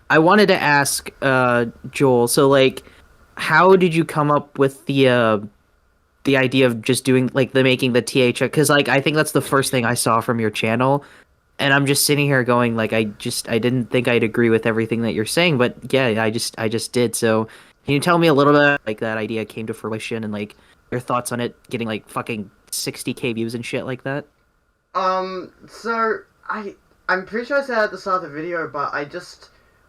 I wanted to ask, Joel. So, like, how did you come up with the idea of just doing like the making the THX? Because like I think that's the first thing I saw from your channel, and I'm just sitting here going like I didn't think I'd agree with everything that you're saying, but yeah, I just did. So, can you tell me a little bit like that idea came to fruition and like your thoughts on it getting like fucking 60K views and shit like that? So I'm pretty sure I said at the start of the video, but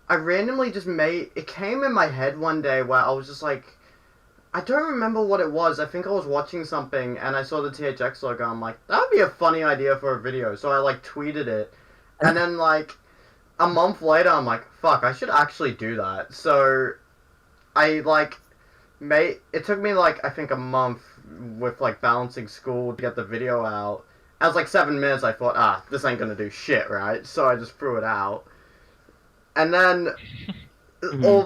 I randomly just made it came in my head one day where I was just like, I don't remember what it was. I think I was watching something and I saw the THX logo. I'm like, that would be a funny idea for a video. So I like tweeted it, and then like a month later, I'm like, fuck, I should actually do that. So I like made it took me like I think a month with like balancing school to get the video out. As like 7 minutes, I thought, this ain't gonna do shit, right? So I just threw it out, and then Hmm.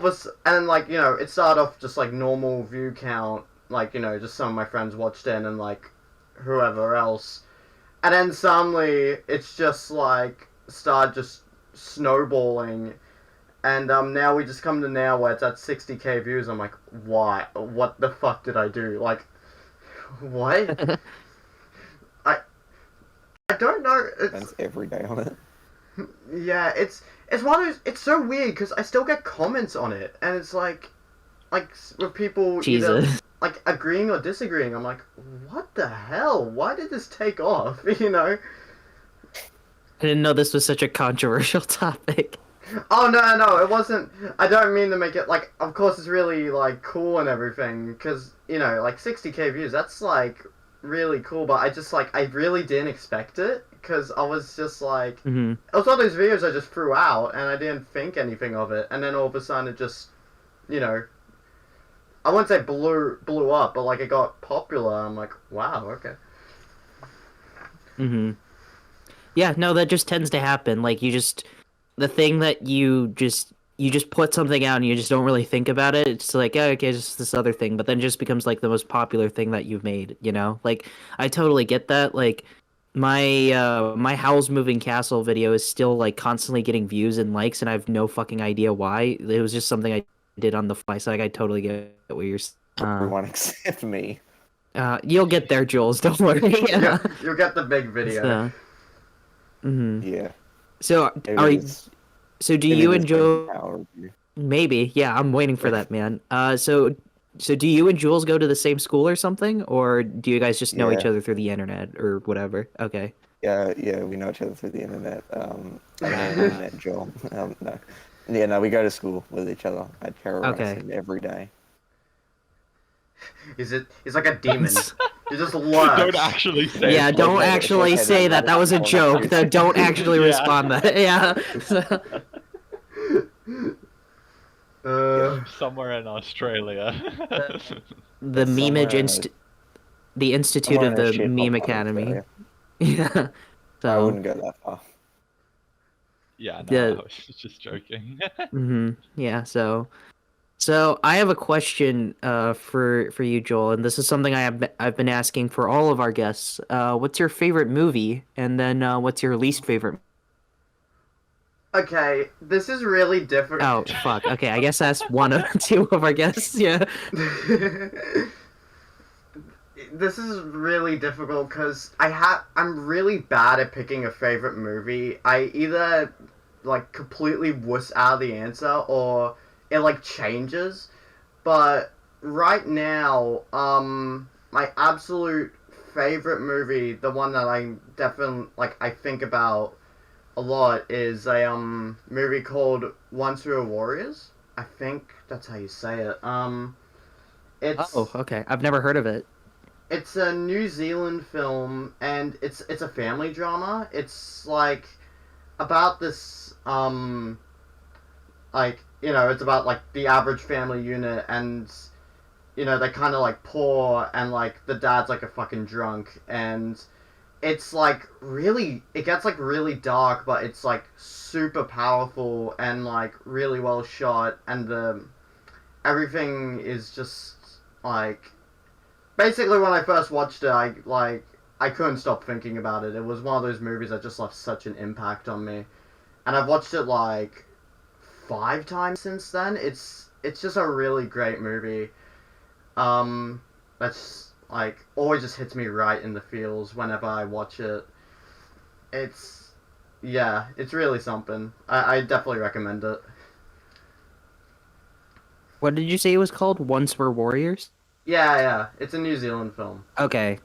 and like it started off just like normal view count, like just some of my friends watched in and like whoever else, and then suddenly it's just like started just snowballing, and now we just come to now where it's at 60K views. I'm like, why? What the fuck did I do? Like, what? I I don't know. Spends every day on it. Yeah, it's one of those. It's so weird because I still get comments on it, and it's like with people either Jesus. like agreeing or disagreeing. I'm like, what the hell? Why did this take off? You know? I didn't know this was such a controversial topic. Oh no, it wasn't. I don't mean to make it like. Of course, it's really like cool and everything because like 60K views. That's like really cool. But I just like I really didn't expect it because I was just like Hmm. it was one of those videos I just threw out and I didn't think anything of it, and then all of a sudden it just you know I wouldn't say blew up, but like it got popular. I'm like, wow, okay. Hmm. Yeah, no, that just tends to happen. Like you just the thing that you just put something out and you just don't really think about it. It's like, oh, okay, it's just this other thing, but then it just becomes like the most popular thing that you've made, you know? Like I totally get that. Like my Howl's Moving Castle video is still like constantly getting views and likes and I have no fucking idea why. It was just something I did on the fly, so like I totally get what you're Everyone except me. you'll get there, Jules, don't worry. Yeah, Yeah. you'll get the big video. So, mhm. Yeah, So maybe are this so do maybe you this big enjoy power review. maybe? Yeah, I'm waiting for that, man. So do you and Jules go to the same school or something, or do you guys just know each Yeah, other through the internet or whatever? Okay. yeah, we know each other through the internet. I met Joel. No, yeah, no, we go to school with each other. I terrorize Okay. him every day. He's like a demon. He just Don't lurks. actually say Yeah, it like don't that. It's okay actually to say that. roll That was a on a joke. few. Don't actually Yeah. respond that. Yeah. So, uh, Yeah, somewhere in Australia. the It's Memeage Inst the Institute somewhere of in a the shithole Meme part of Academy. Australia. Yeah. I So wouldn't go that far. Yeah, no, I the was just joking. yeah, so I have a question for you, Joel, and this is something I've been asking for all of our guests. What's your favorite movie, and then what's your least favorite? okay, this is really difficult. Oh, fuck. Okay, I guess that's one of two of our guests. Yeah. This is really difficult because I'm really bad at picking a favorite movie. I either like completely wuss out of the answer or it like changes. But right now, my absolute favorite movie, the one that I definitely like I think about a lot is a movie called Once We Were Warriors. I think that's how you say it. Oh, It's okay. I've never heard of it. it's a New Zealand film, and it's a family drama. It's like about this like it's about like the average family unit, and they're kind of like poor, and like the dad's like a fucking drunk, and it's like really it gets like really dark, but it's like super powerful and like really well shot, and the everything is just like basically when I first watched it, I couldn't stop thinking about it. It was one of those movies that just left such an impact on me, and I've watched it like 5 times since then. It's just a really great movie. That's like always just hits me right in the feels whenever I watch it. It's really something. I definitely recommend it. What did you say it was called? Once Were Warriors? Yeah, it's a New Zealand film. Okay.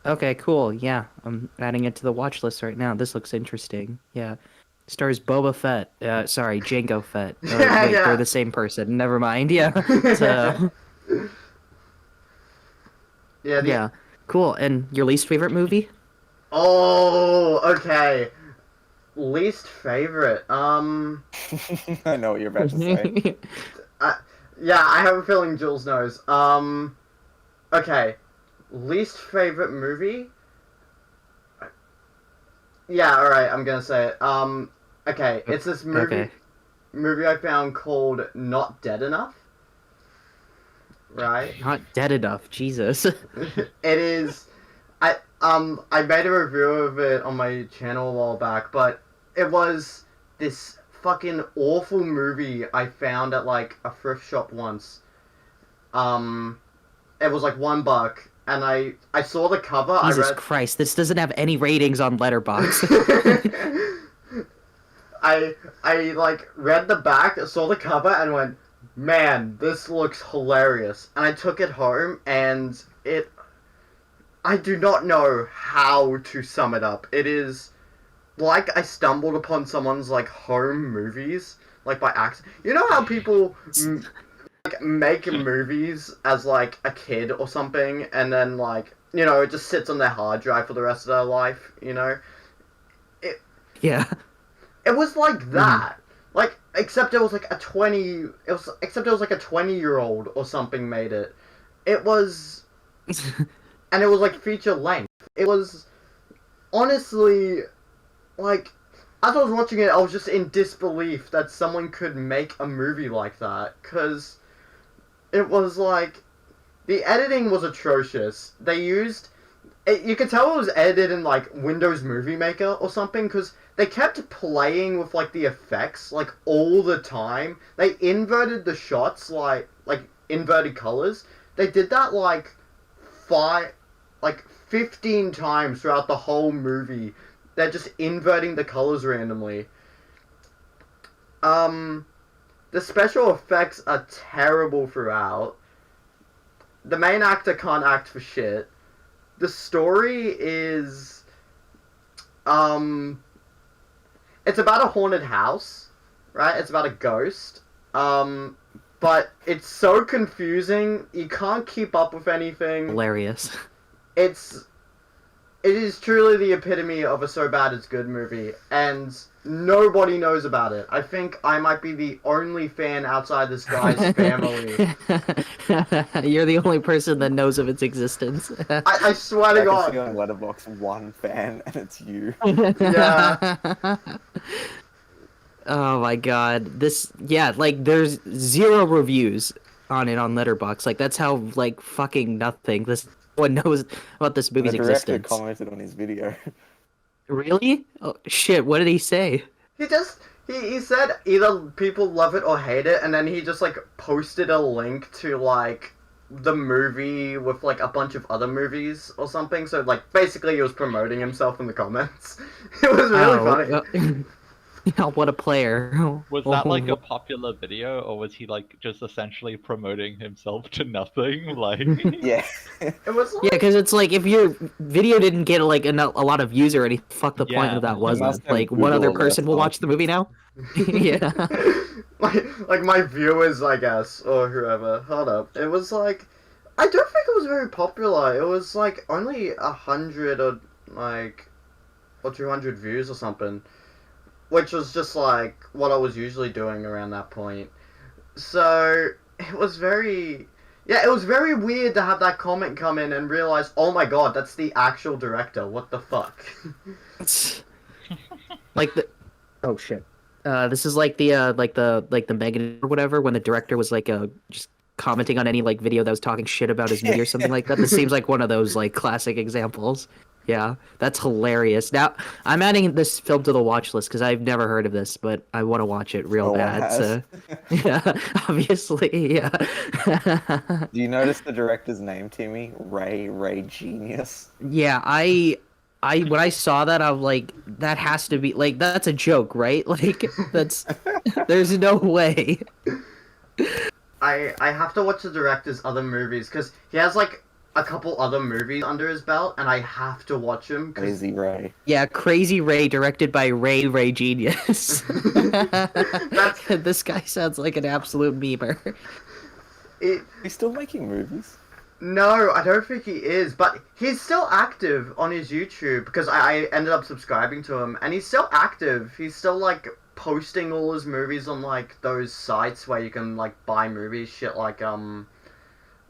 Okay, cool. Yeah, I'm adding it to the watch list right now. This looks interesting. Yeah. Stars Boba Fett. Sorry, Jango Fett. Wait, Yeah. they're the same person. Never mind. Yeah. So, yeah. Cool. And your least favorite movie? Oh, okay. Least favorite. I know what you're about to say. Yeah, I have a feeling Jules knows. Okay. Least favorite movie? Yeah, alright, I'm gonna say it. Okay, it's this movie I found called Not Dead Enough. Right? Not Dead Enough. Jesus. It is... I made a review of it on my channel a while back, but it was this fucking awful movie I found at, like, a thrift shop once. It was, like, $1, and I saw the cover, Jesus Christ, this doesn't have any ratings on Letterboxd. I, like, read the back, saw the cover, and went, man, this looks hilarious. And I took it home, and I do not know how to sum it up. It is like I stumbled upon someone's, like, home movies, like, by accident. You know how people like, make movies as, like, a kid or something, and then, like, you know, it just sits on their hard drive for the rest of their life, you know? Yeah. It was like that. Like, except it was like a 20-year-old or something made it. It was... And it was, like, feature length. It was, honestly, like, as I was watching it, I was just in disbelief that someone could make a movie like that. Because it was, like, the editing was atrocious. They used... you could tell it was edited in, like, Windows Movie Maker or something, because they kept playing with, like, the effects, like, all the time. They inverted the shots, like inverted colors. They did that, like, 15 times throughout the whole movie. They're just inverting the colors randomly. The special effects are terrible throughout. The main actor can't act for shit. The story is... It's about a haunted house, right? It's about a ghost. But it's so confusing, you can't keep up with anything. Hilarious. It is truly the epitome of a so bad it's good movie, and nobody knows about it. I think I might be the only fan outside this guy's family. You're the only person that knows of its existence. I swear to I God. can see on Letterboxd one fan, and it's you. Yeah. Oh my God. Like, there's 0 reviews on it on Letterboxd. Like, that's how, like, fucking nothing this one knows about this movie's The director existence. commented on his video. Really? Oh, shit, what did he say? He said either people love it or hate it, and then he just, like, posted a link to, like, the movie with, like, a bunch of other movies or something. So, like, basically he was promoting himself in the comments. It was really funny. Yeah, what a player. Was that like a popular video, or was he like just essentially promoting himself to nothing? Like, Yeah. It was like... Yeah, because it's like, if your video didn't get like a lot of views or anything, fuck the point Yeah. of that must wasn't. have Like, what Google other alerts person will on. watch the movie now? Yeah. like my viewers, I guess, or whoever. Hold up. It was like... I don't think it was very popular. It was like only 100 or 200 views or something. Which was just, like, what I was usually doing around that point. So, it was very... Yeah, it was very weird to have that comment come in and realize, oh my God, that's the actual director. What the fuck? Like the... Oh, shit. This is like the Megan or whatever, when the director was, like, just commenting on any, like, video that was talking shit about his movie or something like that. This seems like one of those, like, classic examples. Yeah, that's hilarious. Now I'm adding this film to the watch list because I've never heard of this, but I want to watch it real No one bad. has. So, yeah, obviously, yeah. Do you notice the director's name, Timmy? Ray Genius. Yeah, when I saw that, I was like, that has to be like that's a joke, right? Like that's there's no way. I have to watch the director's other movies because he has like a couple other movies under his belt, and I have to watch them. Crazy Ray. Yeah, Crazy Ray, directed by Ray Genius. This guy sounds like an absolute memer. He's still making movies. No, I don't think he is, but he's still active on his YouTube because I ended up subscribing to him, and he's still active. He's still like posting all his movies on like those sites where you can like buy movies, shit like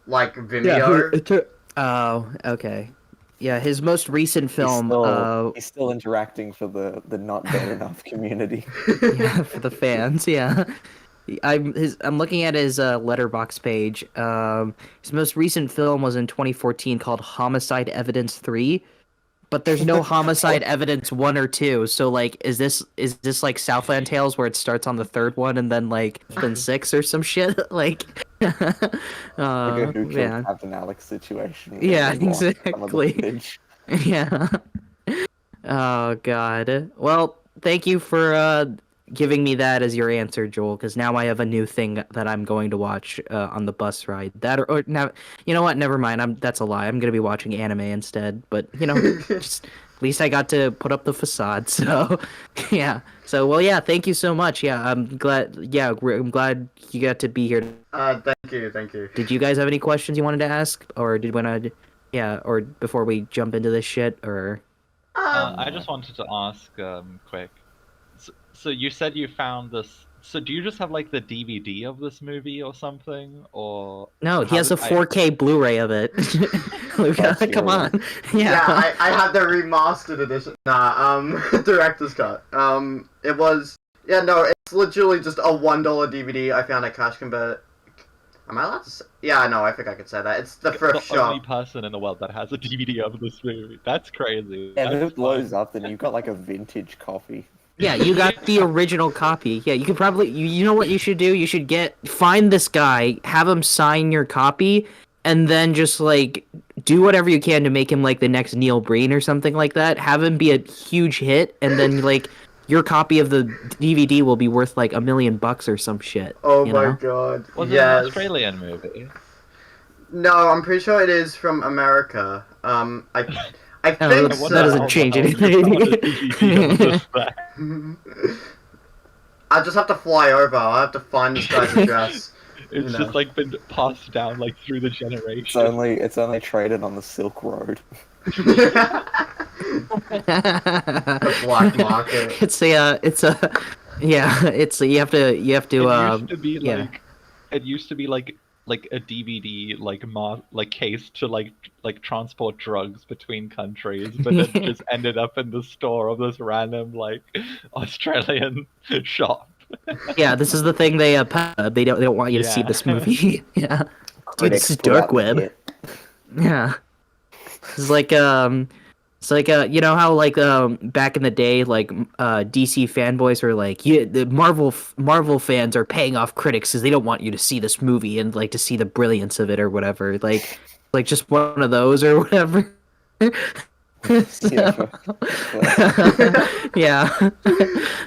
Vimeo. Oh, okay. Yeah, his most recent film, He's still interacting for the not dead enough community. yeah, for the fans, yeah. I'm looking at his letterbox page. His most recent film was in 2014 called Homicide Evidence 3, but there's no Homicide Evidence 1 or 2. So like is this like Southland Tales where it starts on the third one and then like then 6 or some shit? Like Like a Who Killed man. Captain Alex situation. Yeah, They want some of the exactly. footage. Yeah. Oh god. Well, thank you for giving me that as your answer, Joel, because now I have a new thing that I'm going to watch on the bus ride. That or now, you know what? Never mind. That's a lie. I'm gonna be watching anime instead. But you know, just at least I got to put up the facade. So, yeah. So well, yeah. Thank you so much. Yeah, I'm glad. Yeah, I'm glad you got to be here. Thank you. Did you guys have any questions you wanted to ask, or did when I? Yeah, or before we jump into this shit, or I just wanted to ask, quick. So you said you found this. So do you just have like the DVD of this movie or something, or no? He how has a did I- 4K Blu-ray of it. Luka, That's come on. Yeah, I have the remastered edition. Director's cut. It was it's literally just a $1 DVD I found at Cash Convert. Am I allowed to say? Yeah, no, I think I could say that. It's the You're first the only shop. person in the world that has a DVD of this movie. That's crazy. Yeah, if That's it blows fine. up, then you've got like a vintage copy. Yeah, you got the original copy. Yeah, you could probably you know what you should do? You should find this guy, have him sign your copy, and then just like do whatever you can to make him like the next Neil Breen or something like that. Have him be a huge hit, and then like your copy of the DVD will be worth like $1 million or some shit. Oh you my know? god. Was it an Yes. Australian movie? No, I'm pretty sure it is from America. I Oh, think that so. doesn't change anything. I just have to fly over. I'll have to find this guy's address. It's No. just like been passed down like through the generations. It's only traded on the Silk Road. The black market. It's you have to It used to be yeah. like it used to be like a DVD like case to like transport drugs between countries, but it just ended up in the store of this random like Australian shop. Yeah, this is the thing they don't want you to see Yeah. this movie. Yeah. Dude, this is Critics put out dark the web. hit. Yeah. It's like you know how like back in the day like DC fanboys were like, yeah, the Marvel fans are paying off critics because they don't want you to see this movie and like to see the brilliance of it or whatever. Like just one of those or whatever. Yeah, Yeah.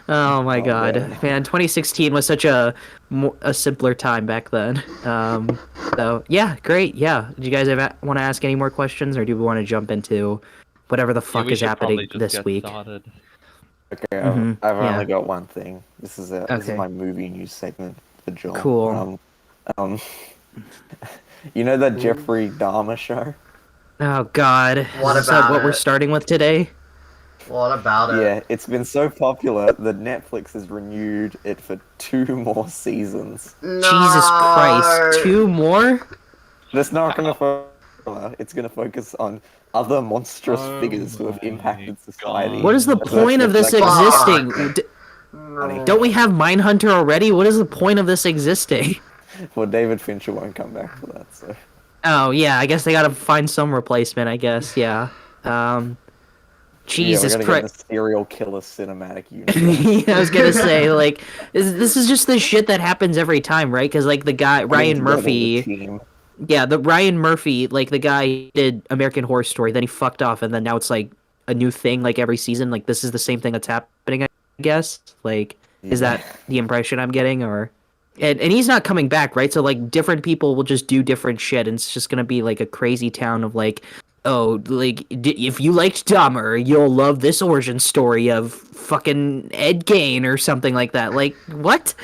Oh my Oh, god, man! 2016 was such a simpler time back then. So yeah, great. Yeah, do you guys want to ask any more questions, or do we want to jump into whatever the fuck we is should happening probably just this get week? started. Okay, Mhm, I've yeah. only got one thing. This is this Okay. is my movie news segment for John. Cool. You know that Jeffrey Dahmer show? Oh god, What is that about what we're it? starting with today? What about it? Yeah, it's been so popular that Netflix has renewed it for 2 more seasons. No. Jesus Christ, 2 more? But it's not going to focus. It's going to focus on other monstrous Oh figures who have my impacted society. God. What is the That's point of this like- existing? No. Don't we have Mindhunter already? What is the point of this existing? Well, David Fincher won't come back for that, so. Oh yeah, I guess they gotta find some replacement. I guess yeah. Jesus yeah, we're gonna Christ. get the serial killer cinematic universe. I was gonna say, like, this is just the shit that happens every time, right? Because like the guy Putting Ryan together the Murphy, team. yeah, the Ryan Murphy, like the guy did American Horror Story, then he fucked off, and then now it's like a new thing, like every season. Like this is the same thing that's happening, I guess. Like, is Yeah. that the impression I'm getting, or? And he's not coming back, right? So like different people will just do different shit, and it's just gonna be like a crazy town of like, oh, like if you liked Dahmer, you'll love this origin story of fucking Ed Gein or something like that. Like what?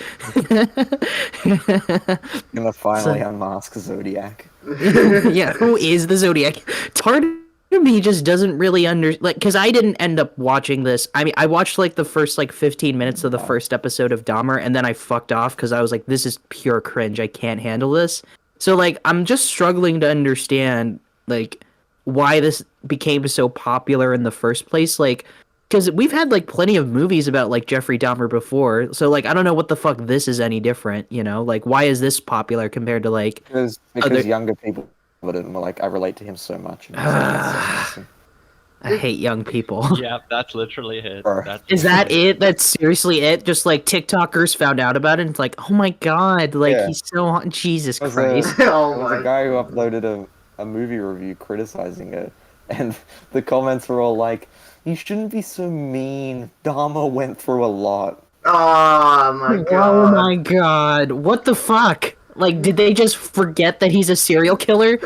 Gonna finally unmask Zodiac. Yeah, who is the Zodiac? Part of me just doesn't really like, because I didn't end up watching this. I mean, I watched like the first like 15 minutes of the first episode of Dahmer, and then I fucked off because I was like, this is pure cringe. I can't handle this. So like, I'm just struggling to understand like why this became so popular in the first place. Like, because we've had like plenty of movies about like Jeffrey Dahmer before. So like, I don't know what the fuck this is any different. You know, like why is this popular compared to like Because other... younger people were like, I relate to him so much. And I hate young people. Yeah, that's literally it. Bro. That's Is that literally it? That's seriously it? Just like TikTokers found out about it and it's like, oh my god, like Yeah. he's so hot. Jesus There was Christ. There Oh was my a guy who God. uploaded a movie review criticizing it, and the comments were all like, "You shouldn't be so mean. Dahmer went through a lot." Oh my Oh God. my god. What the fuck? Like, did they just forget that he's a serial killer?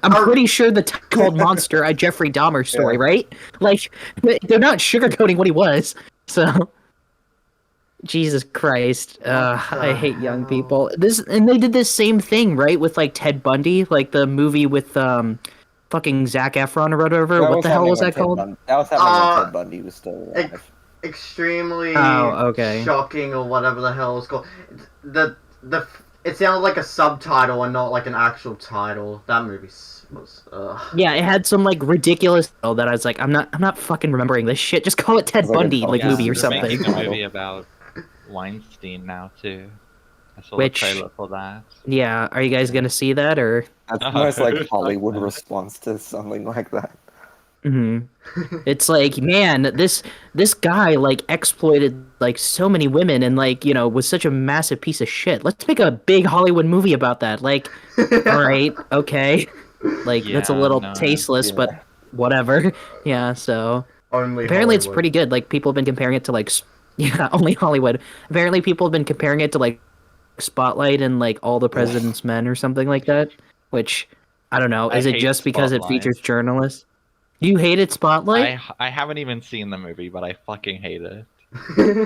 I'm pretty sure the called Monster a Jeffrey Dahmer story, Yeah. right? Like, they're not sugarcoating what he was. So, Jesus Christ, I hate young hell? people. And they did this same thing, right, with like Ted Bundy, like the movie with fucking Zac Efron or whatever. What the hell was that called? That was happening when Ted Bundy was still alive. Extremely Oh, okay. shocking or whatever the hell it's called. It sounded like a subtitle and not like an actual title. That movie was. Yeah, it had some like ridiculous that I was like, I'm not fucking remembering this shit. Just call it Ted It's like a Bundy cult. like Yeah, movie or they're something. making a movie about Weinstein now too. I saw Which- the trailer for that. Yeah, are you guys gonna see that or? That's the most like Hollywood response to something like that. Hmm. It's like, man, this guy like exploited like so many women and like, you know, was such a massive piece of shit. Let's make a big Hollywood movie about that. Like, all right, okay, like that's a Yeah, little no. tasteless, but whatever. Yeah, so Only apparently it's Hollywood. pretty good. Like people have been comparing it to like, yeah, only Hollywood. Apparently people have been comparing it to like Spotlight and like All the President's Men or something like that. Which I don't know. I Is it hate just because it Spotlight. features journalists? You hated Spotlight? I haven't even seen the movie, but I fucking hate it.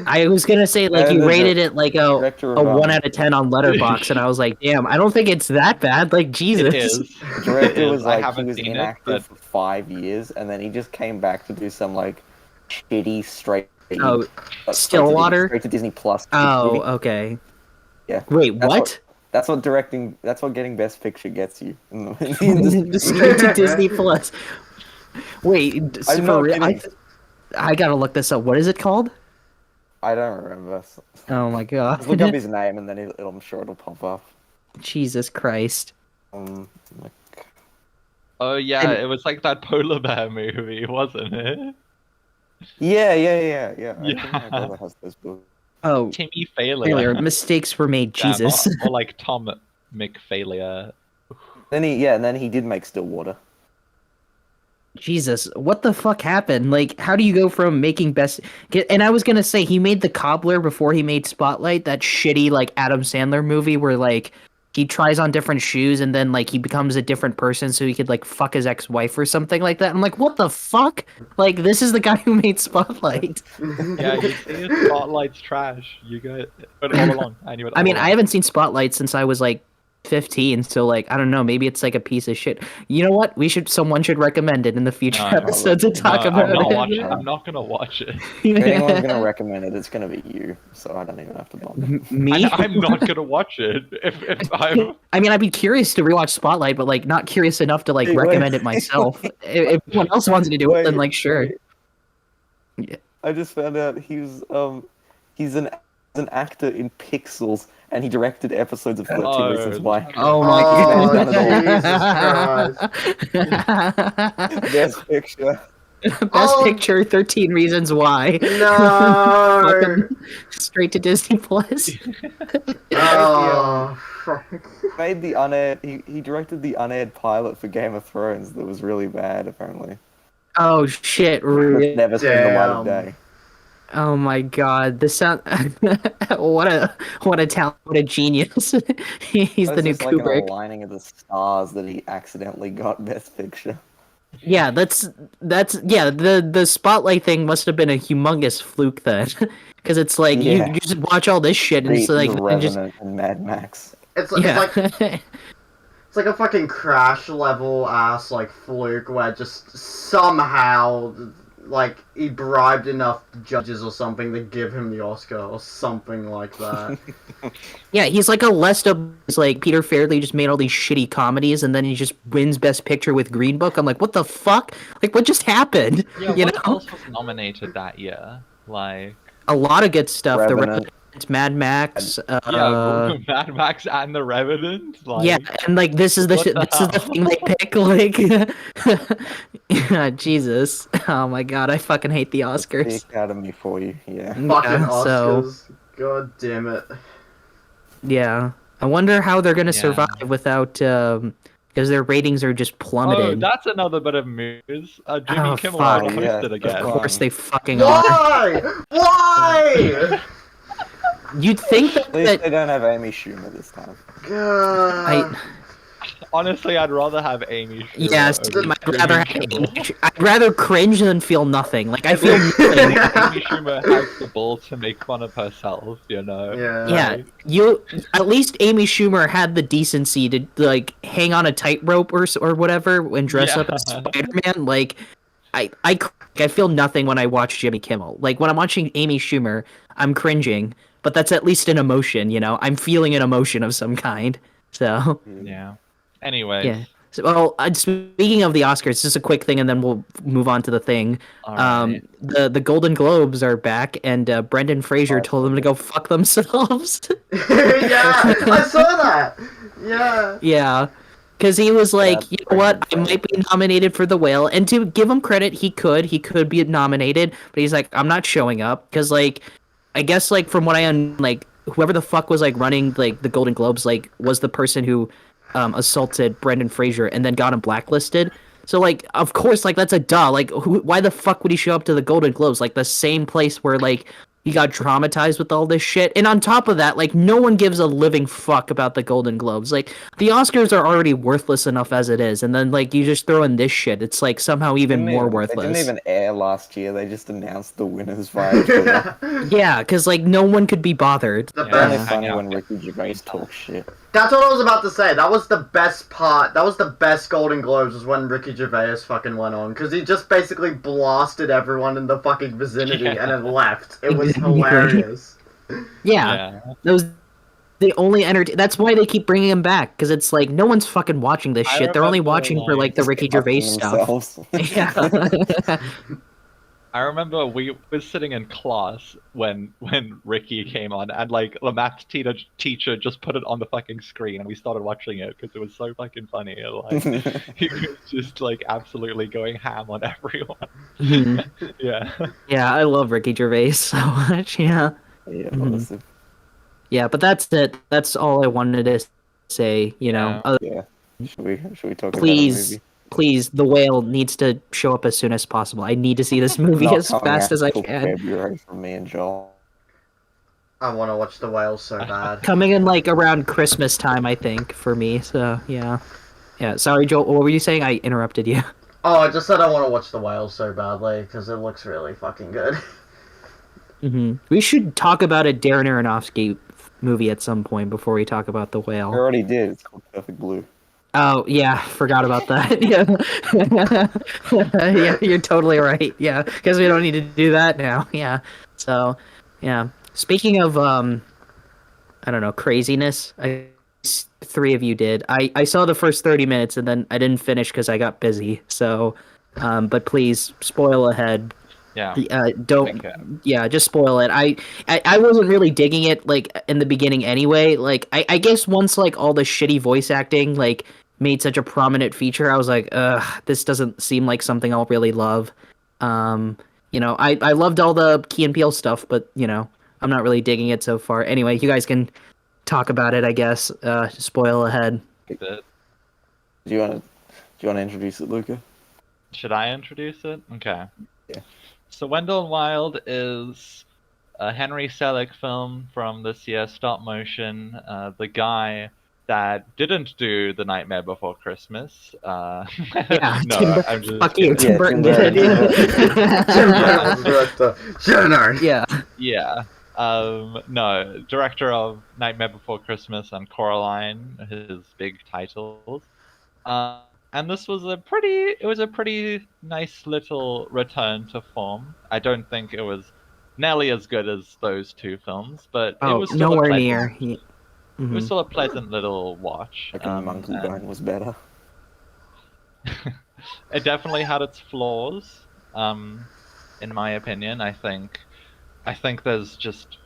I was gonna say like And you the rated it like a director a of, 1 out of 10 on Letterboxd, and I was like, damn, I don't think it's that bad. Like Jesus. It is. The director It was is. I like, he haven't was seen it, inactive but for 5 years, and then he just came back to do some like shitty straight. Oh, straight Stillwater? straight to Disney Plus. Oh, movie. okay. Yeah. Wait, That's what? That's what directing. That's what getting Best Picture gets you. In the industry. Just straight to Disney Plus. Wait, so I'm for not real? kidding. I gotta look this up. What is it called? I don't remember. Oh my god. Just look up his name, and then I'm sure it'll pop up. Jesus Christ. Like, oh yeah, And- it was like that polar bear movie, wasn't it? yeah. I Yeah. think my brother has those books. Oh, Timmy failure. Failure. Mistakes were made. Yeah, Jesus. or like Tom McFailure. And then he did make Stillwater. Jesus, what the fuck happened? Like, how do you go from making and I was gonna say he made The Cobbler before he made Spotlight, that shitty like Adam Sandler movie where like he tries on different shoes and then like he becomes a different person so he could like fuck his ex-wife or something like that. I'm like, what the fuck? Like, this is the guy who made Spotlight. Yeah, you see it, Spotlight's trash. You got but all along. I knew it. I all mean, I along. haven't seen Spotlight since I was like 15, so like I don't know, maybe it's like a piece of shit. You know what? Someone should recommend it in the future No, episode to talk about it. I'm not gonna watch it. If anyone's gonna recommend it, it's gonna be you. So I don't even have to bother. Me? I'm not gonna watch it. If I'm I mean, I'd be curious to rewatch Spotlight, but like not curious enough to like Wait, recommend wait. it myself. If anyone else wants to do it, then like sure. Wait. I just found out he's an actor in Pixels, and he directed episodes of 13 Oh, Reasons Why. Oh my Oh, god. Jesus Christ. Best Picture. Best Oh. Picture, 13 Reasons Why. No. Fucking straight to Disney Plus. Oh, fuck. Made the unaired. He directed the unaired pilot for Game of Thrones that was really bad, apparently. Oh shit! That's Really? never seen the light of Damn. day. Oh my god! This sound. what a talent! What a genius! He's That's the new just like an Kubrick. aligning of the stars that he accidentally got Best Picture. Yeah, that's yeah. The spotlight thing must have been a humongous fluke then, because it's like Yeah. you just watch all this shit and it's The like just Revenant and Mad Max. It's yeah. like a fucking crash level ass like fluke where just somehow like he bribed enough judges or something to give him the Oscar or something like that. Yeah, he's like a less of like Peter Farrelly just made all these shitty comedies and then he just wins Best Picture with Green Book. I'm like, what the fuck? Like, what just happened? Yeah, you what know, else was nominated that year? Like, a lot of good stuff. The Revenant. Revenant, Mad Max. yeah, Mad Max and The Revenant. Like, Yeah, and like this is the what shit. the This is the hell? thing they pick. Like, yeah, Jesus. Oh my God, I fucking hate the The Oscars. Academy for you, yeah. Fucking Yeah, so Oscars. God damn it. yeah, I wonder how they're gonna Yeah. survive without because their ratings are just Oh, plummeted. that's another bit of news. Jimmy Oh, Kimmel fuck. hosted Yeah, again. Of course they fucking are. Why? Why? You'd think At least that they don't have Amy Schumer this time. God. Honestly, I'd rather have Amy Schumer. yes, over I'd rather have Kimmel. I'd rather cringe than feel nothing. Like I feel At nothing. least Amy Schumer has the balls to make fun of herself, you know? Yeah. Yeah, you at least Amy Schumer had the decency to like hang on a tightrope or whatever and dress up as Yeah. Spider-Man. Like, I feel nothing when I watch Jimmy Kimmel. Like when I'm watching Amy Schumer, I'm cringing, but that's at least an emotion, you know. I'm feeling an emotion of some kind. So Yeah. Anyways. yeah. So, well, speaking of the Oscars, just a quick thing, and then we'll move on to the thing. Alright. The Golden Globes are back, and Brendan Fraser Oh, told them to go fuck themselves. Yeah, I saw that. Yeah. Yeah, because he was like, That's you know what, I Brendan might be nominated for The Whale, and to give him credit, he could be nominated, but he's like, I'm not showing up, because like, I guess like from what like whoever the fuck was like running like the Golden Globes like was the person who assaulted Brendan Fraser and then got him blacklisted. So like, of course, like that's a duh. Like, why the fuck would he show up to the Golden Globes? Like the same place where like he got traumatized with all this shit. And on top of that, like no one gives a living fuck about the Golden Globes. Like the Oscars are already worthless enough as it is, and then like you just throw in this shit. It's like somehow even more They worthless. didn't even air last year. They just announced the winners via Twitter. Yeah, because like no one could be bothered. The Yeah. Only best. funny Hang when out. Ricky Gervais talks shit. That's what I was about to say. That was the best part. That was the best Golden Globes was when Ricky Gervais fucking went on. Because he just basically blasted everyone in the fucking vicinity and then left. It was hilarious. Yeah, that was the only That's why they keep bringing him back, because it's like no one's fucking watching this I shit. They're only remember, watching for like the Just Ricky fucking Gervais stuff. themselves. Yeah. I remember we were sitting in class when Ricky came on, and like the math teacher just put it on the fucking screen, and we started watching it because it was so fucking funny. And, like he was just like absolutely going ham on everyone. Mhm. Yeah. Yeah, I love Ricky Gervais so much. Yeah. Yeah, Mhm. honestly. Yeah, but that's it. That's all I wanted to say. You know, Yeah. Yeah. Should we talk please, about please, The Whale needs to show up as soon as possible. I need to see this a movie? movie Not as coming fast out as I till can. February from me and Joel. I want to watch The Whale so bad. Coming in like around Christmas time, I think, for me. So yeah, yeah. Sorry, Joel. What were you saying? I interrupted you. Oh, I just said I want to watch The Whale so badly because it looks really fucking good. We should talk about a Darren Aronofsky movie at some point before we talk about The I Whale. already did. It's called Perfect Blue. Oh yeah, forgot about that. Yeah, yeah, you're totally right. Yeah, because we don't need to do that now. Yeah. So, yeah. Speaking of I don't know, craziness. Three of you did. I saw the first 30 minutes and then I didn't finish because I got busy. So, but please spoil ahead. Yeah. Don't. Okay. Yeah, just spoil it. I wasn't really digging it like in the beginning anyway. Like I guess once like all the shitty voice acting like made such a prominent feature, I was like, ugh, this doesn't seem like something I'll really love. You know, I loved all the Key and Peele stuff, but you know, I'm not really digging it so far. Anyway, you guys can talk about it, I guess. Spoil ahead. But Do you want to introduce it, Luca? should I introduce it? Okay. Yeah. So Wendell Wild is a Henry Selick film from this year, stop motion. The guy that didn't do The Nightmare Before Christmas. Yeah, No, I'm just fuck you, kidding. Tim Burton Tim did. Tim Burton was the director. Should've Yeah. Yeah. No, director of Nightmare Before Christmas and Coraline, his big titles. And this was a pretty nice little return to form. I don't think it was nearly as good as those two films, but it Oh, was still nowhere a pleasant, near. It was Mhm. still a pleasant little watch. Like a monkey bone was better. It definitely had its flaws, in my opinion. I think there's just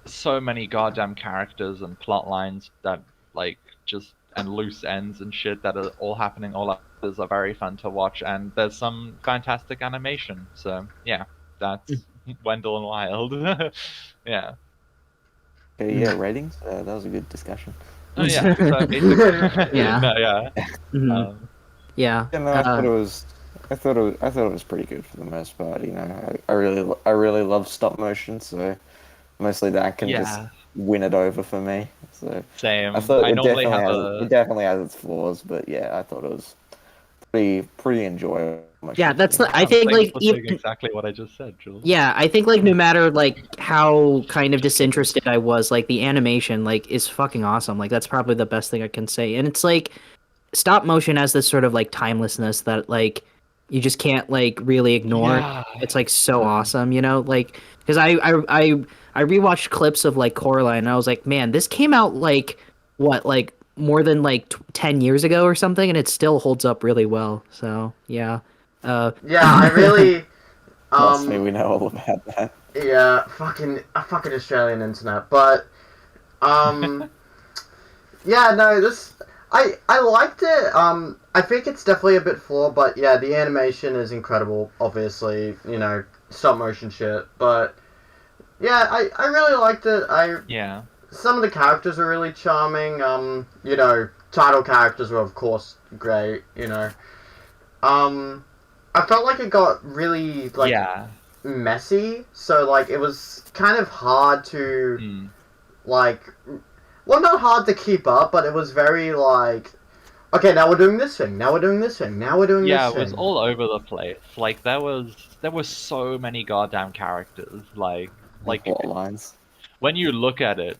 so many goddamn characters and plot lines that like just and loose ends and shit that are all happening all at once are very fun to watch, and there's some fantastic animation. So yeah, that's Wendell and Wild. Yeah. Okay, yeah, ratings. That was a good discussion. Oh yeah. So basically, Yeah. No, yeah. Mhm. Yeah. Yeah, no, I thought it was pretty good for the most part. You know, I really love stop motion, so mostly that can just Yeah. win it over for me. So Same. I thought I it normally definitely have it definitely has its flaws, but yeah, I thought it was pretty enjoyable. Yeah, that's the. I Oh, think thanks like for saying even. exactly what I just said, Jules. Yeah, I think like no matter like how kind of disinterested I was, like the animation like is fucking awesome. Like that's probably the best thing I can say. And it's like stop motion has this sort of like timelessness that like you just can't like really ignore. Yeah. It's like so awesome, you know? Like because I rewatched clips of like Coraline and I was like, man, this came out like what like more than like 10 years ago or something, and it still holds up really well. So yeah. Yeah, I really. Trust me, we know all about that. Yeah, fucking Australian internet, but yeah, no, I liked it. I think it's definitely a bit flawed, but yeah, the animation is incredible. Obviously, you know, stop motion shit, but yeah, I really liked it. Yeah. Some of the characters are really charming. You know, title characters were of course great. You know, I felt like it got really like Yeah. messy, so like it was kind of hard to Mm. like, well, not hard to keep up, but it was very like, okay, now we're doing this thing, now we're doing this thing, now we're doing Yeah, this it was thing. all over the place. Like there was so many goddamn characters. Like Plot lines. when you look at it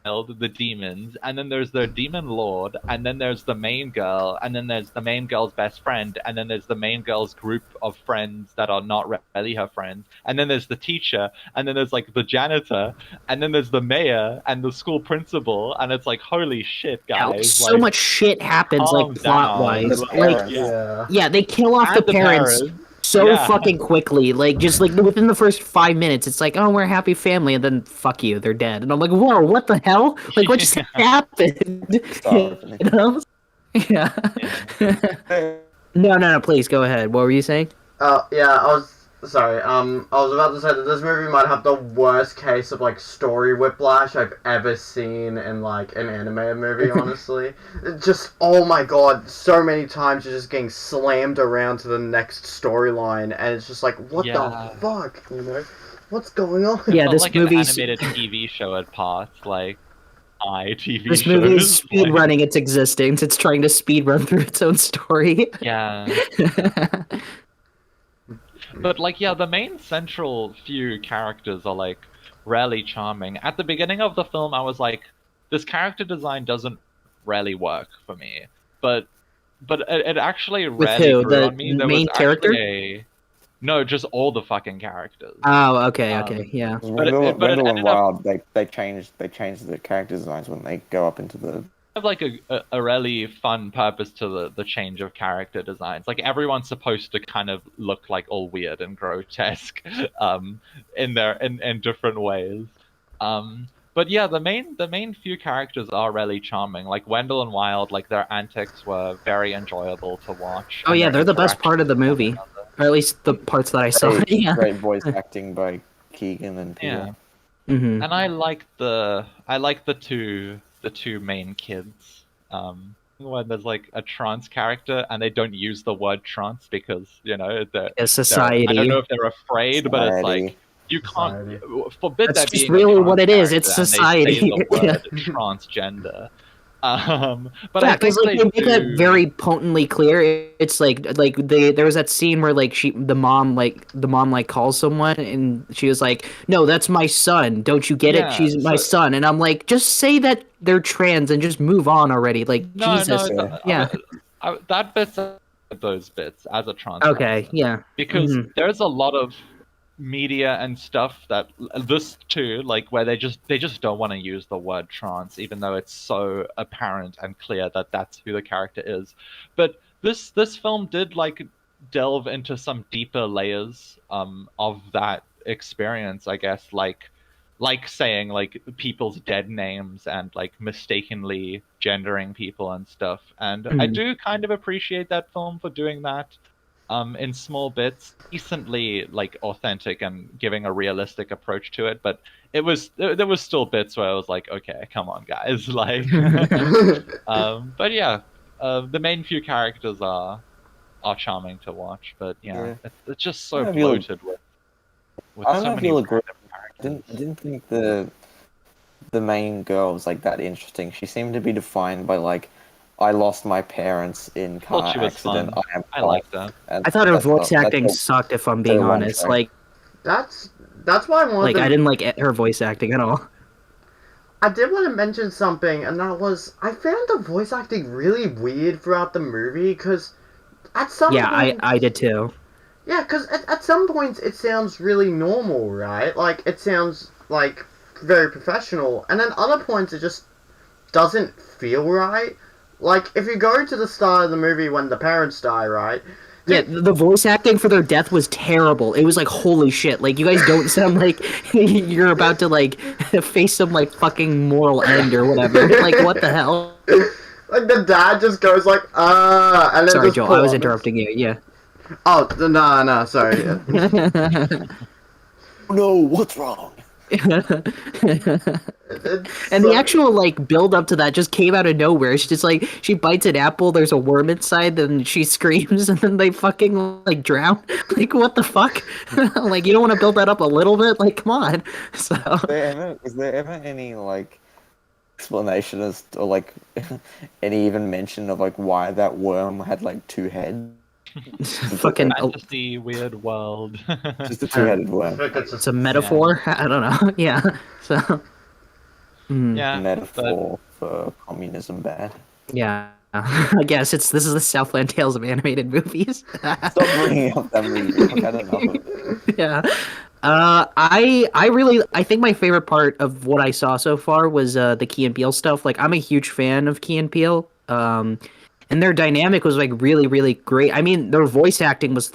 held the demons, and then there's the demon lord, and then there's the main girl, and then there's the main girl's best friend, and then there's the main girl's group of friends that are not really her friends, and then there's the teacher, and then there's like the janitor, and then there's the mayor and the school principal, and it's like holy shit, Yeah, like, guys! so like, much shit happens calm like plot down. wise. The Like parents. Yeah. yeah, they kill off And the parents so yeah. fucking quickly. Like just like within the first 5 minutes, it's like, oh, we're a happy family, and then fuck you, they're dead. And I'm like, whoa, what the hell? Like what just happened? Sorry. You know? Yeah. No, please go ahead. What were you saying? Yeah, I was sorry. I was about to say that this movie might have the worst case of like story whiplash I've ever seen in like an anime movie. Honestly, just oh my god, so many times you're just getting slammed around to the next storyline, and it's just like, what Yeah. the fuck, you know? What's going on? Yeah, Felt this like movie's an animated TV show at parts, like TV this shows. movie is speed like- running its existence. It's trying to speed run through its own story. Yeah. But like yeah, the main central few characters are like rarely charming. At the beginning of the film I was like, this character design doesn't really work for me. But it actually With rarely who? grew The on me. There main was character? actually no, just all the fucking characters. Oh, okay, yeah. Wendell it and ended up- Wild, they changed the character designs when they go up into the. Have like a really fun purpose to the change of character designs. Like everyone's supposed to kind of look like all weird and grotesque, in different ways. But yeah, the main few characters are really charming. Like Wendell and Wild, like their antics were very enjoyable to watch. Oh and yeah, their they're the best part of the interactions with movie. one another. or at least the parts that I saw. Great, Yeah. great voice acting by Keegan and Yeah. Peele. Hmm. And I like the two main kids. When there's like a trans character and they don't use the word trans because A they're I don't know society. if they're afraid, but it's like Society. you can't Society. forbid That's there just being a really trans what it is. character It's and they say society. the Yeah. word transgender. But Yeah, I because think like they they make that do. very potently clear. It's like there was that scene where like the mom calls someone and she was like, "No, that's my son. Don't you get it? Yeah, She's my so son." And I'm like, just say that they're trans and just move on already. Like no, Jesus. no, Yeah. Yeah. that bit's those bits as a trans Okay. person Yeah. because Hmm. there's a lot of media and stuff that this too, like where they just don't want to use the word trans, even though it's so apparent and clear that that's who the character is. But this film did like delve into some deeper layers of that experience, I guess, like saying like people's dead names and like mistakenly gendering people and stuff. And I Hmm. do kind of appreciate that film for doing that in small bits, decently like authentic and giving a realistic approach to it. But there was still bits where I was like, okay, come on, guys, like. But yeah, the main few characters are charming to watch, but yeah, Yeah. it's just I so don't know if you'll, bloated with I don't so know if many you'll agree. random I characters. didn't think the main girl was like that interesting. She seemed to be defined by like, I lost my parents in Thought car she was accident. fun. I am I tough, like that. and I thought her that's voice not, acting that's sucked. If I'm so being one honest, track. That's why I wanted like I to. didn't like her voice acting at all. I did want to mention something, and that was I found the voice acting really weird throughout the movie because at some Yeah, I point, I did too. yeah, because at some points it sounds really normal, right? Like it sounds like very professional, and then other points it just doesn't feel right. Like if you go to the start of the movie when the parents die, right? Yeah, the voice acting for their death was terrible. It was like, holy shit! Like, you guys don't sound like you're about to like face some like fucking moral end or whatever. Like, what the hell? Like the dad just goes like and then Sorry, just Joel. I was plummets. interrupting you. Yeah. Oh no, sorry. No, what's wrong? It's And the so- actual like build up to that just came out of nowhere. She just like she bites an apple, there's a worm inside, then she screams, and then they fucking like drown. Like what the fuck? Like you don't want to build that up a little bit? Like come on. So Was there ever any like explanation as or like any even mention of like why that worm had like two heads? fucking Fantasy weird world. Just a two-headed worm. it's a metaphor. I don't know. Yeah. So Yeah, Metaphor for communism bad. yeah. I guess this is the Southland Tales of animated movies. Stop bringing up that movie. I've had enough of it. Yeah. I think my favorite part of what I saw so far was the Key and Peele stuff. Like I'm a huge fan of Key and Peele. And their dynamic was like really, really great. I mean, their voice acting was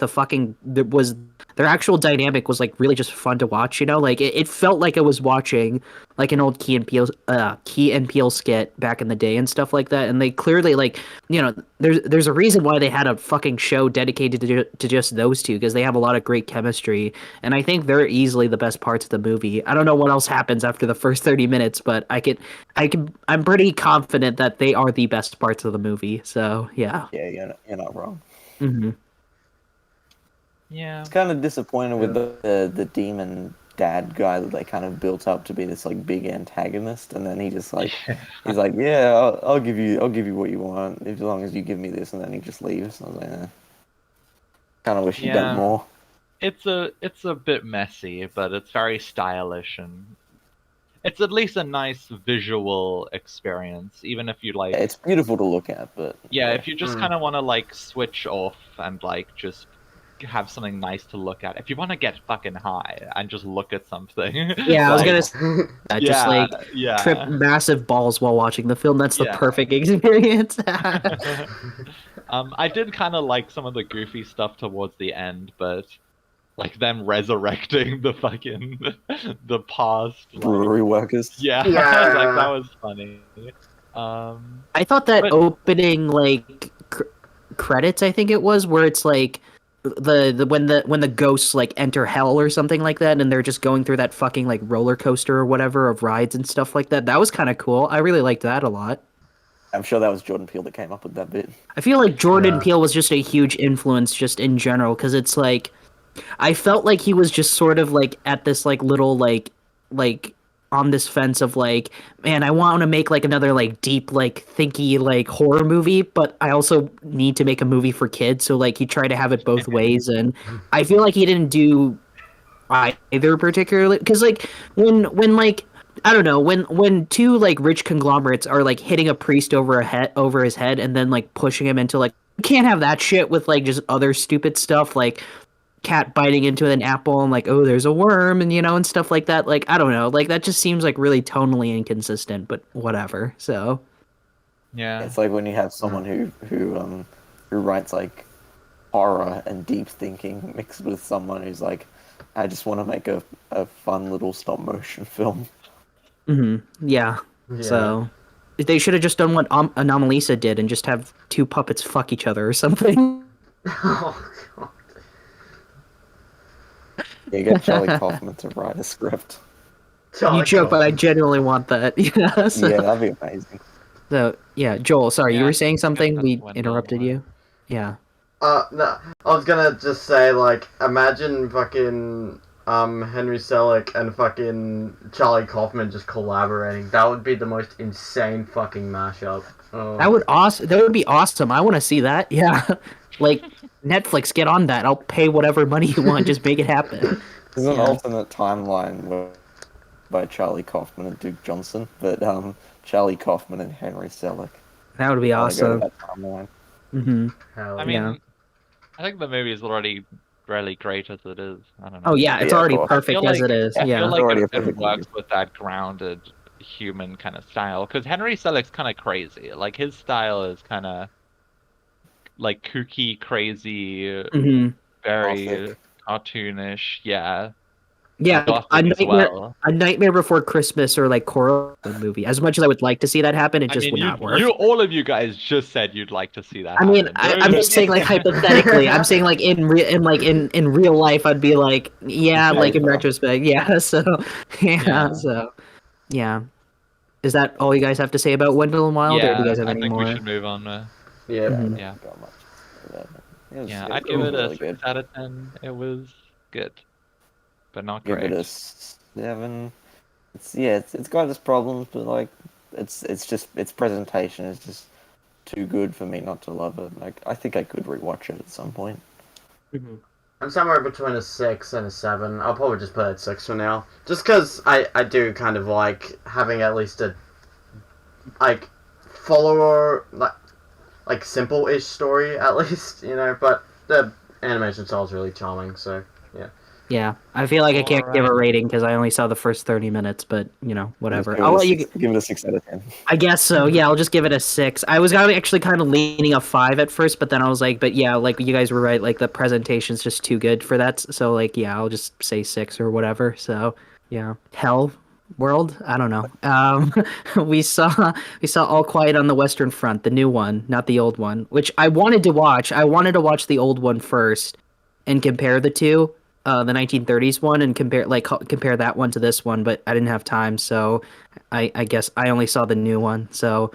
their actual dynamic was like really just fun to watch, you know? Like it felt like I was watching like an old Key and Peele skit back in the day and stuff like that. And they clearly like, you know, there's a reason why they had a fucking show dedicated to just those two because they have a lot of great chemistry. And I think they're easily the best parts of the movie. I don't know what else happens after the first 30 minutes, but I'm pretty confident that they are the best parts of the movie. So, yeah. Yeah, you're not wrong. Hmm. yeah. It's kind of disappointed with the demon dad guy that they kind of built up to be this like big antagonist, and then he just like he's like, yeah, I'll give you what you want as long as you give me this, and then he just leaves. I was like, kind of wish he'd done Yeah. more. It's a bit messy, but it's very stylish and it's at least a nice visual experience, even if you like. It's beautiful to look at, but Yeah, if you just kind of want to like switch off and like just have something nice to look at. If you want to get fucking high and just look at something. Yeah, I was like, gonna say that, just like yeah. trip massive balls while watching the film. That's the Yeah. perfect experience. I did kind of like some of the goofy stuff towards the end, but like them resurrecting the fucking the past like, brewery workers. yeah, Yeah. like that was funny. I thought that But- opening like credits, I think it was, where it's like when the ghosts like enter hell or something like that, and they're just going through that fucking like roller coaster or whatever of rides and stuff like that. That was kind of cool. I really liked that a lot. I'm sure that was Jordan Peele that came up with that bit. I feel like Jordan Yeah. Peele was just a huge influence just in general because it's like I felt like he was just sort of like at this like little like on this fence of like, man, I want to make like another like deep like thinky like horror movie, but I also need to make a movie for kids. So like he tried to have it both ways, and I feel like he didn't do either particularly because like when like I don't know when two like rich conglomerates are like hitting a priest over his head and then like pushing him into like you can't have that shit with like just other stupid stuff like cat biting into an apple and like oh there's a worm and and stuff like that. Like I don't know, like that just seems like really tonally inconsistent, but whatever. So Yeah. It's like when you have someone who writes like horror and deep thinking mixed with someone who's like, I just want to make a fun little stop motion film. yeah. Yeah. So they should have just done what Anomalisa did and just have two puppets fuck each other or something. Oh god. You get Charlie Kaufman to write a script. You joke, but I genuinely want that. Yeah. So, Yeah, that'd be amazing. so yeah, Joel, sorry, you Yeah, were saying something. that's We Wendell interrupted Wild. you. Yeah. No, I was gonna just say, like, imagine fucking, Henry Selick and fucking Charlie Kaufman just collaborating. That would be the most insane fucking mashup. Oh. That would be awesome. I want to see that. Yeah. Like Netflix, get on that. I'll pay whatever money you want. Just make it happen. There's an Yeah. alternate timeline by Charlie Kaufman and Duke Johnson, but Charlie Kaufman and Henry Selick. That would be Wanna go to awesome. that timeline. Hmm. Hell I yeah. mean, I think the movie is already really great as it is. I don't know. Oh yeah, it's Yeah, of already course. perfect as it is. I Yeah. feel like Already a it perfect works movie. with that grounded human kind of style because Henry Selick's kind of crazy. Like his style is kind of like kooky, crazy, Hmm. very Gothic. cartoonish. Yeah, Yeah, like gothic as well. A Nightmare Before Christmas or like Coraline movie. As much as I would like to see that happen, it I just mean, would not work. all of you guys just said you'd like to see that I mean, happen. I'm just saying, like hypothetically. I'm saying, like in real life, I'd be like, yeah, like in Paper. retrospect, yeah. So, yeah, Yeah. so, yeah. Is that all you guys have to say about Wendell and Wild, or do you guys have I any think more? we should move on. Yeah. Mhm. Yeah. Got much. It was, Yeah, it I'd was give it a really 6 good. out of 10. It was good, but not Give great. it a 7. It's got its problems, but like it's just its presentation is just too good for me not to love it. Like I think I could rewatch it at some point. Mhm. I'm somewhere between a 6 and a 7. I'll probably just put it at 6 for now. Just because I do kind of like having at least a, like, follower, like simple-ish story, at least, but the animation style is really charming, so, yeah. Yeah, I feel like I can't give a Alright. rating because I only saw the first 30 minutes, but whatever. Give it I'll a let you. 6 give it a 6 out of 10. I guess so. Yeah, I'll just give it a 6. I was actually kind of leaning a 5 at first, but then I was like, but yeah, like you guys were right. Like the presentation's just too good for that. So like, yeah, I'll just say 6 or whatever. So yeah, Hell World. I don't know. We saw All Quiet on the Western Front, the new one, not the old one, which I wanted to watch. I wanted to watch the old one first and compare the two. The 1930s one and compare that one to this one, but I didn't have time, so I guess I only saw the new one. So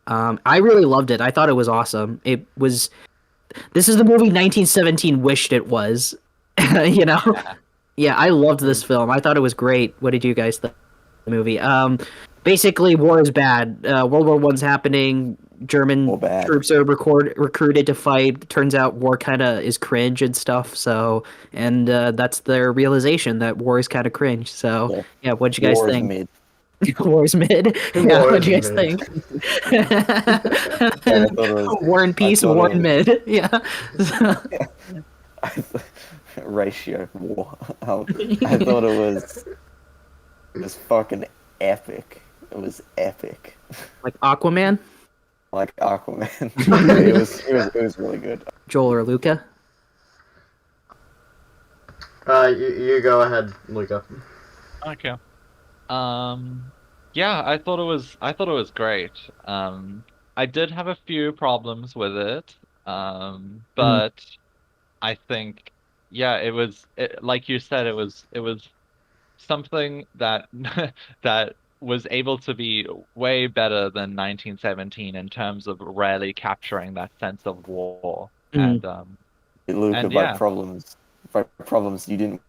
I really loved it. I thought it was awesome. This is the movie 1917 wished it was. you know? Yeah, I loved this film. I thought it was great. What did you guys think of the movie? Basically, war is bad. World War One's happening. German War bad. troops are recruited to fight. Turns out war kind of is cringe and stuff. So, and that's their realization that war is kind of cringe. So, yeah, what'd you guys War is think? mid. War is mid. War Yeah, is what'd you guys mid. think? Yeah, I thought it was- War and Peace, thought it War was- and Mid. Yeah. Ratio war. I thought it was fucking epic. It was epic. Like Aquaman, Like Aquaman. it was really good. Joel or Luca? You go ahead, Luca. Okay. Yeah, I thought it was great. I did have a few problems with it. But I think, yeah, like you said, it was something that that was able to be way better than 1917 in terms of really capturing that sense of war. Mm. Luca, And yeah, by problems you didn't.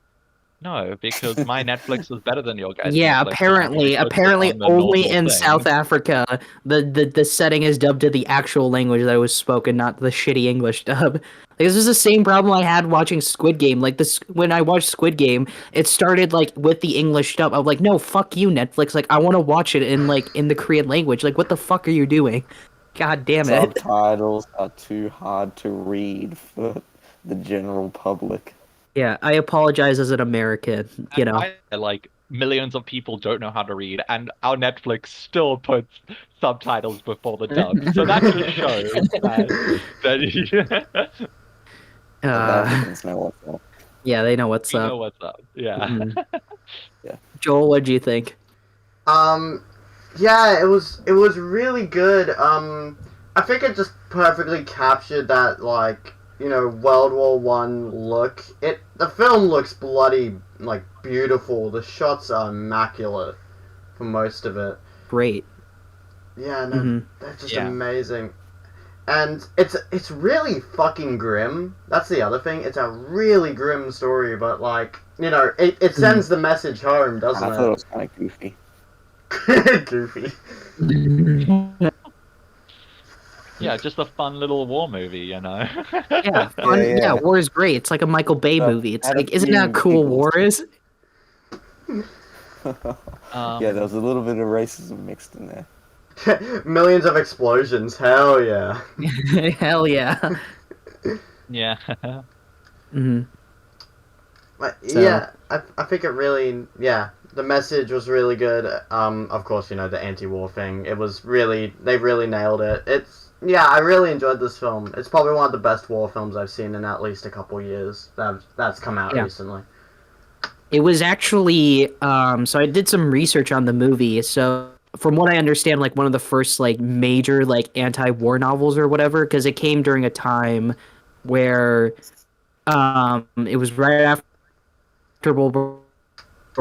no, because my Netflix was better than your guys' Yeah, Netflix, and I had to focus apparently on the only normal in South things. Africa the setting is dubbed to the actual language that was spoken, not the shitty English dub. Like, this is the same problem I had watching Squid Game. Like this when I watched Squid Game, it started like with the English dub. I'm like, no, fuck you, Netflix. Like I want to watch it in the Korean language. Like what the fuck are you doing? God damn it. Subtitles are too hard to read for the general public. Yeah, I apologize as an American, you And know. why, like, millions of people don't know how to read, and our Netflix still puts subtitles before the dub. So that just shows that South Uh, Africans know what's up. yeah, they know what's we up. know what's up. Yeah. Mhm. Yeah. Joel, what'd you think? Um, yeah, it was really good. I think it just perfectly captured that, like, World War One look. The film looks bloody, like, beautiful. The shots are immaculate for most of it. Great. Yeah, no, Hmm. they're just Yeah. amazing. And it's really fucking grim. That's the other thing. It's a really grim story, but, like, it sends the message home, I doesn't thought it was kind of goofy. it? Goofy. Yeah, just a fun little war movie, Yeah, fun. Yeah, Yeah, yeah. war is great. It's like a Michael Bay movie. It's Had a like, isn't that few how cool giggles. war is? Yeah, there was a little bit of racism mixed in there. Millions of explosions. Hell yeah. Hell yeah. Yeah. Hmm. But So- yeah, I think it really, the message was really good. Of course, the anti-war thing. They really nailed it. I really enjoyed this film. It's probably one of the best war films I've seen in at least a couple years that's come out Yeah. recently. It was actually so I did some research on the movie. So from what I understand, like one of the first like major like anti-war novels or whatever, because it came during a time where it was right after World War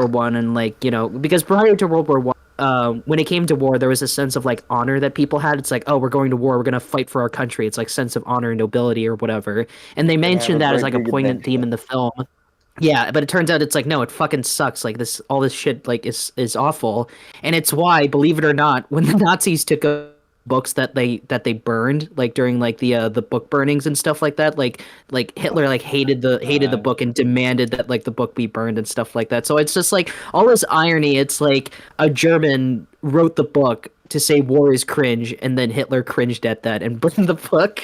One, and like because prior to World War One, when it came to war, there was a sense of like honor that people had. It's like, oh, we're going to war, we're gonna fight for our country. It's like sense of honor and nobility or whatever. And they have mentioned a that as great like a big poignant adventure. theme in the film. Yeah, but it turns out it's like no, it fucking sucks. Like all this shit like is awful, and it's why, believe it or not, when the Nazis took books that they burned like during like the book burnings and stuff like that, like Hitler like hated the Right. book and demanded that like the book be burned and stuff like that. So it's just like all this irony. It's like a German wrote the book to say war is cringe, and then Hitler cringed at that and burned the book.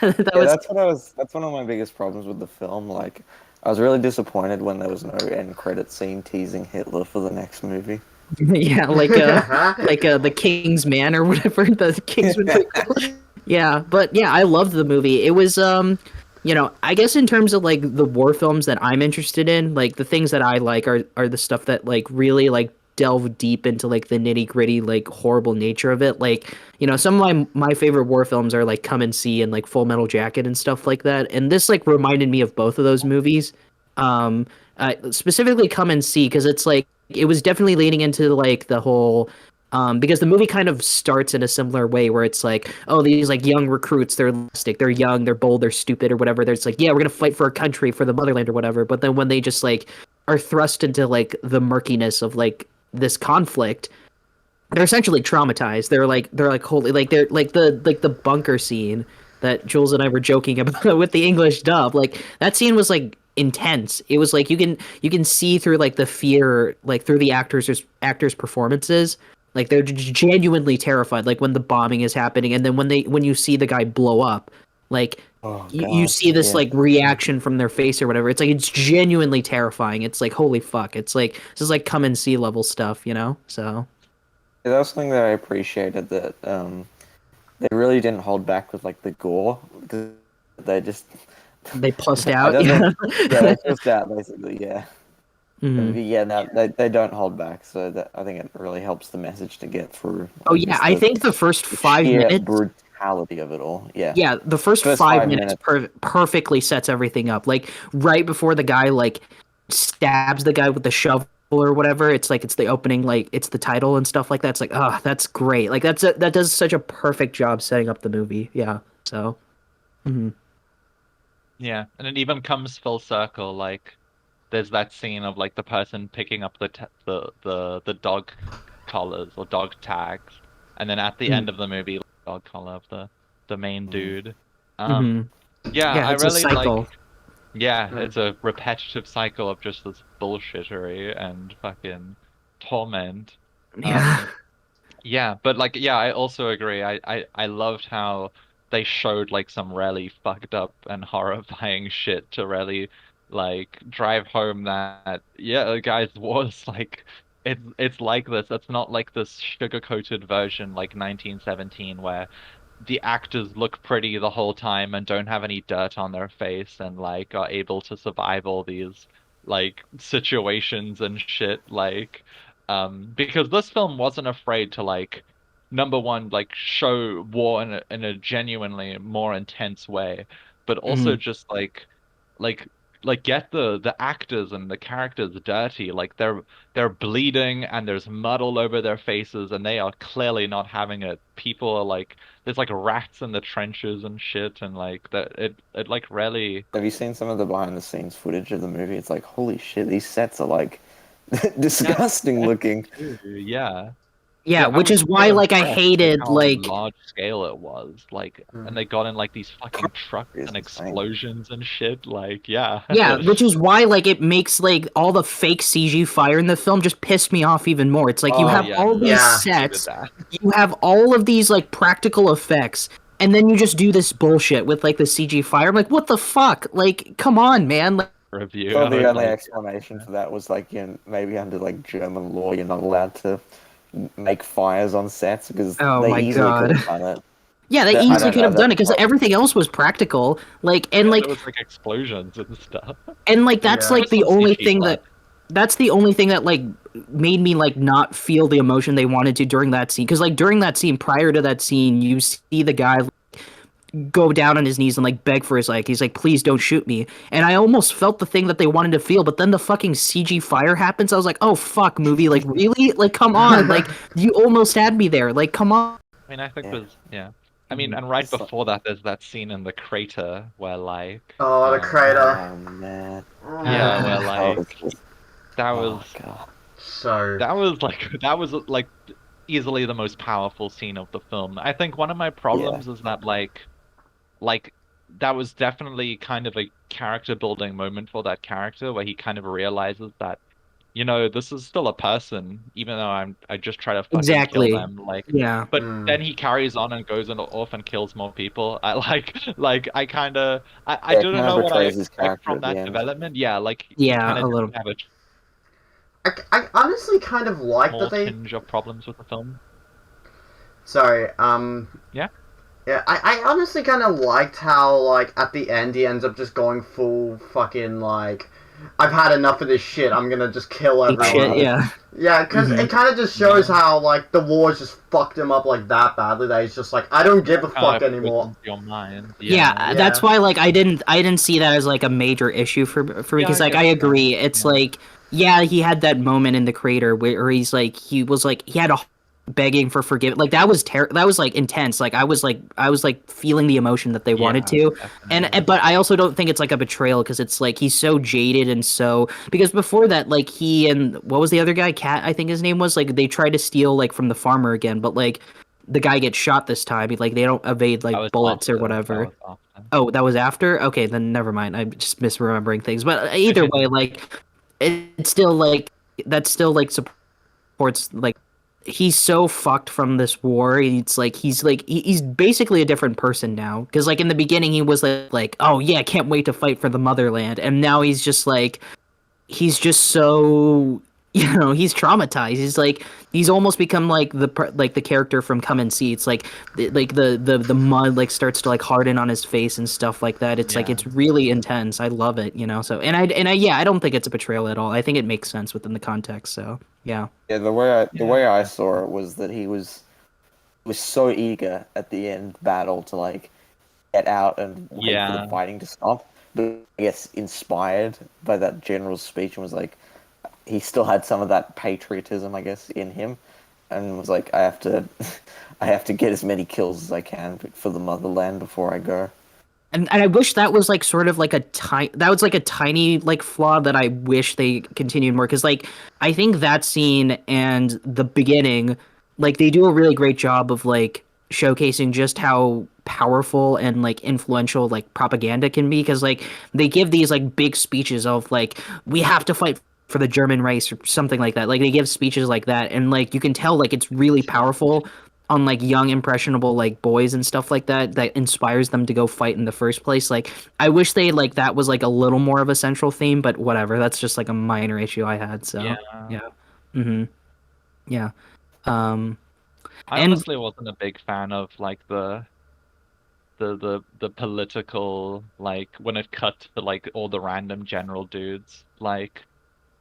That Yeah, was that's one of my biggest problems with the film. Like, I was really disappointed when there was no end credit scene teasing Hitler for the next movie. yeah, like the King's Man or whatever. The Kingsman prequel. Yeah, but yeah, I loved the movie. It was I guess in terms of like the war films that I'm interested in, like the things that I like are the stuff that like really like delve deep into like the nitty-gritty like horrible nature of it. Like, some of my favorite war films are like Come and See and like Full Metal Jacket and stuff like that. And this like reminded me of both of those movies. Um Specifically Come and See, because it's like it was definitely leading into like the whole because the movie kind of starts in a similar way where it's like, oh, these like young recruits, they're elastic, they're young, they're bold, they're stupid or whatever. There's like, yeah, we're gonna fight for our country, for the motherland or whatever. But then when they just like are thrust into like the murkiness of like this conflict, they're essentially traumatized. They're like holy, like they're like the bunker scene that Jules and I were joking about with the English dub. Like that scene was like intense. It was like you can see through like the fear like through the actors performances. Like they're genuinely terrified like when the bombing is happening, and then when you see the guy blow up, like Oh you God, see this yeah. like reaction from their face or whatever. It's like it's genuinely terrifying. It's like holy fuck. It's like this is like Come and See level stuff. So Yeah, that was something that I appreciated, that they really didn't hold back with like the gore, because they just they pussed I out. don't Yeah. know. Yeah, they just that basically. Yeah. Mhm. Yeah, no, they don't hold back, so that I think it really helps the message to get through. Oh Like, yeah, just I think the first the 5 minutes. sheer brutality of it all. Yeah, Yeah, the first first 5 minutes 5 minutes. perfectly sets everything up. Like right before the guy like stabs the guy with the shovel or whatever, it's like it's the opening, like it's the title and stuff like that. It's like, oh, that's great. Like that does such a perfect job setting up the movie. Yeah. So, mhm. Yeah, and it even comes full circle. Like, there's that scene of like the person picking up the dog collars or dog tags, and then at the Mm. end of the movie, dog collar of the main Mm. dude. Mhm. Yeah, Yeah, I it's a really like. cycle. Yeah, Mm. it's a repetitive cycle of just this bullshittery and fucking torment. Yeah. Um, yeah, but like, yeah, I also agree. I loved how they showed like some really fucked up and horrifying shit to really like drive home that yeah, guys, was like it's like this. It's not like this sugar-coated version like 1917 where the actors look pretty the whole time and don't have any dirt on their face and like are able to survive all these like situations and shit like because this film wasn't afraid to like number one like show war in a genuinely more intense way but also Mhm. just like get the actors and the characters dirty like they're bleeding and there's mud all over their faces and they are clearly not having it. People are like there's like rats in the trenches and shit and like that it like really Have you seen some of the behind the scenes footage of the movie? It's like, holy shit, these sets are like yeah disgusting looking. yeah Yeah, yeah I which was is why so like I impressed with hated how like large scale it was like and Mm. they got in like these fucking trucks It's and insane. explosions and shit like yeah yeah, which is why like it makes like all the fake CG fire in the film just piss me off even more. It's like you oh have yeah all no these Yeah. I hated sets, that you have all of these like practical effects, and then you just do this bullshit with like the CG fire. I'm like, what the fuck? Like, come on, man. Like, review Well, I the was only like explanation for that was like, maybe under like German law, you're not allowed to make fires on sets because oh they my easily could god. have done it. Yeah, they I easily don't could know. have done it That's because everything else was practical. Like, and yeah like there was like explosions and stuff that's Yeah. like just the some only CG thing blood. that that's the only thing that like made me like not feel the emotion they wanted to during that scene because like during that scene prior to that scene you see the guy go down on his knees and like beg for his like he's like please don't shoot me and I almost felt the thing that they wanted to feel but then the fucking CG fire happens. I was like, oh fuck, movie, like really, like come on, like you almost had me there, like come on. I mean, I think yeah. there's yeah. I mean, and right It's like, before that, there's that scene in the crater where like, Oh, the crater. oh man, yeah, where that was like just, that was oh god, So. that was like that was like easily the most powerful scene of the film. I think one of my yeah. problems is that like that was definitely kind of a character building moment for that character where he kind of realizes that this is still a person, even though I just try to fucking kill Exactly. them. Like, Yeah. but Mm. then he carries on and goes and off and kills more people. I like I kind of I Yeah, it don't kind of know what I betrays his expect character from at the that end. development. Yeah, like he Yeah, kind a of little. didn't have a I honestly kind of like small that they. tinge of problems with the film. Sorry, Yeah, yeah, I honestly kind of liked how, like, at the end he ends up just going full fucking, like, I've had enough of this shit, I'm gonna just kill Ape shit, everyone. yeah. Yeah, because Mhm. it kind of just shows Yeah. how, like, the wars just fucked him up, like, that badly that he's just like, I don't give a kind fuck of anymore. poisons your mind. Yeah, Yeah. that's why like I didn't see that as like a major issue for me Yeah, because I like get I that. agree. It's Yeah. like yeah, he had that moment in the crater where he's like he was like he had a begging for forgiveness. Like that was like intense. Like I was like feeling the emotion that they wanted Yeah, to. And definitely. but I also don't think it's like a betrayal because it's like he's so jaded and so because before that like he and what was the other guy? Cat, I think his name was, like they tried to steal like from the farmer again, but like the guy gets shot this time. Like they don't evade That like was bullets or after. That whatever. was after. Oh, that was after? Okay, then never mind. I'm just misremembering things. But either way, like it's still like that still like supports like he's so fucked from this war. It's like he's basically a different person now. Because like in the beginning he was like oh yeah, I can't wait to fight for the motherland, and now he's just so he's traumatized. He's almost become like the character from Come and See. It's like the mud like starts to like harden on his face and stuff like that. It's like Yeah. it's really intense. I love it, So I don't think it's a betrayal at all. I think it makes sense within the context. So yeah. Yeah, the way I saw it was that he was so eager at the end battle to like get out and wait for the fighting to stop. But I guess inspired by that general's speech and was like, he still had some of that patriotism, I guess, in him, and was like, I have to get as many kills as I can for the motherland before I go. And I wish that was like sort of like a tiny like flaw that I wish they continued more, because like I think that scene and the beginning, like they do a really great job of like showcasing just how powerful and like influential like propaganda can be, because like they give these like big speeches of like, we have to fight for the German race or something like that. Like they give speeches like that, and like you can tell like it's really powerful on like young impressionable like boys and stuff like that inspires them to go fight in the first place. Like I wish they like that was like a little more of a central theme, but whatever, that's just like a minor issue I had. So yeah. Mm-hmm. Yeah. I honestly wasn't a big fan of like the political, like when it cut to like all the random general dudes. Like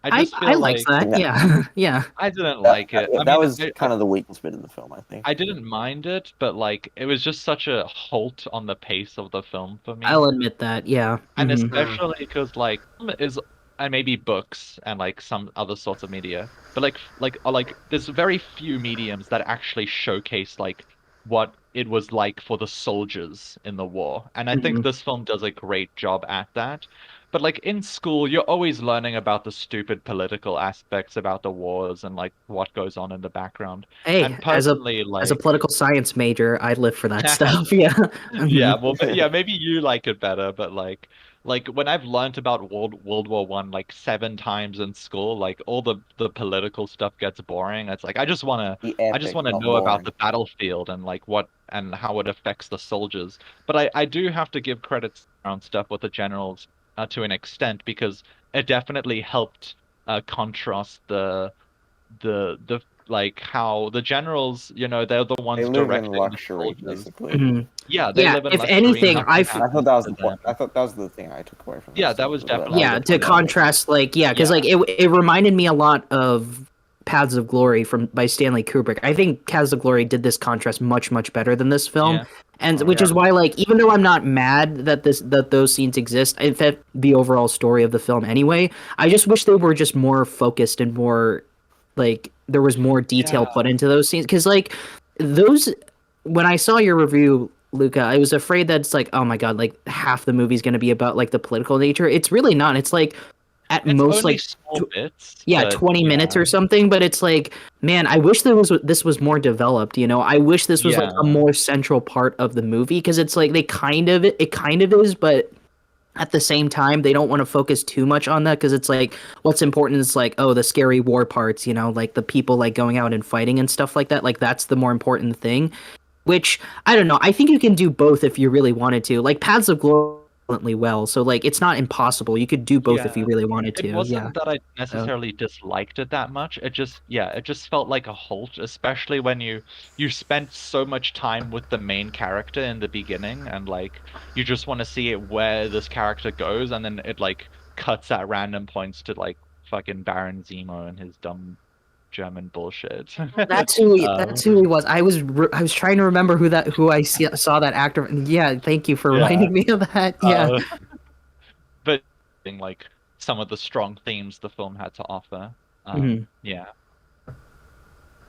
I just feel I liked that. Yeah. Yeah. I didn't like it. That was kind of the weakest bit of the film, I think. I didn't mind it, but like it was just such a halt on the pace of the film for me. I'll admit that. Yeah. And Mhm. especially because like and maybe books and like some other sorts of media, but like there's very few mediums that actually showcase like what it was like for the soldiers in the war, and I think this film does a great job at that. But like in school, you're always learning about the stupid political aspects about the wars and like what goes on in the background. Hey, And personally, as a political science major, I live for that stuff. Yeah. Yeah, well, yeah, maybe you like it better, but like when I've learned about World War One like 7 times in school, like all the political stuff gets boring. It's like I just wanna know about the battlefield and like what and how it affects the soldiers. But I do have to give credits around stuff with the generals to an extent, because it definitely helped contrast the like how the generals, they're the ones They live in directing the luxury, soldiers. basically. Mhm. Yeah, they Yeah, live in if luxury, anything, nothing I thought that was happens the to them. point. I thought that was the thing I took away from. Yeah, this that was was definitely Yeah, to the point. contrast, like, yeah, because like it reminded me a lot of Paths of Glory by Stanley Kubrick. I think Paths of Glory did this contrast much better than this film, Yeah. and which is why, like, even though I'm not mad that those scenes exist, it fit the overall story of the film anyway. I just wish they were just more focused and more like there was more detail put into those scenes, because like those, when I saw your review, Luca, I was afraid that it's like, oh my god, like half the movie's going to be about like the political nature. It's really not. It's like at It's most only like small bits, yeah, but 20 minutes or something, but it's like, man, I wish this was more developed, I wish this was like a more central part of the movie, because it's like it kind of is, but at the same time they don't want to focus too much on that, because it's like what's important is like, oh, the scary war parts, like the people like going out and fighting and stuff like that, like that's the more important thing, which I don't know, I think you can do both if you really wanted to. Like Paths of Glory well, so like it's not impossible, you could do both if you really wanted to. It wasn't that I necessarily disliked it that much. It just felt like a halt, especially when you spent so much time with the main character in the beginning, and like you just want to see it where this character goes, and then it like cuts at random points to like fucking Baron Zemo and his dumb German bullshit. That's who he was. I was trying to remember who I saw that actor. Yeah, thank you for reminding me of that. Yeah. But like some of the strong themes the film had to offer. Yeah.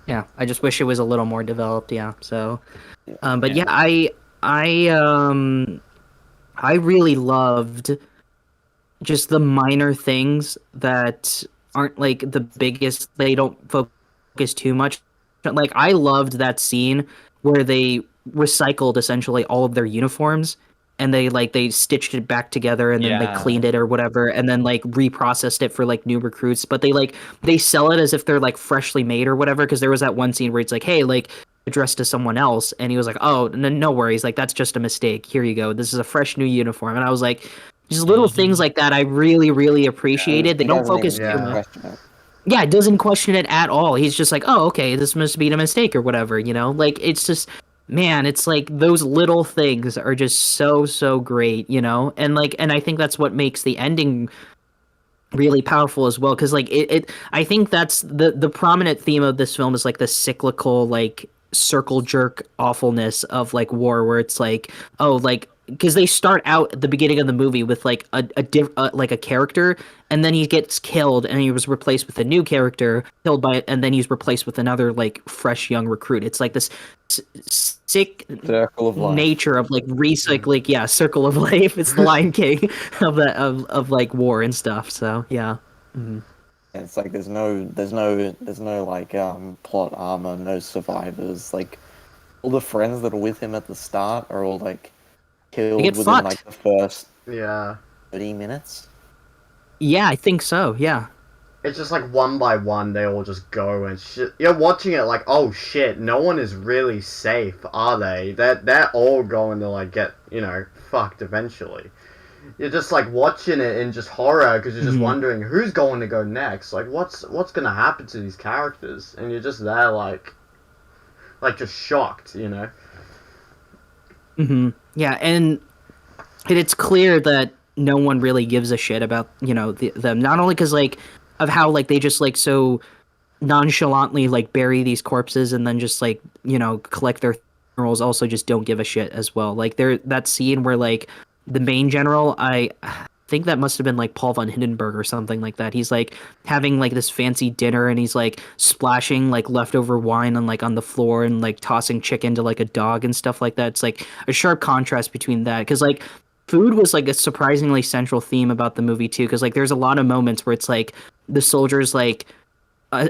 Yeah, I just wish it was a little more developed. Yeah. So, but Yeah. I really loved just the minor things that aren't like the biggest, they don't focus too much. Like I loved that scene where they recycled essentially all of their uniforms, and they stitched it back together, and then they cleaned it or whatever, and then like reprocessed it for like new recruits, but they sell it as if they're like freshly made or whatever, because there was that one scene where it's like, hey, like addressed to someone else, and he was like, oh, no worries, like that's just a mistake, here you go, this is a fresh new uniform. And I was like, just little things like that I really appreciated. They don't focus too much. Yeah, it doesn't question it at all. He's just like, oh, okay, this must be a mistake or whatever, you know? Like, it's just, man, it's like those little things are just so, so great, you know? And like, and I think that's what makes the ending really powerful as well. Cause like, I think that's the prominent theme of this film is like the cyclical, like, circle jerk awfulness of like war, where it's like, oh, like, because they start out at the beginning of the movie with like like a character, and then he gets killed, and he was replaced with a new character killed by, and then he's replaced with another like fresh young recruit. It's like this sick Circle of life. nature of like recycling. Yeah, circle of life. It's the Lion King of the of like war and stuff. So yeah. Mhm. It's like there's no like plot armor, no survivors. Like all the friends that are with him at the start are all like They killed get within fucked. like the first Yeah. 30 minutes. Yeah, I think so. Yeah. It's just like one by one, they all just go and shit. You're watching it like, oh shit, no one is really safe, are they? They're all going to like get, you know, fucked eventually. You're just like watching it in just horror because you're just wondering who's going to go next. Like, what's gonna happen to these characters? And you're just there like just shocked, you know. Yeah, and it's clear that no one really gives a shit about, you know, them. Not only because like of how like they just like so nonchalantly like bury these corpses and then just like, you know, collect their funerals, also just don't give a shit as well. Like there, that scene where like the main general, I think that must have been like Paul von Hindenburg or something like that. He's like having like this fancy dinner, and he's like splashing like leftover wine on the floor, and like tossing chicken to like a dog and stuff like that. It's like a sharp contrast between that, because like food was like a surprisingly central theme about the movie too, because like there's a lot of moments where it's like the soldiers like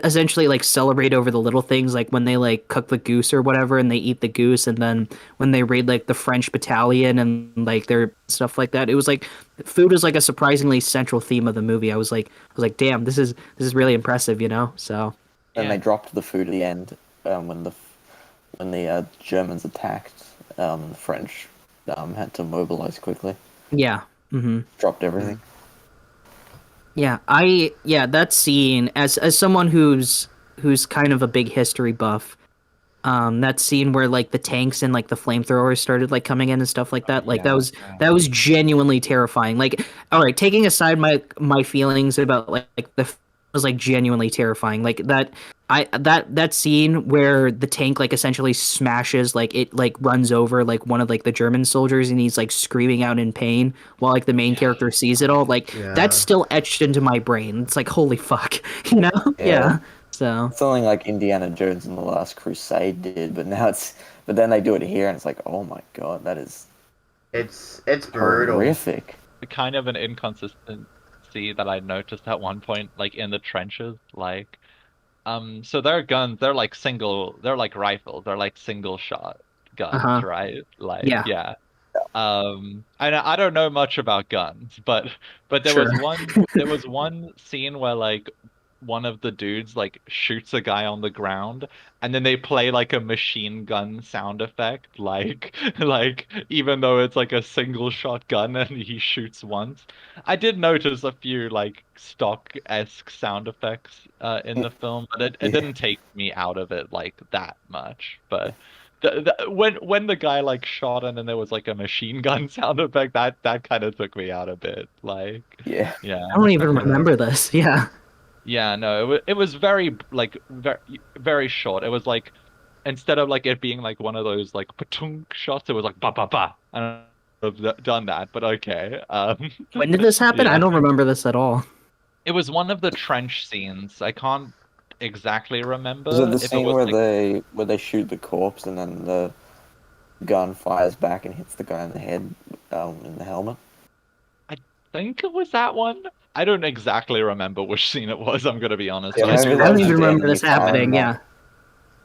essentially like celebrate over the little things, like when they like cook the goose or whatever, and they eat the goose, and then when they raid like the French battalion and like their stuff like that. It was like food was like a surprisingly central theme of the movie. I was like, damn, this is really impressive, you know? So And Yeah. they dropped the food at the end when the Germans attacked. The French had to mobilize quickly. yeah. Dropped everything. Yeah, that scene, as someone who's kind of a big history buff, that scene where like the tanks and like the flamethrowers started like coming in and stuff like that, like that was genuinely terrifying. Like, all right, taking aside my feelings about like the was like genuinely terrifying. Like that scene where the tank like essentially smashes, like it like runs over like one of like the German soldiers, and he's like screaming out in pain while like the main character sees it all. Like Yeah. that's still etched into my brain. It's like, holy fuck, you know? Yeah. So Something like Indiana Jones and the Last Crusade did, but then they do it here, and it's like, oh my god, that is It's brutal. horrific. Kind of an inconsistency that I noticed at one point, like in the trenches, like, so their guns, they're like rifles, they're like single shot guns, right? Like, Yeah. yeah. I don't know much about guns, but there Sure. was one scene where like one of the dudes like shoots a guy on the ground, and then they play like a machine gun sound effect, like like even though it's like a single shot gun and he shoots once. I did notice a few like stock-esque sound effects in the film, but it didn't take me out of it like that much. But when the guy like shot and then there was like a machine gun sound effect, that kind of took me out a bit. Like, Yeah. yeah. I don't even remember this. Yeah. Yeah, no, it was very like very short. It was like instead of like it being like one of those like patunk shots, it was like ba ba ba. I don't know if I've done that, but okay. When did this happen? Yeah. I don't remember this at all. It was one of the trench scenes. I can't exactly remember Is it the if it scene was where like, they shoot the corpse and then the gun fires back and hits the guy in the head in the helmet? I think it was that one. I don't exactly remember which scene it was. I'm gonna be honest. Yeah, I maybe I that don't was even the remember enemy this happening. firing Yeah.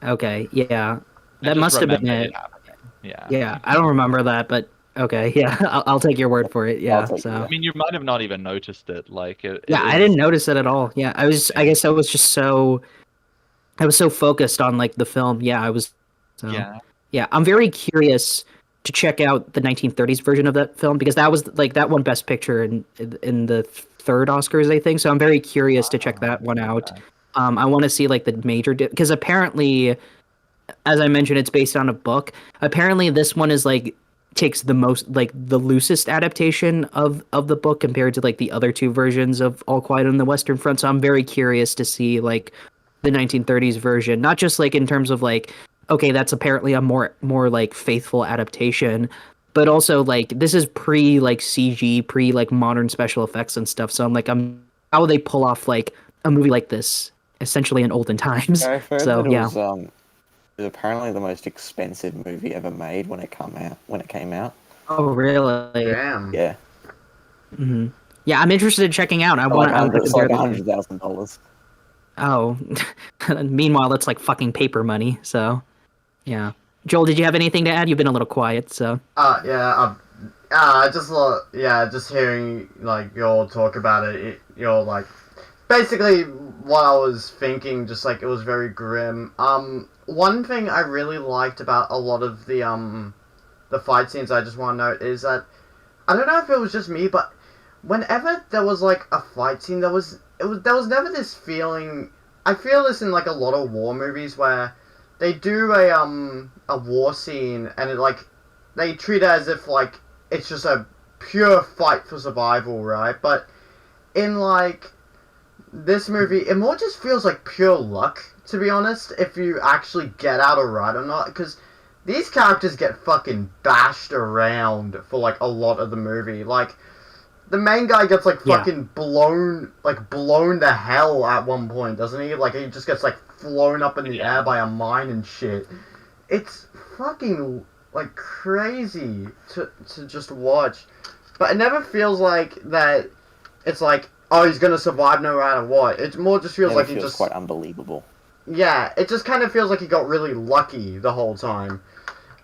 Okay. Yeah. I That just must have been remember it. happening. Yeah. Yeah. I don't remember that, but okay. Yeah. I'll take your word for it. Yeah. take it, So. yeah. I mean, you might have not even noticed it. Like it Yeah, I is- didn't notice it at all. Yeah, I guess I was just I was so focused on like the film. Yeah, I was. So, Yeah. yeah, I'm very curious to check out the 1930s version of that film, because that was like that won Best Picture in the third Oscars, I think. So I'm very curious to check that one out. I want to see like the major because apparently, as I mentioned, it's based on a book. Apparently, this one is like takes the most like the loosest adaptation of the book compared to like the other two versions of All Quiet on the Western Front. So I'm very curious to see like the 1930s version, not just like in terms of like okay, that's apparently a more like faithful adaptation, but also like this is pre like CG, pre like modern special effects and stuff. So I'm like how would they pull off like a movie like this essentially in olden times? I've heard So that it yeah. was it was apparently the most expensive movie ever made when it came out. Oh really? Damn. Yeah. Hmm. Yeah, I'm interested in checking out. I want to It's compare like the $100,000. Oh, meanwhile, that's like fucking paper money. So, yeah. Joel, did you have anything to add? You've been a little quiet, so. Yeah. Just hearing like you all talk about it, you're like, basically what I was thinking, just like it was very grim. One thing I really liked about a lot of the fight scenes, I just want to note is that I don't know if it was just me, but whenever there was like a fight scene, there was never this feeling. I feel this in like a lot of war movies where they do a war scene and it like they treat it as if like it's just a pure fight for survival, right? But in like this movie, it more just feels like pure luck, to be honest, if you actually get out alright or not, because these characters get fucking bashed around for like a lot of the movie. Like the main guy gets like fucking blown the hell at one point, doesn't he? Like he just gets like flown up in the air by a mine and shit. It's fucking like crazy to just watch, but it never feels like that. It's like, oh, he's gonna survive no matter what. It more just feels like he just quite unbelievable. Yeah, it just kind of feels like he got really lucky the whole time,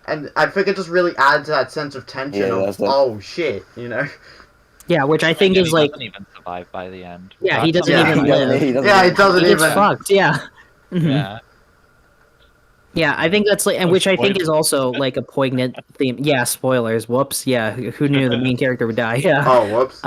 and I think it just really adds to that sense of tension of oh shit, you know. Yeah, which I think is like. He doesn't even survive by the end. Yeah, he doesn't even live. He doesn't He gets even. fucked. Yeah. Mhm. Yeah. Yeah, I think that's like, and which I think is also like a poignant theme. Yeah, spoilers. Whoops. Yeah, who knew the main character would die? Yeah. Oh, whoops.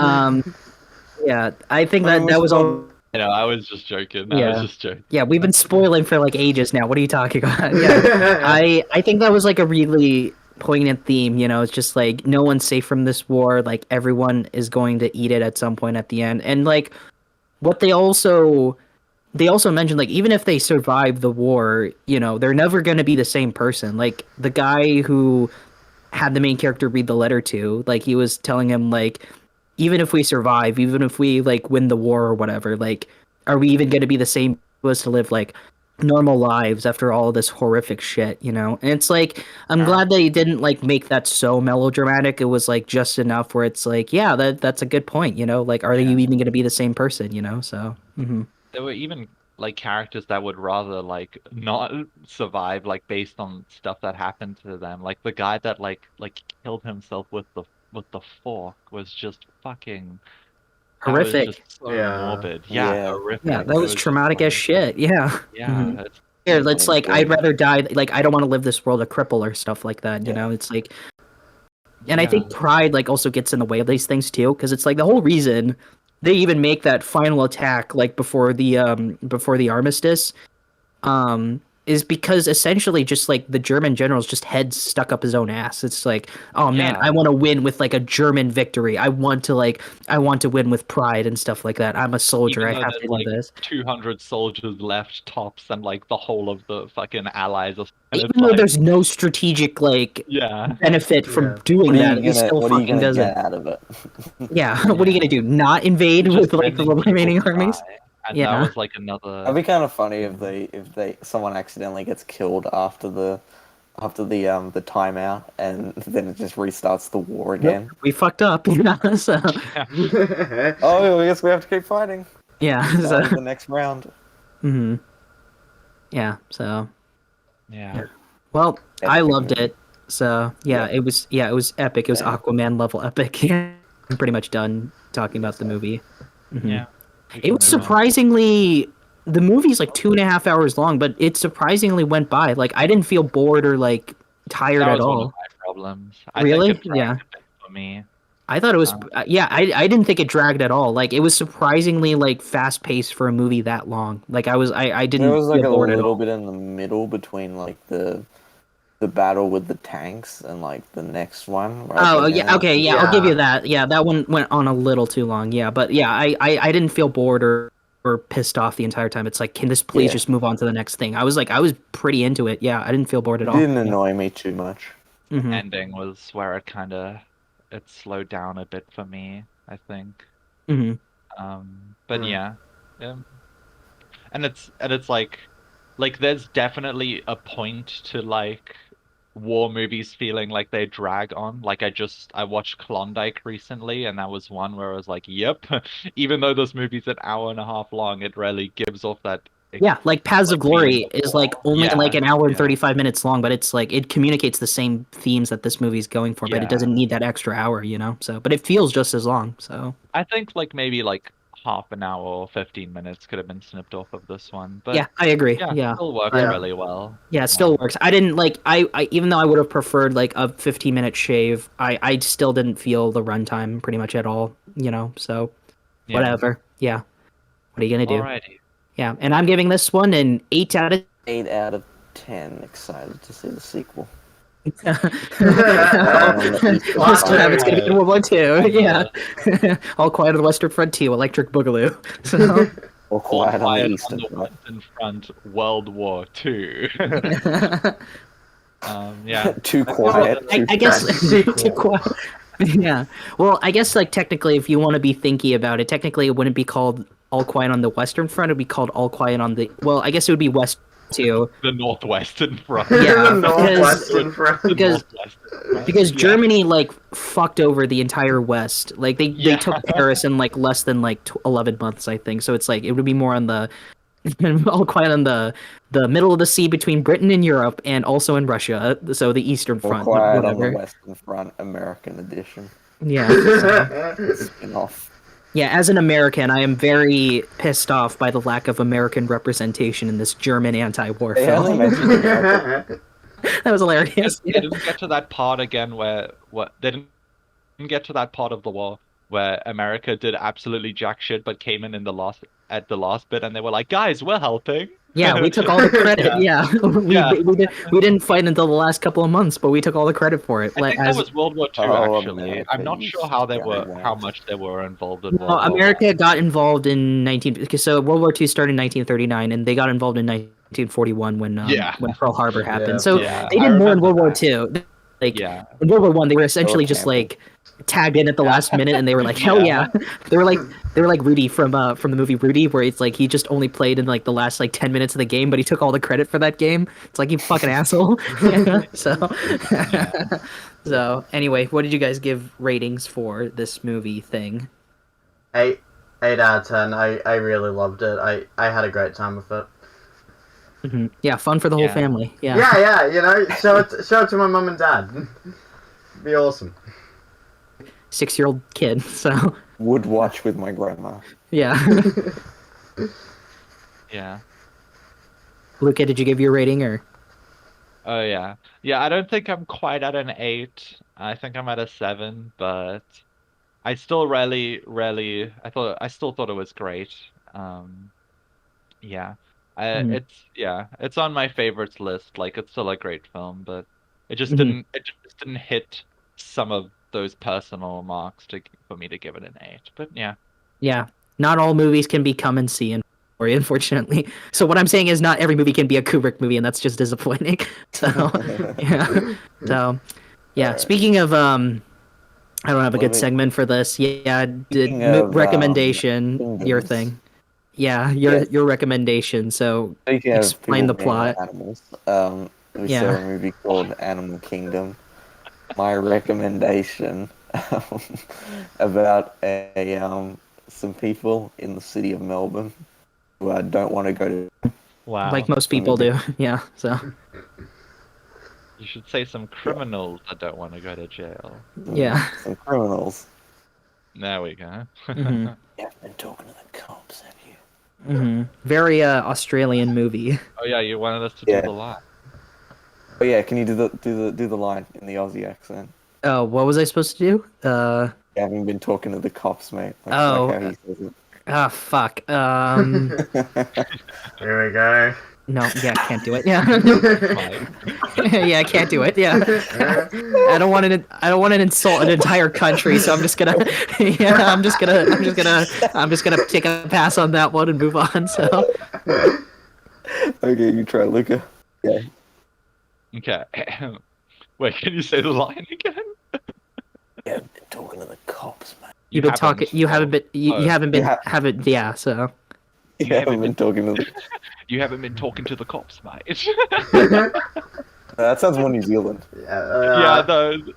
Yeah, I think that was all. You know, I was just joking. Yeah. I was just joking. Yeah, we've been spoiling for like ages now. What are you talking about? Yeah, I think that was like a really poignant theme. You know, it's just like no one's safe from this war. Like everyone is going to eat it at some point at the end. And like what they also mentioned, like even if they survive the war, you know, they're never going to be the same person. Like the guy who had the main character read the letter to, like he was telling him like, even if we survive, even if we like win the war or whatever, like, are we even going to be the same as to live like normal lives after all this horrific shit, you know? And it's like, I'm glad they didn't like make that so melodramatic. It was like just enough where it's like, yeah, that's a good point, you know? Like, are you even going to be the same person, you know? So, There were even like characters that would rather like not survive, like based on stuff that happened to them. Like the guy that like killed himself with the fork was just fucking horrific. That was just so morbid. Yeah, horrific. Yeah, that was traumatic as shit. Yeah. Yeah. It's like I'd rather die. Like I don't want to live this world a cripple or stuff like that. You know, it's like, and I think pride like also gets in the way of these things too, because it's like the whole reason they even make that final attack like before the armistice, is because essentially just like the German general's just head stuck up his own ass. It's like, oh man, I want to win with like a German victory. I want to win with pride and stuff like that. I'm a soldier. I have to do this. 200 soldiers left tops, and like the whole of the fucking allies are. Even though there's no strategic like benefit from doing that, he still fucking does it. Out of it? Yeah, what are you gonna do? Not invade with like the remaining armies? And that was like another. It'd be kind of funny if someone accidentally gets killed after the timeout, and then it just restarts the war again. Yep, we fucked up. So. Oh, I guess we have to keep fighting. Yeah. So. The next round. Yeah. So. Yeah. Well, epic I loved it. So it was epic. It was Aquaman level epic. I'm pretty much done talking about the movie. Yeah. It was surprisingly. The movie's like 2.5 hours long, but it surprisingly went by. Like I didn't feel bored or like tired at all. One of my problems. Really? I think it dragged a bit for me. I thought it was yeah, I didn't think it dragged at all. Like it was surprisingly like fast paced for a movie that long. Like I There didn't was like feel a bored at little all. bit in the middle between like the battle with the tanks and like the next one. Where I was Oh like, yeah, okay, yeah, I'll give you Yeah. that. Yeah, that one went on a little too long. Yeah, but yeah, I didn't feel bored or pissed off the entire time. It's like, can this please yeah, just move on to the next thing? I was like, I was pretty into it. Yeah, I didn't feel bored at it all. didn't Yeah. annoy me too much. Hmm. Ending was where it slowed down a bit for me, I think. Hmm. But Mm. yeah, um, and it's like there's definitely a point to like war movies feeling like they drag on. Like I watched Klondike recently, and that was one where I was like, yep, even though this movie's an hour and a half long, it really gives off that Yeah, like Paths of like feeling Glory of is like war. only like Yeah, an hour and yeah, 35 minutes long, but it's like it communicates the same themes that this movie's going for, but it yeah. doesn't need that extra hour, you know? So, but it feels just as long. So, I think like maybe like half an hour or 15 minutes could have been snipped off of this one, but yeah, I agree. yeah, Yeah. still works But Yeah. really well. yeah, it still works. I didn't like I even though I would have preferred like a 15-minute shave, I still didn't feel the runtime pretty much at all, you know? So, Yeah. whatever. Yeah. What are you gonna do? Alrighty. Yeah, and I'm giving this one an 8 out of 8 out of 10. Excited to see the sequel. I'll still have it's gonna be in World War II. Yeah. Uh, All Quiet on the Western Front 2, Electric Boogaloo. So Or All Quiet on the Quiet on Eastern the Front. Western Front, World War II. Yeah. Too I quiet. feel I guess Sequel. too quiet. Yeah. Well, I guess like technically, if you want to be thinky about it, technically it wouldn't be called All Quiet on the Western Front. It'd be called All Quiet on the. Well, I guess it would be West too. the Northwestern Front. Yeah, The Northwestern Front. The because- Northwestern Front, Because yeah. Germany like fucked over the entire West. Like they Yeah. took Paris in like less than like 11 months, I think. So it's like it would be more on the All Quiet on the middle of the sea between Britain and Europe, and also in Russia. So the Eastern Or Front, Quiet on the whatever. Western Front, American edition. Yeah. So. Spin-off. Yeah, as an American, I am very pissed off by the lack of American representation in this German anti-war They only film. mentioned America. That was hilarious. They didn't get to that part again where they didn't get to that part of the war where America did absolutely jack shit but came in the last bit and they were like, guys, we're helping. Yeah, we took all the credit. Yeah, Yeah. we didn't fight until the last couple of months, but we took all the credit for it. I think that was World War II, Oh, actually. America, I'm not you sure how scallywag. much they were involved in No, World War America got involved in 19. So World War II started in 1939, and they got involved in 1941 Yeah. when Pearl Harbor happened. Yeah. So Yeah, they I did more in remember World that. War II. Like Yeah. in World War One, they were essentially just camping. like tagged in at the last minute, and they were like, "Hell yeah!" They were like Rudy from the movie Rudy, where it's like he just only played in like the last like 10 minutes of the game, but he took all the credit for that game. It's like, you fucking asshole. So, so anyway, what did you guys give ratings for this movie thing? 8 out of 10. I really loved it. I had a great time with it. Hmm. Yeah, fun for the whole Yeah. family. Yeah. Yeah, you know, show it to my mum and dad. Be awesome. 6-year-old kid. So Would watch with my grandma. yeah. Yeah. Luca, did you give your rating or? Oh yeah. Yeah, I don't think I'm quite at an 8. I think I'm at a 7, but I still I still thought it was great. Yeah. Mhm. It's on my favorites list. Like it's still a great film, but it just Mhm. didn't hit some of those personal marks for me to give it an 8. But yeah. Yeah. Not all movies can be come and see, unfortunately. So what I'm saying is not every movie can be a Kubrick movie, and that's just disappointing. So yeah. So yeah. Speaking of I don't have a good segment for this. Yeah, Speaking of, recommendation, your kingdoms. thing. Yeah, your recommendation. So Speaking explain the of people being plot. animals, we Yeah. saw a movie called Animal Kingdom. My recommendation about some people in the city of Melbourne who don't want to go to. Wow. Like most people do. Yeah. So You should say some criminals that don't want to go to jail. yeah. Some criminals. There we go. Mhm. You haven't been talking to the cops, have you? Hmm. Very Australian movie. Oh yeah, you wanted us to Yeah. do the line. Oh yeah, can you do the line in the Aussie accent? Oh, what was I supposed to do? You haven't been talking to the cops, mate. Oh. Like how he says it. Ah, fuck. Here we go. No, yeah, can't do it. Yeah. Fine. Yeah, I can't do it. Yeah. I don't want to. I don't want to insult an entire country, so I'm just gonna. Yeah, I'm just gonna take a pass on that one and move on. So. Okay, you try, Luca. Yeah. Okay. Wait, can you say the line again? Yeah, I've been talking to the cops, mate. You've been talking. You haven't been. You haven't been. You Haven't. Yeah. So. You haven't been talking to the... You haven't been talking to the cops, mate. That sounds more New Zealand. Yeah, that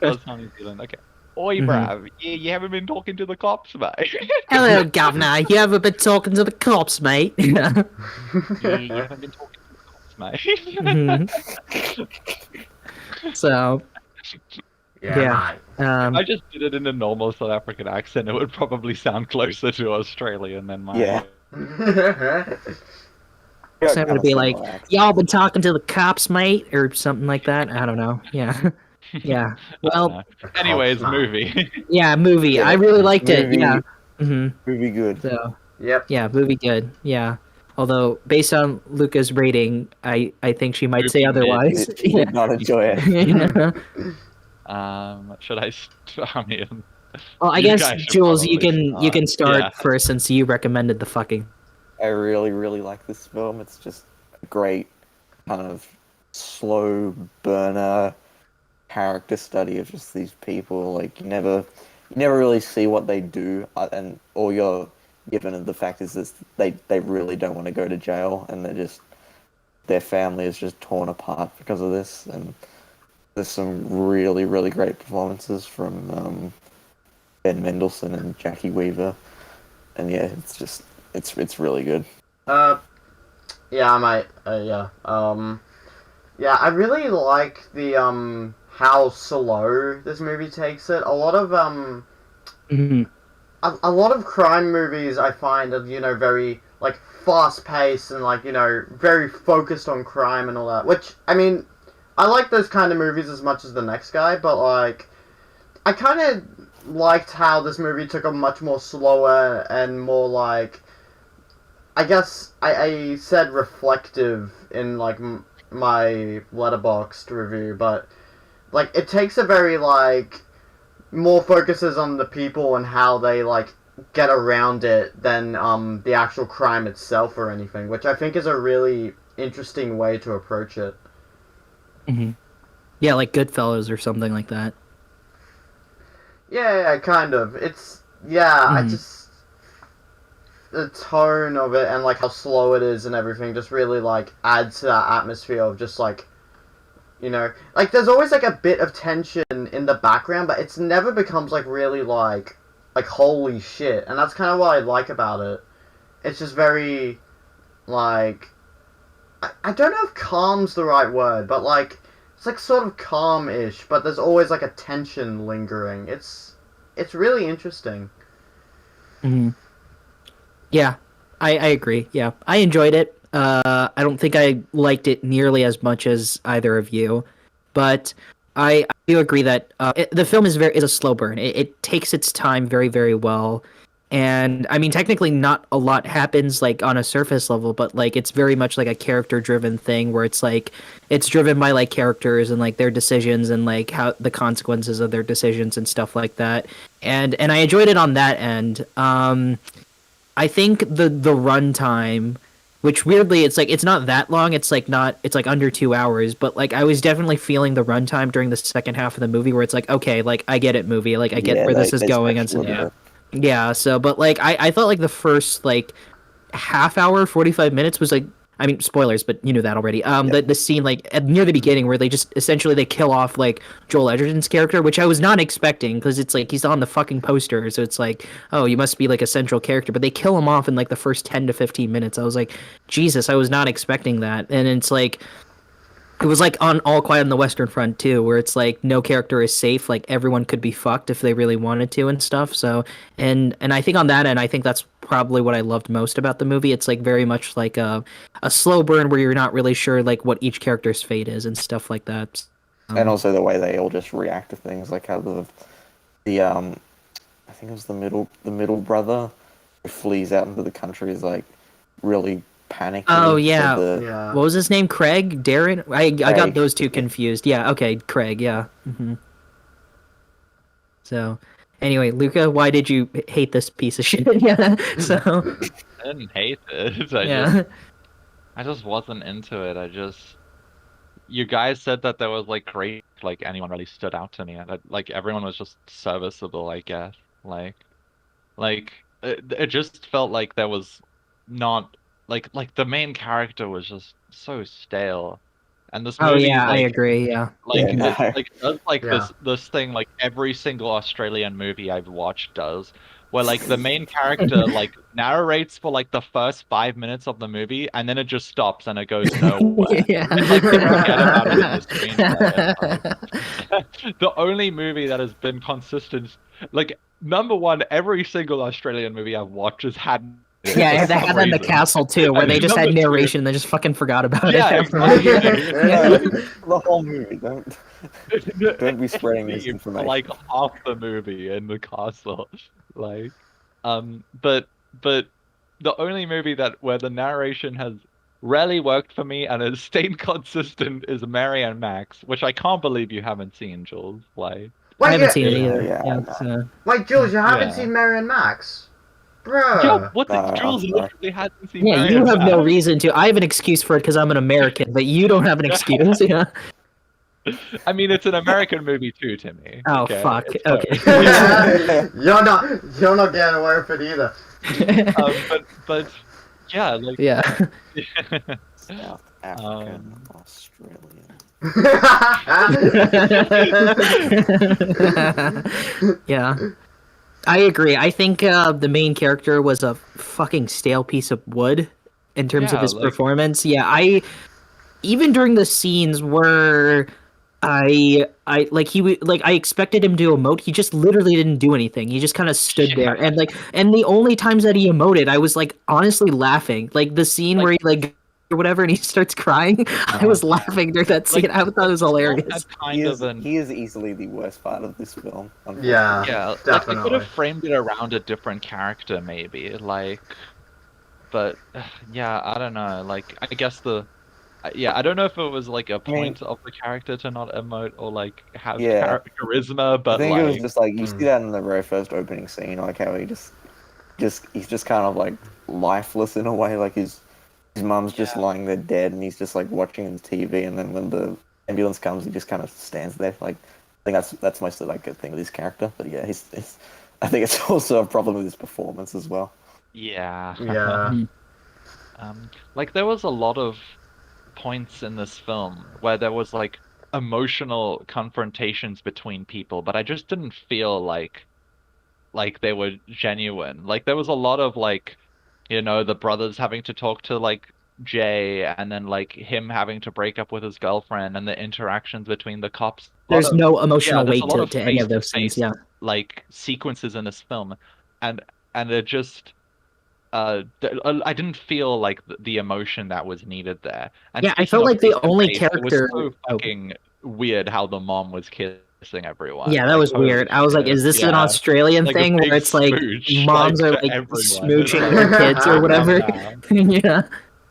does sound New Zealand. Okay. Oi, bruv. Yeah, you haven't been talking to the cops, mate. Hello, governor. You haven't been talking to the cops, mate. Yeah, you haven't been talking to the cops, mate. So. Yeah. If I just did it in a normal South African accent, it would probably sound closer to Australian than mine. Yeah. So I'm gonna be like, y'all been talking to the cops, mate, or something like that. I don't know. Yeah. Yeah. Well. Anyways, movie. Yeah, movie. Yeah, I really liked it. movie- Yeah. Movie good. So. Yep. Yeah, movie good. Yeah. Although based on Luca's rating, I think she might say otherwise. She did not enjoy it. Should I? I mean, Well, I you guess guys should Jules, you probably can start yeah. first since you recommended the fucking. I really, really like this film. It's just a great kind of slow burner character study of just these people. Like you never really see what they do, and all you're given of the fact is that they really don't want to go to jail, and their family is just torn apart because of this. And there's some really, really great performances from Ben Mendelsohn and Jackie Weaver, and yeah, it's really good. Yeah, I might. Yeah. Yeah, I really like the how slow this movie takes it. A lot of a lot of crime movies I find are, very like fast paced and like, very focused on crime and all that. Which, I mean, I like those kind of movies as much as the next guy, but like I kind of liked how this movie took a much more slower and more like, I guess I said reflective in like my Letterboxd review, but like it takes a very like more focuses on the people and how they like get around it than the actual crime itself or anything, which I think is a really interesting way to approach it. Yeah, like Goodfellas or something like that. Yeah, kind of. It's I just the tone of it and like how slow it is and everything just really like adds to that atmosphere of just like, like there's always like a bit of tension in the background, but it's never becomes like really like holy shit, and that's kind of what I like about it. It's just very like I don't know if calm's the right word, but like it's like sort of calm-ish, but there's always like a tension lingering. It's really interesting. Yeah, I agree. Yeah, I enjoyed it. I don't think I liked it nearly as much as either of you, but I do agree that the film is a slow burn. It takes its time very, very well. And I mean, technically not a lot happens like on a surface level, but like it's very much like a character driven thing where it's like it's driven by like characters and like their decisions and like how the consequences of their decisions and stuff like that. And I enjoyed it on that end. I think the runtime, which weirdly it's like it's not that long, it's like under 2 hours, but like I was definitely feeling the runtime during the second half of the movie where it's like, okay, like I get it, movie, like I get where this is going and so yeah, so but like I thought like the first like half hour, 45 minutes was like, I mean, spoilers, but you knew that already. The scene like near the beginning where they just essentially they kill off like Joel Edgerton's character, which I was not expecting because it's like he's on the fucking poster, so it's like, oh, you must be like a central character, but they kill him off in like the first 10 to 15 minutes. I was like, Jesus, I was not expecting that, and it's like. It was like on All Quiet on the Western Front too, where it's like no character is safe. Like everyone could be fucked if they really wanted to and stuff. So, and I think on that end, I think that's probably what I loved most about the movie. It's like very much like a slow burn where you're not really sure like what each character's fate is and stuff like that. And also the way they all just react to things, like how the think it was the middle brother who flees out into the country is like really panicking. Oh yeah. Yeah. What was his name? Craig? Darren? I got Craig. those two confused. Yeah. Okay. Craig. Yeah. So, anyway, Luca, why did you hate this piece of shit? Yeah. So. I didn't hate it. I just wasn't into it. You guys said that there was like great, like anyone really stood out to me, and like everyone was just serviceable, I guess. It just felt like there was not like the main character was just so stale, and this Oh movie yeah, I agree. Yeah. it does Yeah. this thing like every single Australian movie I've watched does, where like the main character like narrates for like the first 5 minutes of the movie, and then it just stops and it goes nowhere. Yeah. And like they forget about it in the screenplay. Like, the only movie that has been consistent, like number one, every single Australian movie I've watched has had. Yeah, they had that in The Castle too, where And they just number had two- narration and they just fucking forgot about Yeah, it. exactly. The whole movie. Don't be spreading this For, information. like half the movie in the castle, like, but the only movie where the narration has rarely worked for me and has stayed consistent is Mary and Max, which I can't believe you haven't seen, Jules. Like, I haven't yeah, seen it Yeah, either. yeah, Yeah, no. so. Wait, Jules, you haven't Yeah. seen Mary and Max? Bro. yeah, what the No, Jules I'm sorry. literally hasn't seen. Yeah, Mary you and have no Max. reason to. I have an excuse for it because I'm an American, but you don't have an excuse. Yeah. I mean, it's an American movie too, Timmy. Oh okay? fuck. It's Okay. you're not getting away with it either. but yeah, like Yeah. South African, Australian. Yeah. I agree. I think the main character was a fucking stale piece of wood in terms of Yeah, his like- performance. Yeah, even during the scenes where I expected him to emote, he just literally didn't do anything. He just kind of stood there, and the only times that he emoted, I was like honestly laughing. Like the scene where he like or whatever, and he starts crying. I was laughing during that scene. I thought it was hilarious. Had kind of an He is easily the worst part of this film. Yeah. yeah, like they could Definitely. have framed it around a different character, maybe. Like, but yeah, I don't know. Like, I guess I don't know if it was like a point of the character to not emote or like have Yeah. charisma, I but think like, it was just like you see that in the very first opening scene, like how he he's just kind of like lifeless in a way, like his mum's just lying there dead, and he's just like watching his TV, and then when the ambulance comes, he just kind of stands there. Like, I think that's mostly like a thing with his character, but yeah, I think it's also a problem with his performance as well. yeah, Yeah. like there was a lot of points in this film where there was like emotional confrontations between people, but I just didn't feel like they were genuine. Like there was a lot of like, you know, the brothers having to talk to like Jay, and then like him having to break up with his girlfriend, and the interactions between the cops. There's no emotional there's weight a lot to of any of those face-to-face, scenes. Yeah. like sequences in this film, and it just I didn't feel like the emotion that was needed there. And Yeah, I speaking felt of like the only face-to-face, it was character- so fucking weird how the mom was kissing everyone. Yeah, that Like, was holy weird. I was like, shit. is this an Yeah. Australian Like a thing big where it's like smooch, moms like, are to like everyone. smooching It's their like, kids or whatever? Yeah.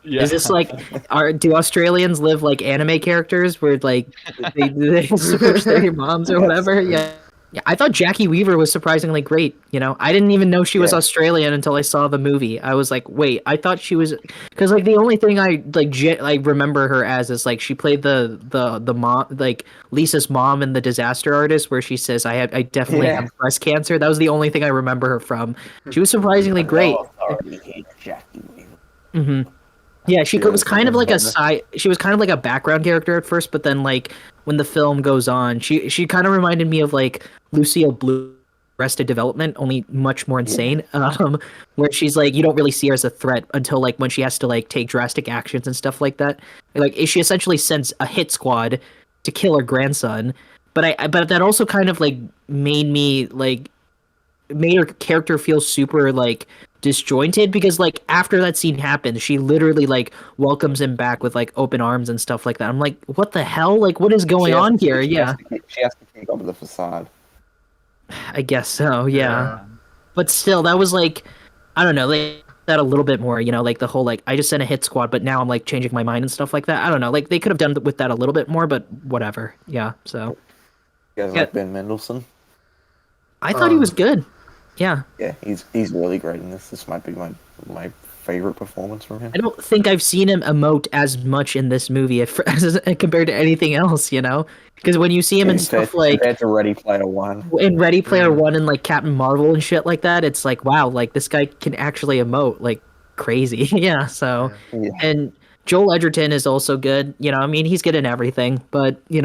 Yeah. Is this like, do Australians live like anime characters where like they smooch their moms or whatever? Yeah. Yeah, I thought Jackie Weaver was surprisingly great. You know, I didn't even know she was Yeah. Australian until I saw the movie. I was like, wait, I thought she was, because like the only thing I like remember her as is like she played the mom, like Lisa's mom in The Disaster Artist, where she says I definitely Yeah. have breast cancer. That was the only thing I remember her from. She was surprisingly great. No authority hates Jackie Weaver. Mm-hmm. Yeah, she Yeah, was kind of like a yeah. side. She was kind of like a background character at first, but then like when the film goes on, she kind of reminded me of like Lucille Blue, Arrested Development, only much more insane. Where she's like, you don't really see her as a threat until like when she has to like take drastic actions and stuff like that. Like she essentially sends a hit squad to kill her grandson. But that also kind of like made her character feel super like disjointed, because like after that scene happens, she literally like welcomes him back with like open arms and stuff like that. I'm like, what the hell? Like, what is going on here? Yeah, She has to keep up with the facade. I guess so. Yeah. But still, that was like, I don't know, like that a little bit more, like the whole like I just sent a hit squad, but now I'm like changing my mind and stuff like that. I don't know, like they could have done with that a little bit more, but whatever. Yeah, so You guys yeah, like Ben Mendelsohn? I thought he was good. Yeah, Yeah, he's really great in this. This might be my favorite performance from him. I don't think I've seen him emote as much in this movie as compared to anything else, because when you see him in stuff like compared to Ready Player One. in Ready Player One and like Captain Marvel and shit like that, it's like wow, like this guy can actually emote like crazy. Yeah, so Yeah. and Joel Edgerton is also good. I mean he's good in everything, but he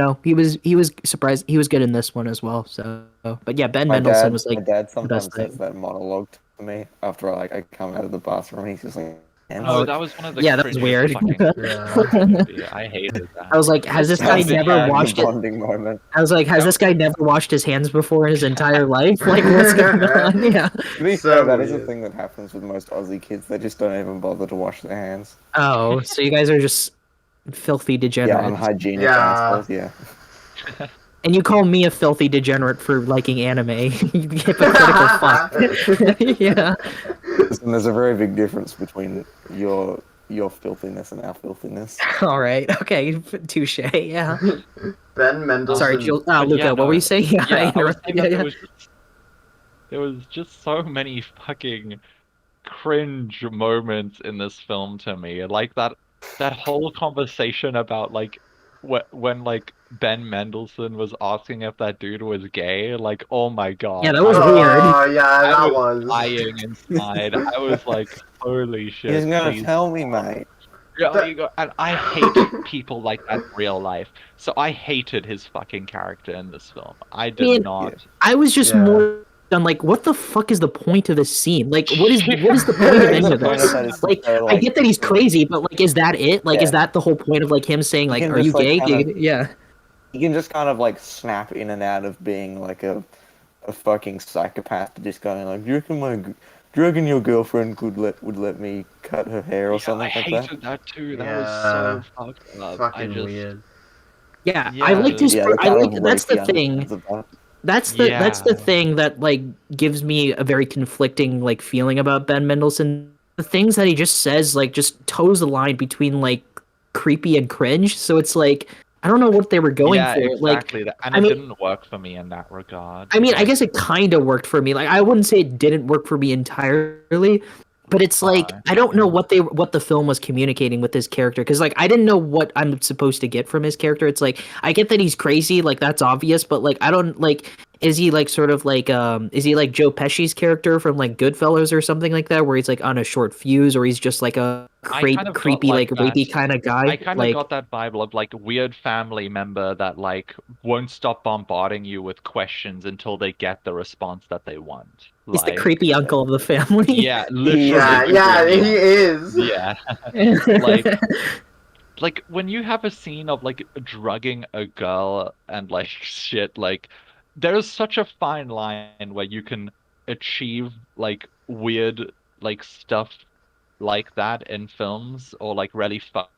was surprised he was good in this one as well. So, but yeah, Ben Mendelsohn was like My dad the best sometimes thing. says that monologue to me after I come out of the bathroom. He's just like, Oh, that was one of the Yeah, that was cringiest weird. fucking Yeah. movie. I hated that. I was like, has this guy That's the never character watched it? bonding moment. I was like, has this guy never washed his hands before in his entire life? Like, what's going on? Yeah. To be So fair, that is a weird. thing that happens with most Aussie kids. They just don't even bother to wash their hands. Oh, so you guys are just filthy Yeah, degenerates. unhygienic Yeah. assholes. Yeah. And you call me a filthy degenerate for liking anime. You hypocritical fuck. Yeah. And there's a very big difference between your filthiness and our filthiness. All right. Okay. Touche. Yeah. Ben Mendelsohn. Sorry, Jules. But Luka, yeah, what were you saying? Yeah, I I was interrupted. saying that Yeah, there was just so many fucking cringe moments in this film to me. Like that whole conversation about like when like Ben Mendelsohn was asking if that dude was gay. Like, oh my god. Yeah, that was Oh, weird. yeah, I that was was. dying inside. I was like, holy shit. He's gonna please. tell me, mate. Yeah, and I hate people like that in real life. So I hated his fucking character in this film. I did Man, not. I was just Yeah. more done like, what the fuck is the point of this scene? Like, what is the point of any of The point this? of that is Like, so, I get that he's crazy, but like, is that it? Like, is Yeah. that the whole point of like him saying like, can are you just, like, gay? kinda- Yeah. He can just kind of like snap in and out of being like a fucking psychopath to just going like, do you reckon your girlfriend would let me cut her hair or Yeah, something I like that? hated that too. That Yeah. was so fucked up. Fucking I just, weird. Yeah, Yeah. I liked his. Yeah, I like. That's the thing. thing. That's the Yeah. thing that like gives me a very conflicting like feeling about Ben Mendelsohn. The things that he just says like just toes the line between like creepy and cringe. So it's like I don't know what they were going yeah, for. Like, exactly. And I it mean- didn't work for me in that regard. I mean, I Like, guess it kind of worked for me. Like, I wouldn't say it didn't work for me entirely, but it's like Fine. I don't know what the film was communicating with his character because like I didn't know what I'm supposed to get from his character. It's like I get that he's crazy, like that's obvious, but like I don't like is he like sort of like is he like Joe Pesci's character from like Goodfellas or something like that where he's like on a short fuse or he's just like a I kind of got creepy like that. rapey kind of guy? I kind of like got that vibe of like weird family member that like won't stop bombarding you with questions until they get the response that they want. he's the Like, creepy uncle of the family. yeah, literally. Yeah, he is. Yeah. Like when you have a scene of like drugging a girl and like shit, like there's such a fine line where you can achieve like weird like stuff like that in films or like really fuck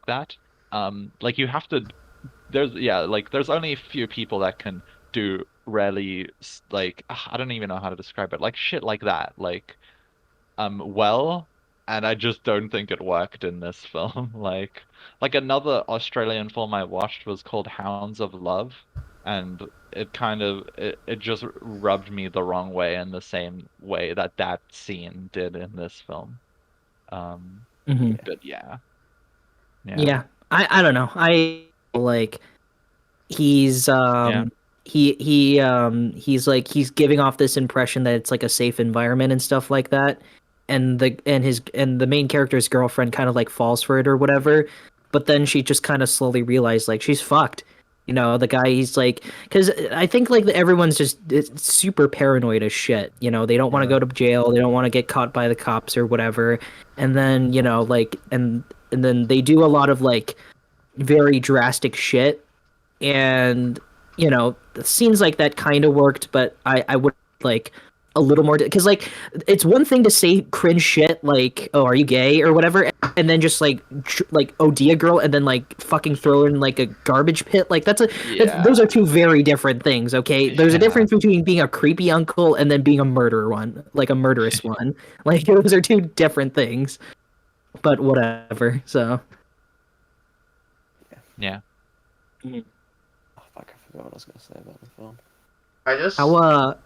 that. Like you have to. There's only a few people that can do really like I don't even know how to describe it. Like shit like that. Well. And I just don't think it worked in this film. Like another Australian film I watched was called Hounds of Love, and it just rubbed me the wrong way in the same way that scene did in this film. Mhm. But yeah. Yeah. I don't know. I like he's he's like he's giving off this impression that it's like a safe environment and stuff like that. And the main character's girlfriend kind of like falls for it or whatever, but then she just kind of slowly realized like she's fucked. The guy he's like because I think like everyone's just it's super paranoid as shit. They don't want to go to jail, they don't want to get caught by the cops or whatever. And then like and then they do a lot of like very drastic shit, and it seems like that kind of worked, but I would like a little more, because like it's one thing to say cringe shit like, oh, are you gay or whatever, and then just like like OD a girl and then like fucking throw her in like a garbage pit. Like those are two very different things. Okay, there's a difference between being a creepy uncle and then being a murderer one, like a murderous one. Like those are two different things. But whatever. So Yeah. Oh, fuck, I forgot what I was gonna say about the film. I just. how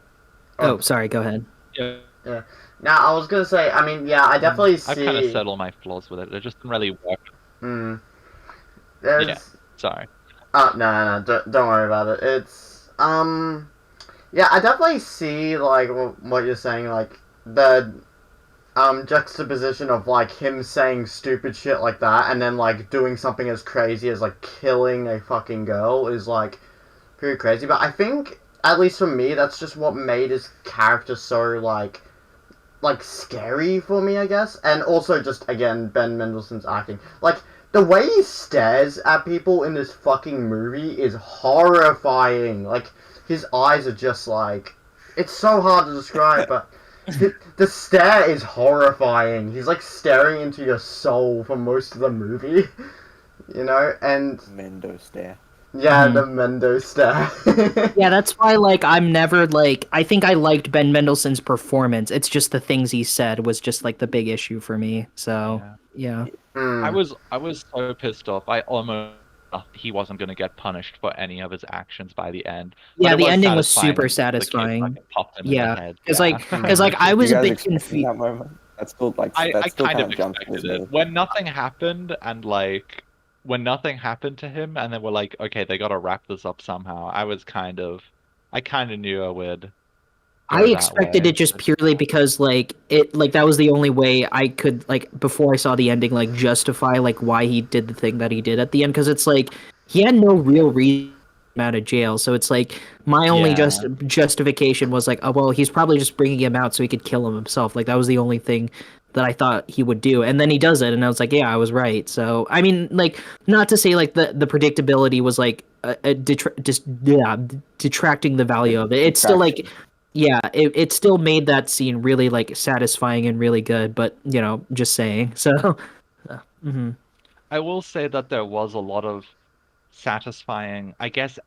oh, sorry, go ahead. Yeah. Yeah. Now, I was gonna say, I mean, yeah, I definitely see. I've kind of said all my flaws with it. It just didn't really work. Hmm. There's... Yeah. Sorry. No, don't worry about it. It's, yeah, I definitely see, like, what you're saying, like, the, juxtaposition of, like, him saying stupid shit like that, and then, like, doing something as crazy as, like, killing a fucking girl is, like, pretty crazy. But I think, at least for me, that's just what made his character so, like, scary for me, I guess. And also just, again, Ben Mendelsohn's acting. Like, the way he stares at people in this fucking movie is horrifying. Like, his eyes are just like... It's so hard to describe, but the stare is horrifying. He's, like, staring into your soul for most of the movie. You know? And... Mendo stare. Yeah, the Mendo stare. Yeah, that's why, like, I'm never, like... I think I liked Ben Mendelsohn's performance. It's just the things he said was just, like, the big issue for me. So, yeah. Mm. I was so pissed off. I almost thought he wasn't going to get punished for any of his actions by the end. But Yeah, it the ending was satisfying super when the kid satisfying. fucking popped him in the Yeah, head. because Yeah. like I was You a guys bit expecting confused. that moment? That's still like I that's still kind kind of jumped with expected me. it. When nothing happened and like when nothing happened to him and then we're like, okay, they got to wrap this up somehow. I kind of knew I would. I go that expected way. it just purely because like that was the only way I could, like, before I saw the ending, like justify like why he did the thing that he did at the end, because it's like he had no real reason to get out of jail. So it's like my only Yeah. justification was like, oh well, he's probably just bringing him out so he could kill him himself. Like that was the only thing that I thought he would do, and then he does it, and I was like, yeah, I was right. So I mean, like, not to say like the predictability was like detracting the value of it. It's still like, yeah, it still made that scene really like satisfying and really good, but you know, just saying. So I will say that there was a lot of satisfying, I guess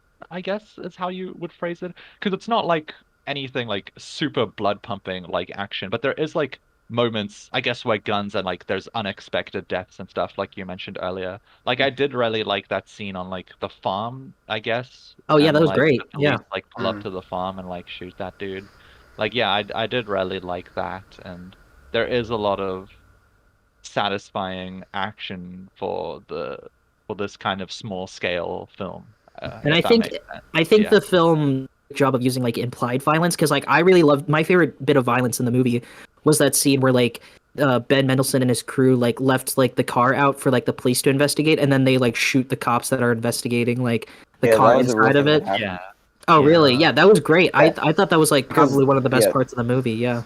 is how you would phrase it, because it's not like anything like super blood pumping like action, but there is like moments, I guess, where guns and like there's unexpected deaths and stuff like you mentioned earlier. Like I did really like that scene on like the farm, I guess. Oh yeah, and that was like great. the police Yeah. like pull up to the farm and like shoot that dude. Like yeah, I did really like that, and there is a lot of satisfying action for this kind of small scale film. And If I that think makes sense. I think Yeah. the film job of using like implied violence, because like I really loved, my favorite bit of violence in the movie was that scene where like Ben Mendelsohn and his crew like left like the car out for like the police to investigate, and then they like shoot the cops that are investigating like the Yeah, car that was a real inside of thing it. that happened. Oh Yeah. really? Yeah, that was great. Yeah. I thought that was like Because, probably one of the best yeah. parts of the movie. Yeah.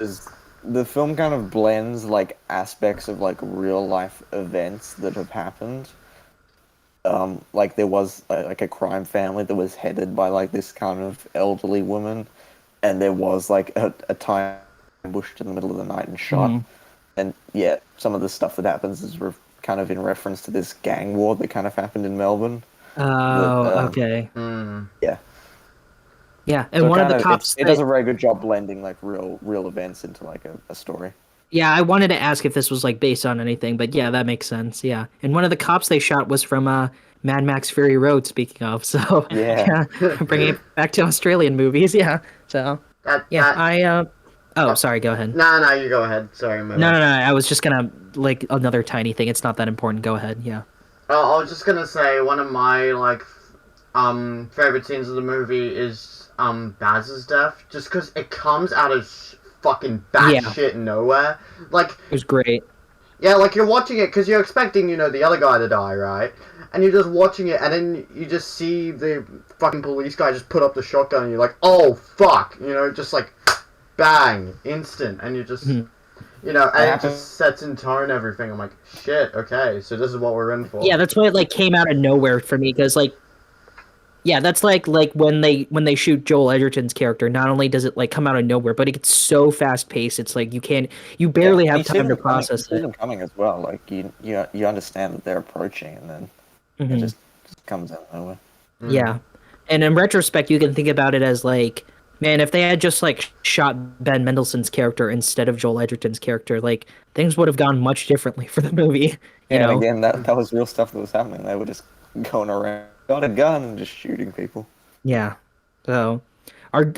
Is the film kind of blends like aspects of like real life events that have happened. Like there was like a crime family that was headed by like this kind of elderly woman, and there was like a time ambushed in the middle of the night and shot. And yeah, some of the stuff that happens is kind of in reference to this gang war that kind of happened in Melbourne. Oh, okay. Yeah. Yeah, and So one of the kind cops. it does a very good job blending like real events into like a story. Yeah, I wanted to ask if this was like based on anything, but yeah, that makes sense. Yeah, and one of the cops they shot was from Mad Max Fury Road. Speaking of, so Yeah. bringing it back to Australian movies. Yeah, so yeah, That- Oh, sorry. Go ahead. No, you go ahead. Sorry, my No, bad. I was just gonna like another tiny thing. It's not that important. Go ahead. Yeah. I was just gonna say one of my like favorite scenes of the movie is Baz's death, just because it comes out of fucking batshit nowhere. Like It was great. yeah, like you're watching it because you're expecting the other guy to die, right? And you're just watching it, and then you just see the fucking police guy just put up the shotgun, and you're like, oh fuck, just like bang, instant, and you just. And it just sets in tone everything. I'm like, shit, okay, so this is what we're in for. Yeah, that's why it like came out of nowhere for me, because like Yeah, that's like when they shoot Joel Edgerton's character. Not only does it like come out of nowhere, but it gets so fast paced. It's like you barely and have you see time to them coming, you process see it. them coming as well. Like you understand that they're approaching, and then it Mhm. just comes out of nowhere. Yeah, and in retrospect, you can think about it as like, man, if they had just like shot Ben Mendelsohn's character instead of Joel Edgerton's character, like things would have gone much differently for the movie. You And know? again, that was real stuff that was happening. They were just going around, got a gun, and just shooting people. Yeah. So,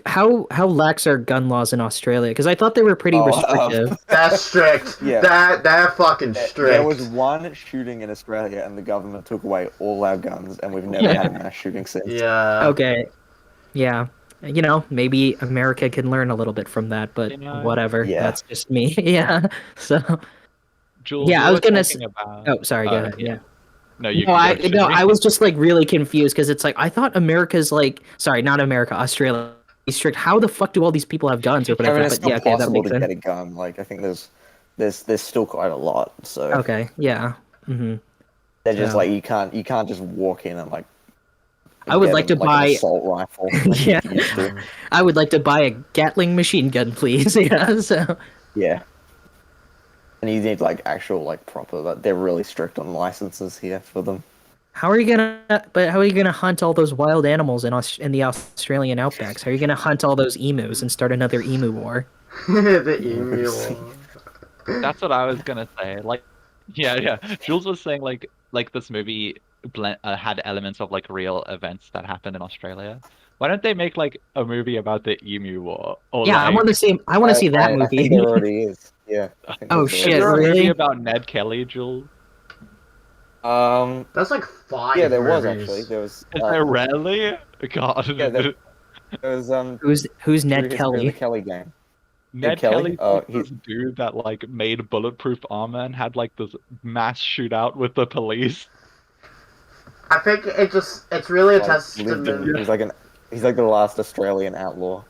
how lax are gun laws in Australia? Because I thought they were pretty Oh, restrictive. That's strict. Yeah. They're fucking strict. There was one shooting in Australia, and the government took away all our guns, and we've never had a mass shooting since. Yeah. Okay. Yeah. You know, maybe America can learn a little bit from that, but You know? whatever. Yeah. That's just me. Yeah. So, Jules, yeah, you I was were gonna. talking about. Oh, sorry. Go ahead. Yeah. No, you No, can go, Shinji. I was just like really confused because it's like I thought America's like, sorry, not America, Australia is strict. How the fuck do all these people have guns or I whatever? mean, it's But still yeah, okay, that possible makes to get sense. a gun. Like I think there's still quite a lot. So Okay, yeah. hmm they're just so- like you can't just walk in and like. I would get like to an buy- assault rifle. Like Yeah. you used to. I would like to buy a Gatling machine gun, please. Yeah. So Yeah. And you need like actual like proper. Like, they're really strict on licenses here for them. how are you gonna hunt all those wild animals in the Australian outbacks? How are you gonna hunt all those emus and start another emu war? The emu. That's what I was gonna say. Like, yeah. Jules was saying like this movie had elements of like real events that happened in Australia. Why don't they make like a movie about the emu war? Or Yeah, I like, want to see. I want to see that I movie. think there already is. Yeah. I think Oh, there's is shit, there a already- movie really? about Ned Kelly, Jules? That's like 5 Yeah, there was movies. actually. There was. Is there really? God. Yeah, there was Who's Ned True History of Kelly? the Kelly gang. Ned Kelly? Kelly's Oh, like this dude that like made bulletproof armor and had like this mass shootout with the police. I think it's really a Like, testament. he's like the last Australian outlaw.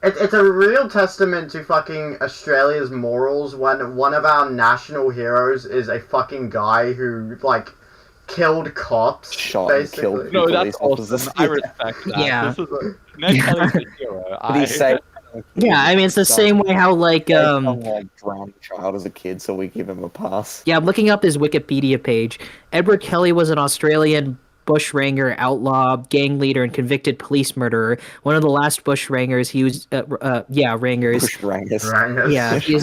It's a real testament to fucking Australia's morals when one of our national heroes is a fucking guy who like killed cops. Shot and basically. killed No, police that's awesome. officers. I respect that. Yeah. This is Ned Kelly's a hero. Did he say? Yeah, I mean it's the same way how like Some like drowning child as a kid, so we give him a pass. yeah, I'm looking up his Wikipedia page. Edward Kelly was an Australian bushranger, outlaw, gang leader, and convicted police murderer. One of the last bushrangers. He was rangers. Bushrangus. Right. Yeah, he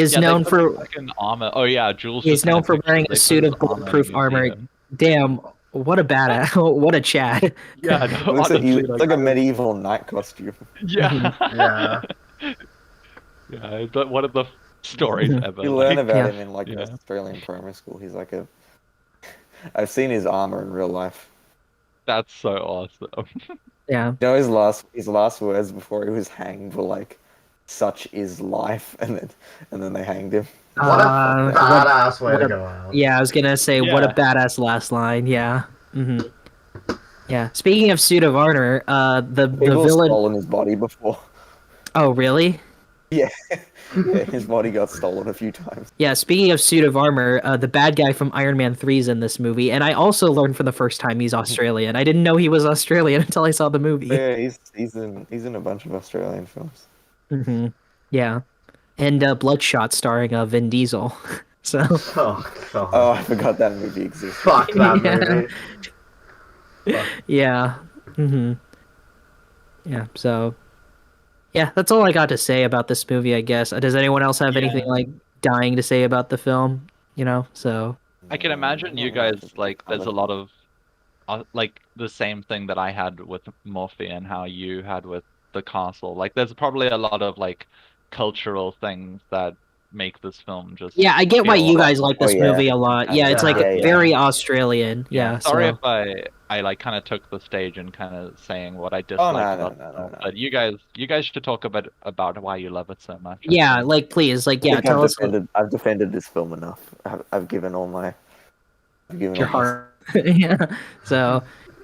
is Yeah, they known put for fucking armor. Oh yeah, Jules. he's just had known for picture. wearing They a put suit his of bulletproof in a armor. museum. Damn, what a badass! What a Chad. Yeah, no, Looks like, honestly, it's like a medieval knight costume. yeah, Yeah. yeah. But one of the stories ever. You learn like- about Yeah. him in like Yeah. an Australian primary school. He's like a. I've seen his armor in real life. That's so awesome. Yeah. You know his last words before he was hanged were like, "Such is life," and then they hanged him. What a Uh, badass way what to a- go out. Yeah, I was gonna say what a Yeah. badass last line. Yeah. Yeah. Speaking of suit of armor, the People have villain. stolen his body before. Oh, really? Yeah. Yeah, his body got stolen a few times. Yeah. Speaking of suit of armor, the bad guy from Iron Man 3 is in this movie, and I also learned for the first time he's Australian. I didn't know he was Australian until I saw the movie. Yeah, he's in a bunch of Australian films. Yeah. And Bloodshot starring Vin Diesel. So. Oh god. Oh, I forgot that movie existed. Fuck that Yeah. movie. Yeah. Yeah. So. Yeah, that's all I got to say about this movie, I guess. Does anyone else have anything like dying to say about the film? You know, so. I can imagine you guys like. There's a lot of like the same thing that I had with Morphe and how you had with the castle. Like, there's probably a lot of like cultural things that make this film just. Yeah, I get why feel you like- guys like this Oh, yeah. movie a lot. Yeah, it's like Yeah. very Australian. Yeah. Sorry So. if I like kind of took the stage and kind of saying what I dislike Oh, no, about no, the no, film, no. but you guys should talk about why you love it so much. I Yeah, think. like please, like I yeah, think tell us I've defended this film enough. I've given all my. I've given your all my- heart. Yeah. So,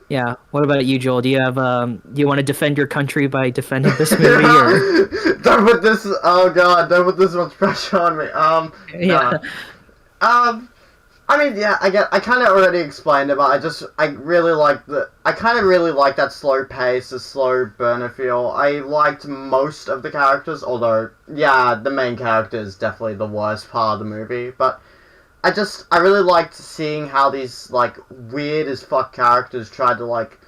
yeah. What about you, Joel? Do you have do you want to defend your country by defending this movie? Or... Don't put this. Oh god! Don't put this much pressure on me. Yeah. Nah. I mean, yeah, I kind of already explained it, but I really like I kind of really like that slow pace, the slow burner feel. I liked most of the characters, although, yeah, the main character is definitely the worst part of the movie, but I really liked seeing how these, like, weird as fuck characters tried to, like,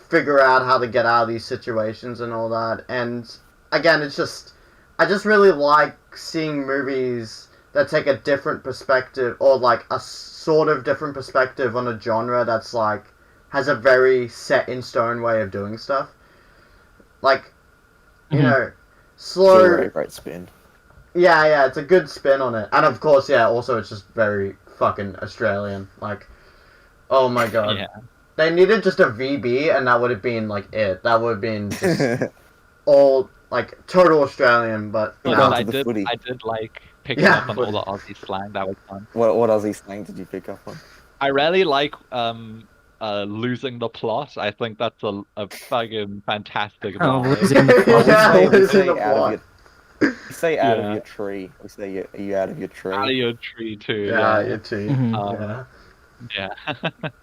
figure out how to get out of these situations and all that, and, again, I just really like seeing movies that take a different perspective, or like a sort of different perspective on a genre that's like has a very set in stone way of doing stuff. Like, you know, slow. It's a very great spin. Yeah, it's a good spin on it, and of course, yeah, also it's just very fucking Australian. Like, oh my god, Yeah. they needed just a VB, and that would have been like it. That would have been just all like total Australian, but But Down I to the footy. did like picking Yeah. up on all the Aussie slang. That was fun. What Aussie slang did you pick up on? I really like losing the plot. I think that's a fucking fantastic Oh, line. losing the plot. Yeah, we losing say the out plot. of your, we say out Yeah. of your tree. We say, are you out of your tree? Out of your tree too. Yeah, Yeah. you too. Mhm. Yeah. Yeah.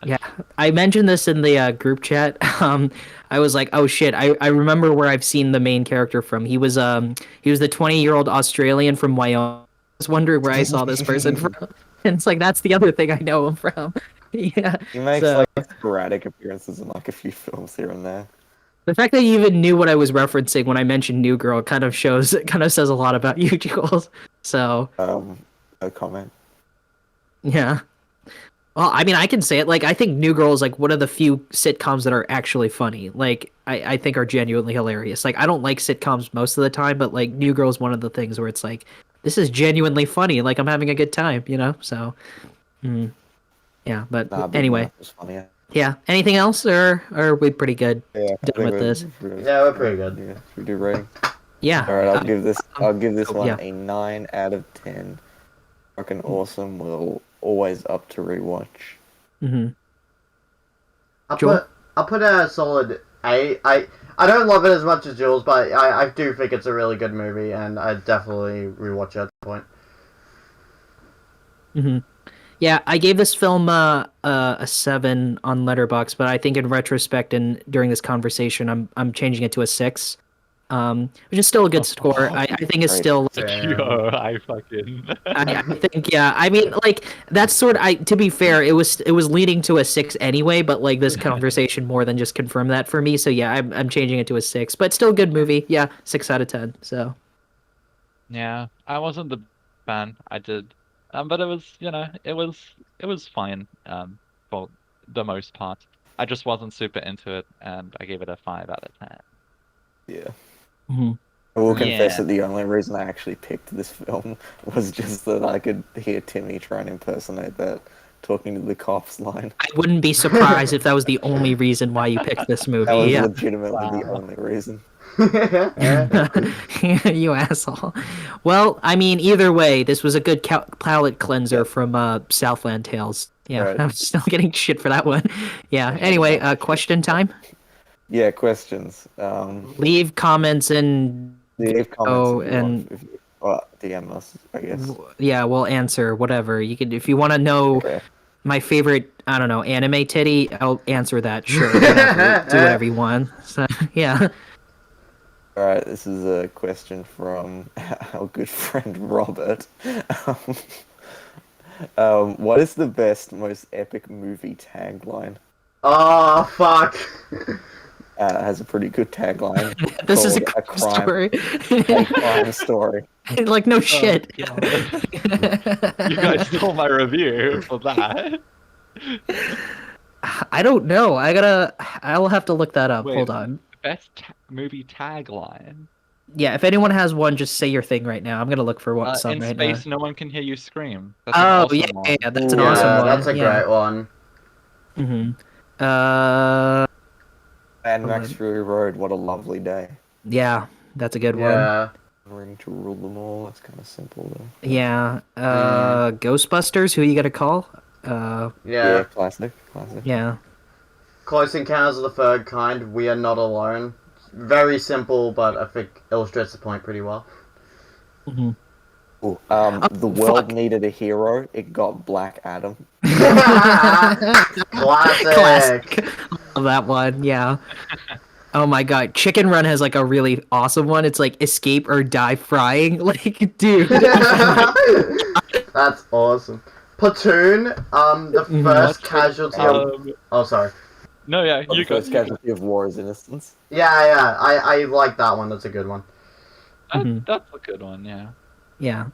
Yeah, I mentioned this in the group chat. I was like, "Oh shit!" I remember where I've seen the main character from. He was the 20-year-old Australian from Wyoming. I was wondering where I saw this person from, and it's like that's the other thing I know him from. Yeah, He makes so like sporadic appearances in like a few films here and there. the fact that you even knew what I was referencing when I mentioned New Girl kind of says a lot about you, Jules. So No comment. yeah. Well, I mean, I can say it. Like, I think New Girl is like one of the few sitcoms that are actually funny. Like, I think are genuinely hilarious. Like, I don't like sitcoms most of the time, but like New Girl is one of the things where it's like, this is genuinely funny. Like, I'm having a good time, you know? So, yeah. But Nah, Big anyway, Mouth was funnier. yeah. Anything else, or are we pretty good? Yeah, I Done think with we're- this. Yeah, we're pretty good. Yeah, should we do rating? Yeah. All right, I'll give this one yeah. a 9 out of 10. Fucking awesome. Will always up to rewatch. Mm-hmm. I'll put a solid 8. I don't love it as much as Jules, but I do think it's a really good movie, and I definitely rewatch it at the point. Mm-hmm. Yeah, I gave this film a 7 on Letterboxd, but I think in retrospect and during this conversation, I'm changing it to a 6. Which is still a good score. I think it's Great. still like, Yo, I fucking. I think yeah. I mean, like that's sort of. To be fair, it was leading to a 6 anyway, but like this conversation more than just confirmed that for me. So yeah, I'm changing it to a 6, but still a good movie. Yeah, 6 out of 10. So Yeah, I wasn't the fan. I did, but it was, it was fine. For the most part, I just wasn't super into it, and I gave it a 5 out of 10. Yeah. mhm. I will confess Yeah. that the only reason I actually picked this film was just that I could hear Timmy try and impersonate that talking to the cops line. I wouldn't be surprised if that was the only reason why you picked this movie. That was Yeah. legitimately the only reason. You asshole. Well, I mean, either way, this was a good palate cleanser from Southland Tales. Yeah, Right. I'm still getting shit for that one. Yeah. Anyway, question time. Yeah, questions. Leave comments and Leave comments Oh, if you want, and- if you, well, DM us, I guess. yeah, we'll answer whatever you can. If you want to know Okay. my favorite, I don't know, anime titty, I'll answer that. Sure, whatever. Do whatever you want. So yeah. Alright, this is a question from our good friend Robert. What is the best, most epic movie tagline? Oh, fuck. Has a pretty good tagline. This is a called crime story. A crime story. Like no shit. You guys stole my review for that. I don't know. I'll have to look that up. Wait. Hold on. Best movie tagline. Yeah, if anyone has one, just say your thing right now. I'm gonna look for what some In right space, now. no one can hear you scream. That's an Oh awesome yeah, one. yeah, that's an Ooh, awesome Yeah, one. that's a yeah. great one. Mad Max Fury Road, what a lovely day. Yeah, that's a good one. Yeah. Ring to rule them all, that's kind of simple though. Yeah. Ghostbusters. Who you gonna call? Yeah, Yeah. classic. Yeah. Close Encounters of the Third Kind, We Are Not Alone. Very simple, but I think illustrates the point pretty well. Ooh, Oh, the world fuck. needed a hero. It got Black Adam. Classic. Love that one, yeah. Oh my god, Chicken Run has like a really awesome one. It's like escape or die frying. Like, dude. That's awesome. Platoon, the Mhm. first What's casualty it? of... Oh, sorry. No, yeah, The you go. first casualty of war is innocence. Yeah, I like that one. That's a good one. Mhm. That's a good one, yeah. Yeah.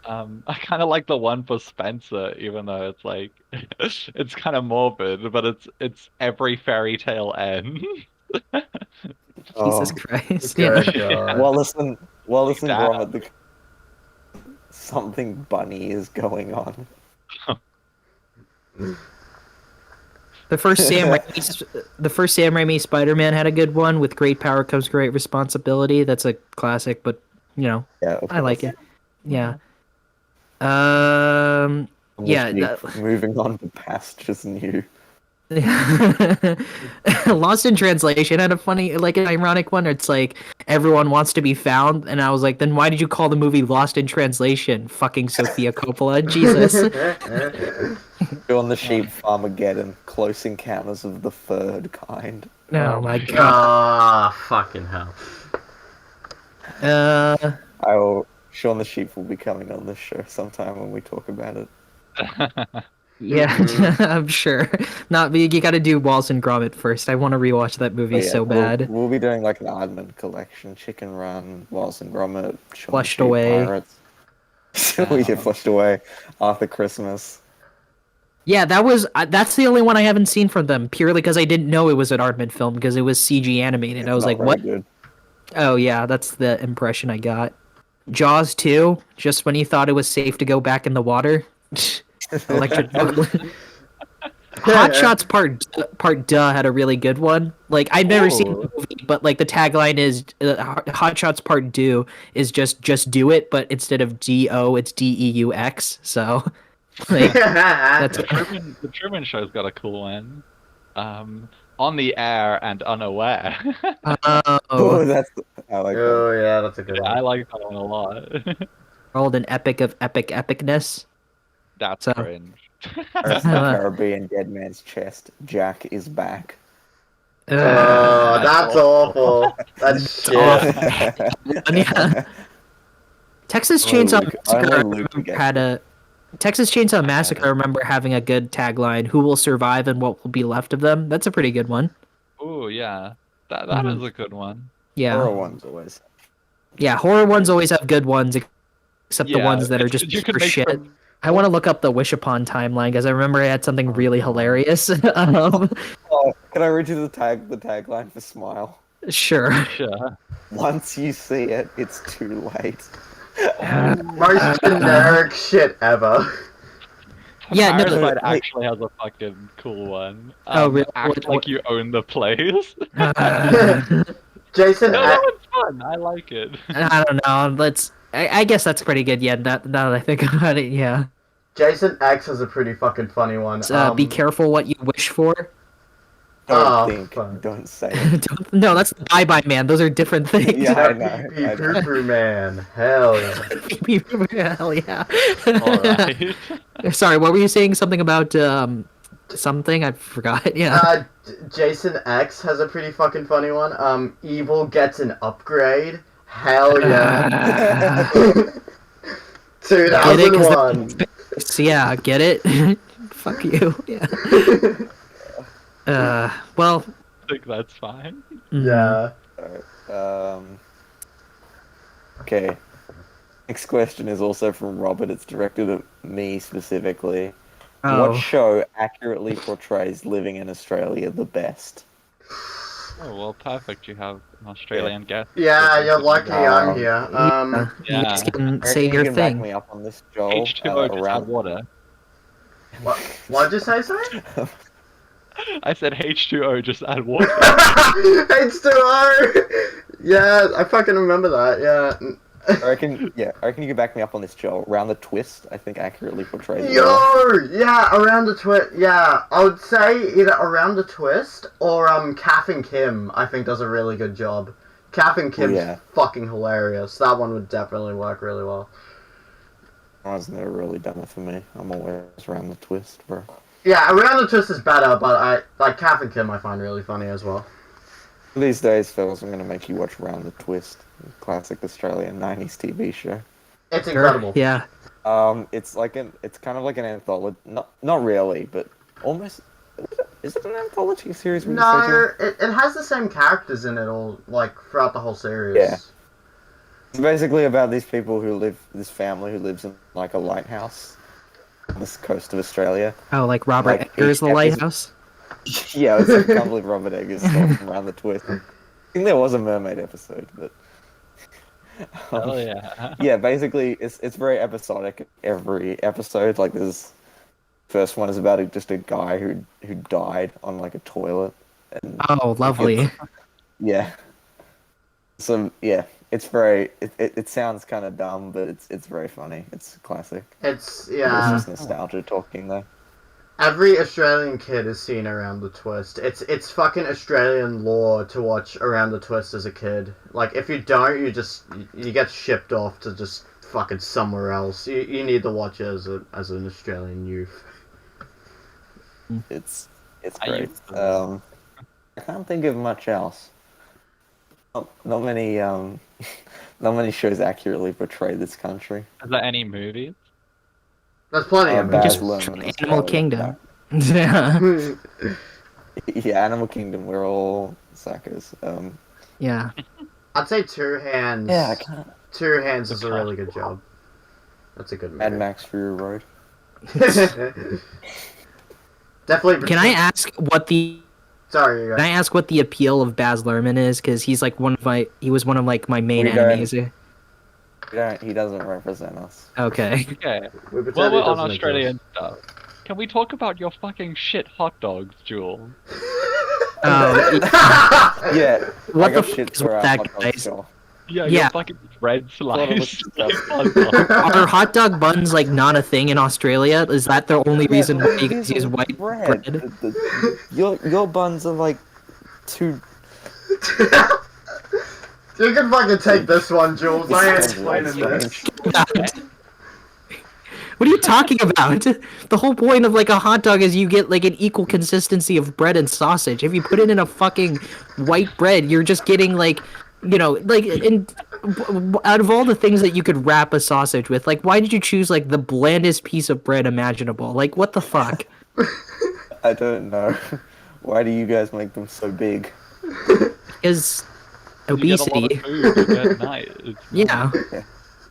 I kind of like the one for Spencer, even though it's like it's kind of morbid, but it's every fairy tale ends. Jesus Oh, Christ. Yeah. Good God. Wallace and Dad. Gromit. Something bunny is going on. The first Sam Raimi Spider-Man had a good one. With great power comes great responsibility. That's a classic, but you know, Yeah, of I like course. it. Yeah. Um. On the Yeah. sheep, moving on to pastures new. Lost in Translation had a funny, like an ironic one. It's like everyone wants to be found, and I was like, then why did you call the movie Lost in Translation? Fucking Sophia Coppola, Jesus. On the sheep Farmageddon, close encounters of the third kind. Oh my god. Ah, fucking hell. Shaun the Sheep will be coming on this show sometime when we talk about it. Yeah, I'm sure. Not me. You got to do Wallace and Gromit first. I want to rewatch that movie But yeah, so bad. We'll be doing like an Aardman collection: Chicken Run, Wallace and Gromit, Shaun the Flushed Sheep, Away. Pirates. We get Flushed Away, Arthur Christmas. Yeah, that's the only one I haven't seen from them, purely because I didn't know it was an Aardman film because it was CG animated. I was Not like, very what? good. Oh yeah, that's the impression I got. Jaws 2, just when you thought it was safe to go back in the water. Electric Boogaloo. Hot Shots Part Duh had a really good one. Like I've never seen the movie, but like the tagline is Hot Shots Part Do is just do it, but instead of DO, it's DEUX. So like that's The Truman Show's got a cool one. On the air and unaware. Oh, oh, I like that. Oh, yeah, that's a good I one. like that one a lot. called an epic of epicness. That's So- cringe. Pirates of the Caribbean, Dead Man's Chest. Jack is back. Oh, Ugh. that's awful. That's shit. awful. Yeah. Texas Chainsaw Luka. Massacre Only Luka gets had a Texas Chainsaw Massacre. I remember having a good tagline: "Who will survive and what will be left of them." That's a pretty good one. Oh yeah, that Mhm. is a good one. Yeah, Horror ones always. yeah. Horror ones always have good ones, except the Yeah, ones that are it's- just you could for make shit. them- I want to look up the Wish Upon timeline because I remember I had something really hilarious. Oh, can I read you the tagline for Smile? Sure. Sure. Once you see it, it's too late. Most generic shit ever. Yeah, no, Parasite Wait. actually has a fucking cool one. Oh, really? Act What- like you own the place. Jason No, X. that one's fun. I like it. I don't know. I guess that's pretty good. Yeah. Now that I think about it, yeah. Jason X has a pretty fucking funny one. Be careful what you wish for. Don't say it. No, that's the Bye Bye Man. Those are different things. Yeah, I know. Pee Pee Poo Poo Man. Hell yeah. Hell yeah. Alright. Sorry, what were you saying? Something about something? I forgot. Yeah. Jason X has a pretty fucking funny one. Evil gets an upgrade. Hell yeah. 2001. Yeah, get it? Fuck you. Yeah. Well. I think that's fine. Yeah. Okay. Next question is also from Robert. It's directed at me specifically. Oh. What show accurately portrays living in Australia the best? Oh well, perfect. You have an Australian guest. Yeah, you're lucky I'm here. You guys can I say reckon your you can back thing. me up on this, Joel. H2O just had water. What'd you say, sorry? I said H2O just add water. H2O! Yeah, I fucking remember that, yeah. I reckon you can back me up on this, Joel. Around the Twist, I think accurately portrays it. Yo! Yeah, Around the Twist. Yeah, I would say either Around the Twist or Kath and Kim, I think does a really good job. Kath and Kim's fucking hilarious. That one would definitely work really well. I was never really done it for me. I'm always around the twist, bro. Yeah, Around the Twist is better, but I like Kath and Kim I find really funny as well. These days, fellas, I'm gonna make you watch Round the Twist, classic Australian '90s TV show. It's incredible. Yeah. It's kind of like an anthology. Not really, but almost. Is it an anthology series? would you say, No, Joel? it has the same characters in it all, like, throughout the whole series. Yeah. It's basically about this family who lives in like a lighthouse on the coast of Australia. Oh, like Robert Like, Eggers' The each Lighthouse? Yeah, it's like, I can't believe Robert Eggers stole from Round the Twist. I think there was a mermaid episode, but Oh yeah. yeah, basically it's very episodic. Every episode, like there's first one is about just a guy who died on like a toilet, and Oh, lovely. yeah. So yeah, it's very it sounds kind of dumb, but it's very funny. It's classic. It's, It's yeah. just nostalgia talking there. Every Australian kid has seen Around the Twist. It's fucking Australian law to watch Around the Twist as a kid. Like, if you don't, you get shipped off to just fucking somewhere else. You need to watch it as an Australian youth. It's I great. used to- I can't think of much else. Not many not many shows accurately portray this country. Is there any movies? There's plenty of Baz movies. Luhrmann is Animal probably Kingdom. Yeah. Yeah, Animal Kingdom. We're all suckers. Yeah. I'd say Two Hands. Yeah, I can't. Two Hands is a really good job. That's a good movie. Mad Max Fury Road. Definitely. Can I ask what the Sorry, you Can I guys. ask what the appeal of Baz Luhrmann is? Because he's like he was one of like my main We don't- enemies. He doesn't represent us. Okay. Okay. We pretend While we're it on doesn't Australian exist. stuff, can we talk about your fucking shit hot dogs, Jules? Oh, Yeah. What I got the shit f- is for with our that, hot dog guys? store. Yeah, Yeah. your fucking bread Thought it was slice. disgusting. Are hot dog buns like not a thing in Australia? Is that the only reason why you guys use white bread? Your buns are like too. You can fucking take this one, Jules. I ain't This explaining sounds this. What are you talking about? The whole point of like a hot dog is you get like an equal consistency of bread and sausage. If you put it in a fucking white bread, you're just getting like, like out of all the things that you could wrap a sausage with, like why did you choose like the blandest piece of bread imaginable? Like what the fuck? I don't know. Why do you guys make them so big? Is You get a lot obesity. of food at night. It's Yeah.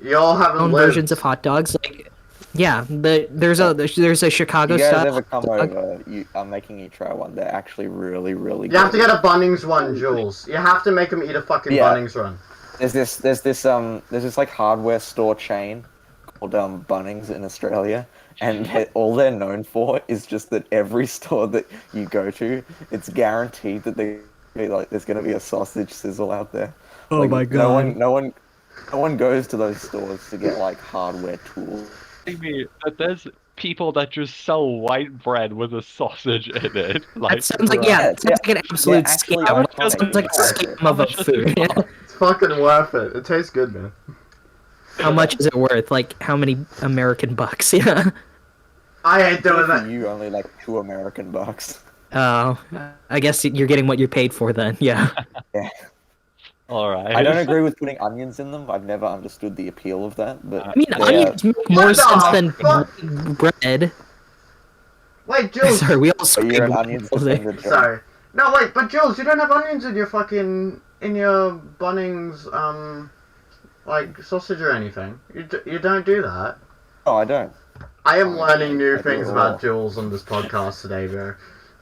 You all haven't Own lived. versions of hot dogs. Like yeah, there's a Chicago You guys style ever come hot dog. over? I'm making you try one. They're actually really, really You have to good. get a Bunnings one, Jules. You have to make them eat a fucking Yeah. Bunnings run. There's this like hardware store chain called Bunnings in Australia, and all they're known for is just that every store that you go to, it's guaranteed that there's gonna be a sausage sizzle out there. Oh Like, my god. No one goes to those stores to get like hardware tools. telling me that there's people that just sell white bread with a sausage in it. Like, That sounds like Yeah, that sounds like an absolute actually, scam. I That sounds like a scam of a food. It's fucking worth it. It tastes good, man. How much is it worth? Like how many American bucks? Yeah. I ain't doing For that. you, only like $2 American. Oh, I guess you're getting what you paid for then. Yeah. Yeah. alright. I don't agree with putting onions in them. I've never understood the appeal of that. But I mean, they onions make more What the sense than fuck? bread. Wait, Jules. Sorry, we all Are screamed you an while onions they- defender, Joe? Sorry. No, wait, but Jules, you don't have onions in your fucking Bunnings like sausage or anything. You don't do that. Oh, I don't. I am learning new I do things it about all. Jules on this podcast today, bro.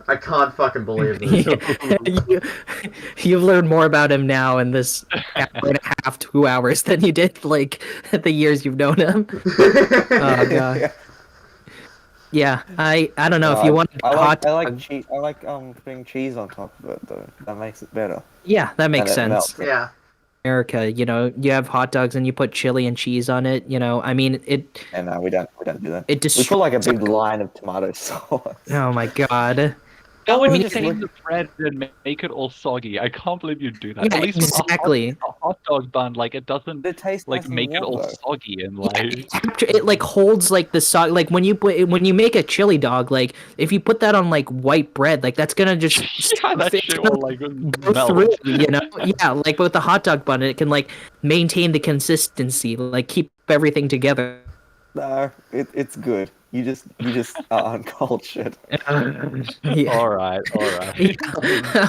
I can't fucking believe this. You've learned more about him now in this hour and a half, 2 hours than you did like the years you've known him. Oh god. Yeah, I don't know if you want I hot. like cheese. I like putting cheese on top of it though. That makes it better. Yeah, that makes And it sense. melts. Yeah. America, you have hot dogs and you put chili and cheese on it. I mean it. And no, we don't do that. It We put like a big destroys- line of tomato sauce. Oh my god. That would would just stain the bread and make it all soggy. I can't believe you'd do that. Yeah, At least with exactly. a hot dog bun, like it doesn't It tastes like nice and make it warm, all though. soggy and Yeah, like. it like holds like the sog like when you make a chili dog, like if you put that on like white bread, like that's gonna just Yeah, that it's shit gonna will like go melt. through, you know? Yeah, like with the hot dog bun, it can like maintain the consistency, like keep everything together. No, it's good. You just are uncultured. Yeah, All right.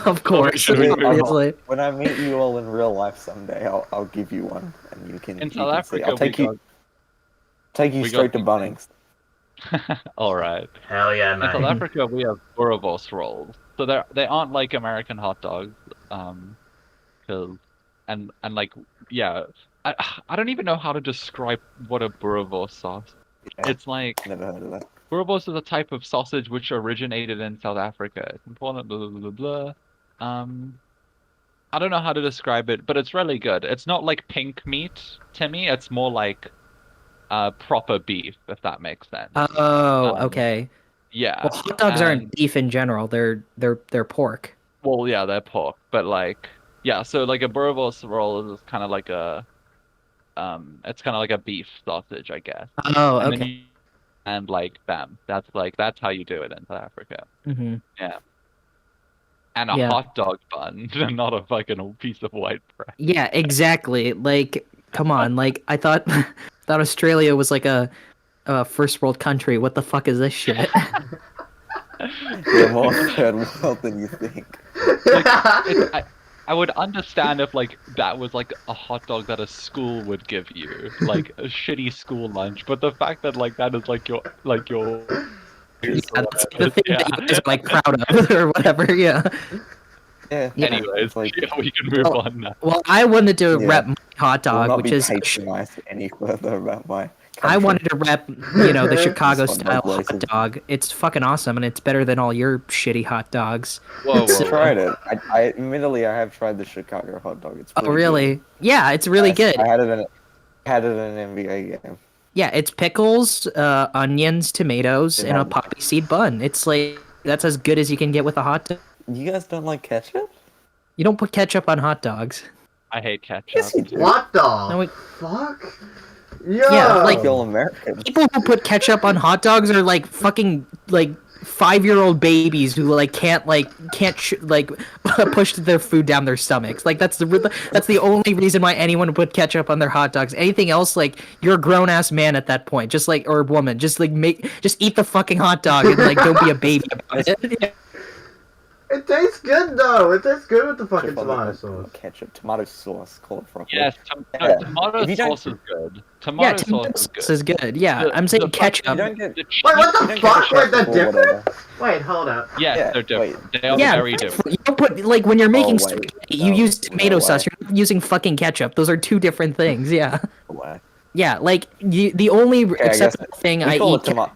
of course, Should we move on? obviously. When I meet you all in real life someday, I'll give you one, and you can. In you South can see. Africa, I'll take we you we straight got to Bunnings. All right. Hell yeah, In South mate. Africa, we have boerewors rolls, so they aren't like American hot dogs, 'cause and like yeah, I don't even know how to describe what a boerewors sauce. Yeah, It's like never heard of that. boerewors is a type of sausage which originated in South Africa. It's important. Blah, blah, blah, blah. I don't know how to describe it, but it's really good. It's not like pink meat to me. It's more like proper beef, if that makes sense. Oh, Um, okay. Yeah. Well, hot dogs and- aren't beef in general. They're pork. Well, yeah, they're pork, but like, yeah. So like a boerewors roll is kind of like a, it's kind of like a beef sausage, I guess. Oh, And then okay. you, and like, bam, that's how you do it in South Africa. Hmm. Yeah. And a Yeah. hot dog bun, not a fucking piece of white bread. Yeah, exactly. Like, come on. Like, I thought thought Australia was like a first world country. What the fuck is this shit? You're more third world than you think. I would understand if like that was like a hot dog that a school would give you, like a shitty school lunch. But the fact that like that is like your Yeah, that's the thing that you Yeah. guys are like proud of or whatever. Yeah. Yeah. Yeah. Anyways, it's like yeah, we can move Oh, on now. Well, I wanted to Yeah. rep my hot will dog, not which be is patronized any further about my. I country. wanted to rep, the Chicago This one style was hot racist. dog. It's fucking awesome, and it's better than all your shitty hot dogs. Whoa, I've tried it. I admittedly I have tried the Chicago hot dog. It's Oh, pretty really? good. Yeah, it's really good. I had it in an NBA game. Yeah, it's pickles, onions, tomatoes, It and a has- poppy seed bun. It's like that's as good as you can get with a hot dog. You guys don't like ketchup? You don't put ketchup on hot dogs. I hate ketchup. Yes, you do. What the No, wait. fuck? Yeah, like- You're American. People who put ketchup on hot dogs are like fucking like 5-year-old babies who like can't push their food down their stomachs. Like that's the only reason why anyone would put ketchup on their hot dogs. Anything else, like you're a grown ass man at that point, just like or a woman, just eat the fucking hot dog and like don't be a baby about it. It tastes good though. It tastes good with the fucking Ketchup on tomato the- sauce. Ketchup, tomato sauce. Call it properly. Yes, Yeah. tomato If you don't- sauce is good. Yeah, Tomato tomato sauce is good. sauce is good. Yeah, The- I'm saying the fuck- ketchup. You don't get. The cheese- Wait, what you the don't get fuck? Wait, they're ketchup or different? whatever. Wait, hold up. Yes, Yeah, they're different. They are Yeah, very different. you don't put like when you're making wait, spaghetti, you no, use tomato no sauce. way. You're not using fucking ketchup. Those are two different things. Yeah, Away. yeah. Like the only I guess acceptable thing We I call eat. it tomato.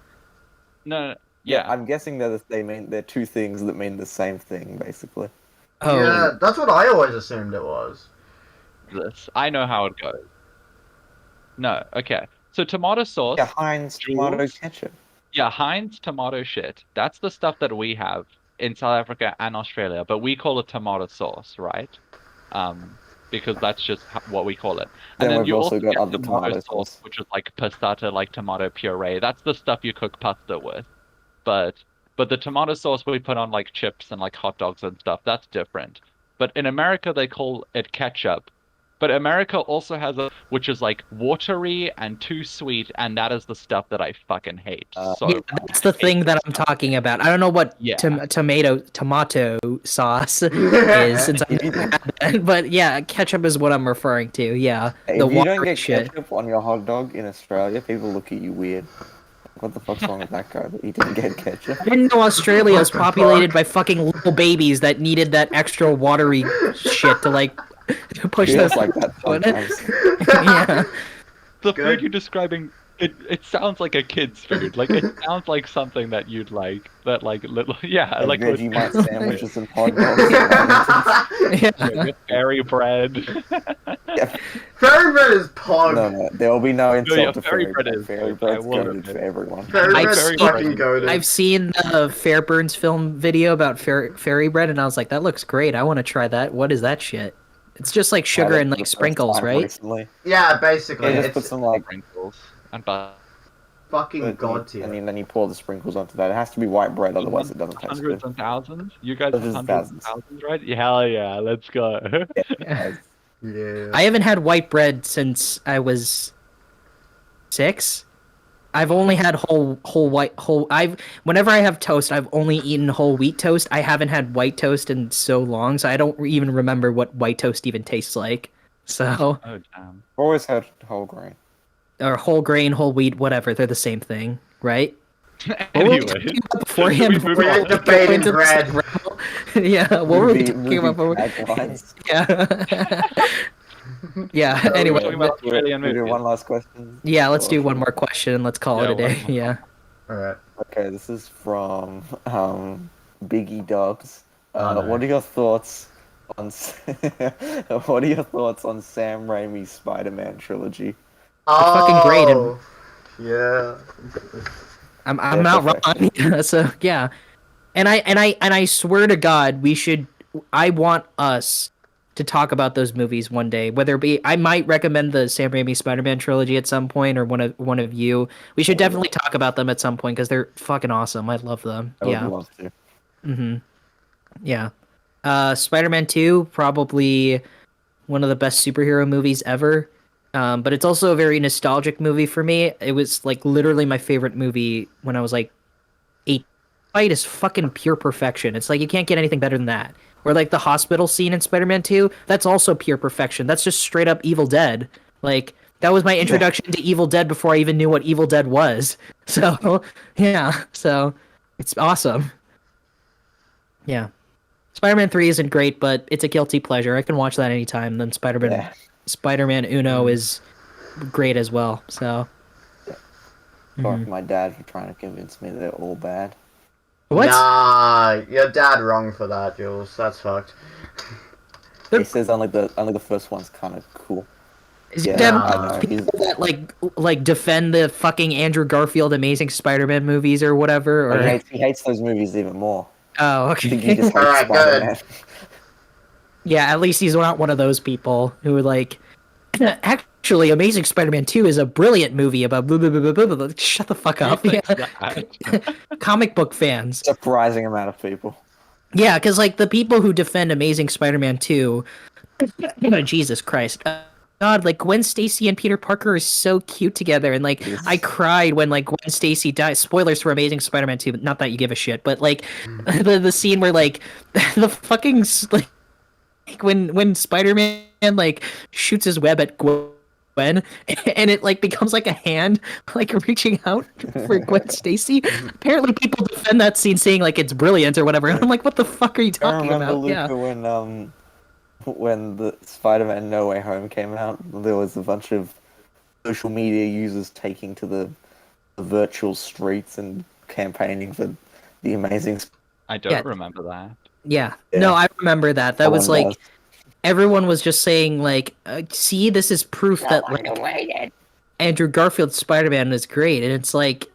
No, Yeah, yeah. I'm guessing they're two things that mean the same thing, basically. Oh, Yeah, that's what I always assumed it was. This. I know how it goes. No, okay. So tomato sauce. Yeah, Heinz tomato Jules? ketchup. Yeah, Heinz tomato shit. That's the stuff that we have in South Africa and Australia, but we call it tomato sauce, right? Because that's just what we call it. And Then then we've you also also got get other tomato tomato sauce, sauce. which is like passata, like tomato puree. That's the stuff you cook pasta with. But the tomato sauce we put on like chips and like hot dogs and stuff, that's different. But in America they call it ketchup. But America also has which is like watery and too sweet, and that is the stuff that I fucking hate. So yeah, that's the thing that I'm talking about. I don't know what Yeah. tomato sauce is, since If you I've never had that. But yeah, ketchup is what I'm referring to. Yeah, If the you don't watery get shit. ketchup on your hot dog in Australia, people look at you weird. What the fuck's wrong with that guy that he didn't get ketchup? I didn't know Australia is What the populated fuck? by fucking little babies that needed that extra watery shit to like push Feels them. like that sometimes. Yeah. the Good. food you're describing, it sounds like a kid's food. Like it sounds like something that you'd like. That like little yeah, Like like with, Vegemite sandwiches and hot dogs. Yeah. with berry bread. Yeah, Fairy bread is pog. No, there will be no insult yeah, to fairy fairy bread bread. is Fairy good. bread's I will goated admit. for everyone. Fairy I've bread's seen- fucking goated. I've seen the Fairburns film video about fairy bread, and I was like, that looks great. I want to try that. What is that shit? It's just like Had sugar it and for the like first sprinkles, time right? Recently. Yeah, basically, Yeah, just it's put some like Sprinkles and butter. fucking god and tier. then you pour the sprinkles onto that. It has to be white bread, otherwise it doesn't taste Hundreds good. and thousands. You guys Hundreds have and hundreds and thousands, right? Yeah, hell yeah, let's go. Yeah. I haven't had white bread since I was 6. I've only had whenever I have toast, I've only eaten whole wheat toast. I haven't had white toast in so long, so I don't even remember what white toast even tastes like. So, Oh damn. I've always had whole grain. or whole grain, whole wheat, whatever, they're the same thing, right? What were we Anyway, talking about beforehand? Should we move before We're on? debating into this bread. rebel? Yeah, what were we Movie talking about before? taglines. Yeah. Yeah, We're anyway. talking about Australian We do movies. one last question. Yeah, let's Or do should one we- more question and let's call it a Yeah, day. one more. Yeah. Alright. Okay, this is from Biggie Dubs. Oh, no. What are your thoughts on what are your thoughts on Sam Raimi's Spider-Man trilogy? fucking great and- Yeah. I'm Yeah, not perfect. wrong. So yeah. And I swear to God, I want us to talk about those movies one day. Whether it be, I might recommend the Sam Raimi Spider-Man trilogy at some point, or one of you. We should definitely talk about them at some point because they're fucking awesome. I love them. I would Yeah. love to. Mm-hmm. Yeah. Spider-Man 2, probably one of the best superhero movies ever. But it's also a very nostalgic movie for me. It was like literally my favorite movie when I was like 8. Fight is fucking pure perfection. It's like you can't get anything better than that. Or like the hospital scene in Spider-Man 2, that's also pure perfection. That's just straight up Evil Dead. Like that was my introduction to Evil Dead before I even knew what Evil Dead was. So, yeah. So, it's awesome. Yeah. Spider-Man 3 isn't great, but it's a guilty pleasure. I can watch that anytime. Then Spider-Man Uno is great as well. So, Fuck my dad for trying to convince me they're all bad. what? Nah, your dad wrong for that, Jules. That's fucked. He says only the first one's kind of cool. Is Yeah, your dad I one of know. those people that like defend the fucking Andrew Garfield Amazing Spider-Man movies or whatever? Or He hates those movies even more. oh, I think he okay. just hates Alright, good. Spider-Man. Yeah, at least he's not one of those people who like. Actually, Amazing Spider-Man 2 is a brilliant movie about blah, blah, blah, blah, blah, blah. Shut the fuck up. Yeah. Comic book fans. Surprising amount of people. Yeah, because like the people who defend Amazing Spider-Man 2, Jesus Christ, God, like Gwen Stacy and Peter Parker are so cute together, and like Yes. I cried when like Gwen Stacy died. Spoilers for Amazing Spider-Man 2, but not that you give a shit. But like the scene where like the fucking like when Spider-Man like shoots his web at Gwen. And it like becomes like a hand like reaching out for Gwen Stacy. Apparently people defend that scene saying like it's brilliant or whatever. And I'm like, what the fuck are you I talking remember about? Luka Yeah. when the Spider-Man No Way Home came out, there was a bunch of social media users taking to the virtual streets and campaigning for the Amazing. I don't Yeah. remember that. Yeah. Yeah. No, I remember that. That was Someone like everyone was just saying like, see, this is proof that like Andrew Garfield's Spider-Man is great, and it's like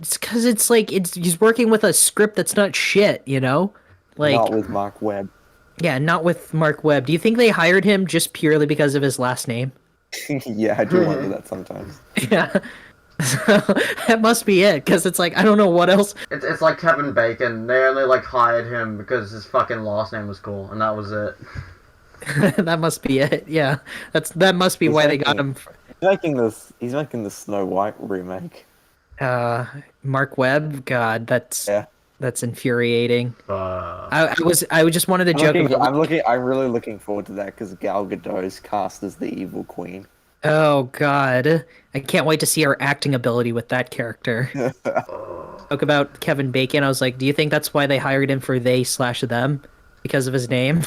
it's because it's like he's working with a script that's not shit, you know? Like Not with Mark Webb. yeah, not with Mark Webb. Do you think they hired him just purely because of his last name? Yeah, I do wonder that sometimes. Yeah. So, that must be it, because it's like I don't know what else. It's like Kevin Bacon. They only like hired him because his fucking last name was cool, and that was it. That must be it. Yeah, that must be He's why they got making- him. He's making the Snow White remake. Mark Webb. God, that's infuriating. I just wanted to joke about. I'm really looking forward to that because Gal Gadot's cast as the evil queen. Oh God, I can't wait to see her acting ability with that character. Spoke about Kevin Bacon. I was like, do you think that's why they hired him for they/them because of his name?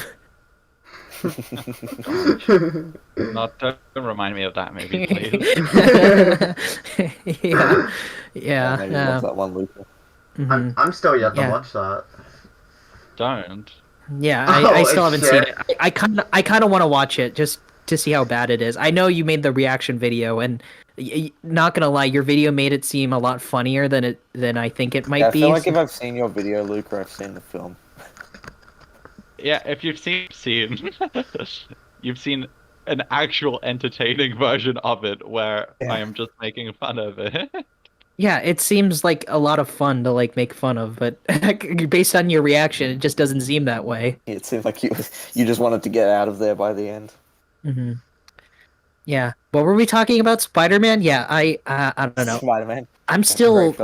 Don't remind me of that movie, please. Yeah. Maybe watch that one, Luka. Mhm. I'm still yet to Yeah. watch that. Don't. Yeah, Oh, I still haven't seen shit. it. I kind of want to watch it just to see how bad it is. I know you made the reaction video, and not gonna lie, your video made it seem a lot funnier than I think it Yeah, might I feel be. like if I've seen your video, Luca, I've seen the film. Yeah, if you've seen you've seen an actual entertaining version of it where Yeah. I am just making fun of it. Yeah, it seems like a lot of fun to like make fun of, but based on your reaction, it just doesn't seem that way. It seemed like you just wanted to get out of there by the end. Hmm. Yeah. What were we talking about? Spider-Man? Yeah, I don't know. Spider-Man. I'm That's a great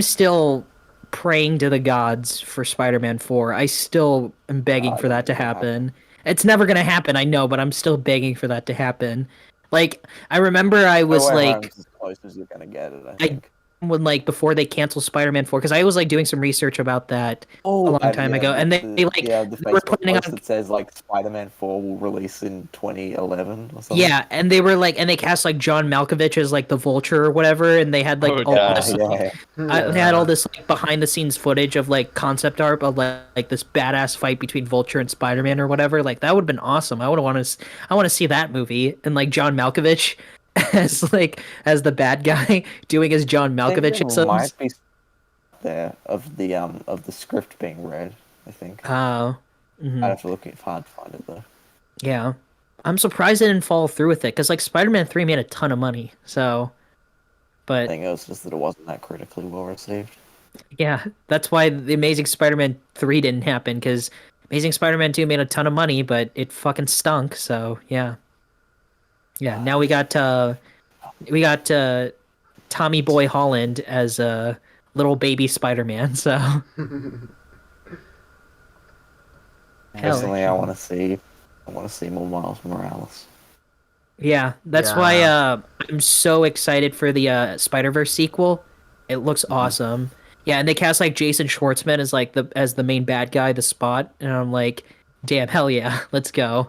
still film. praying to the gods for Spider-Man 4. I still am begging for that to happen. It's never gonna happen, I know, but I'm still begging for that to happen. Like, I remember I was No Way like, Home's as close as you're gonna get it, I I think. when like before they canceled Spider-Man 4, because I was like doing some research about that a long time ago, and they the were Facebook planning post on that says like Spider-Man 4 will release in 2011 or something. yeah, and they were like, and they cast like John Malkovich as like the Vulture or whatever, and they had like Oh, all yeah, this, yeah. they had all this like behind the scenes footage of like concept art of like this badass fight between Vulture and Spider-Man or whatever. Like that would have been awesome. I want to see that movie and like John Malkovich as the bad guy doing his John I think Malkovich. there might be there of the script being read. I think Oh, mhm. I'd have to look. It's hard to find it though. Yeah. I'm surprised they didn't follow through with it because like Spider-Man 3 made a ton of money. So, I but think it was just that it wasn't that critically well received. yeah, that's why the Amazing Spider-Man 3 didn't happen because Amazing Spider-Man 2 made a ton of money, but it fucking stunk. So, yeah. Yeah, now we got Tommy Boy Holland as a little baby Spider-Man. So, Personally, I want to see more Miles Morales. yeah, that's why I'm so excited for the Spider-Verse sequel. It looks awesome. Yeah, and they cast like Jason Schwartzman as like the main bad guy, the Spot, and I'm like, damn, hell yeah, let's go.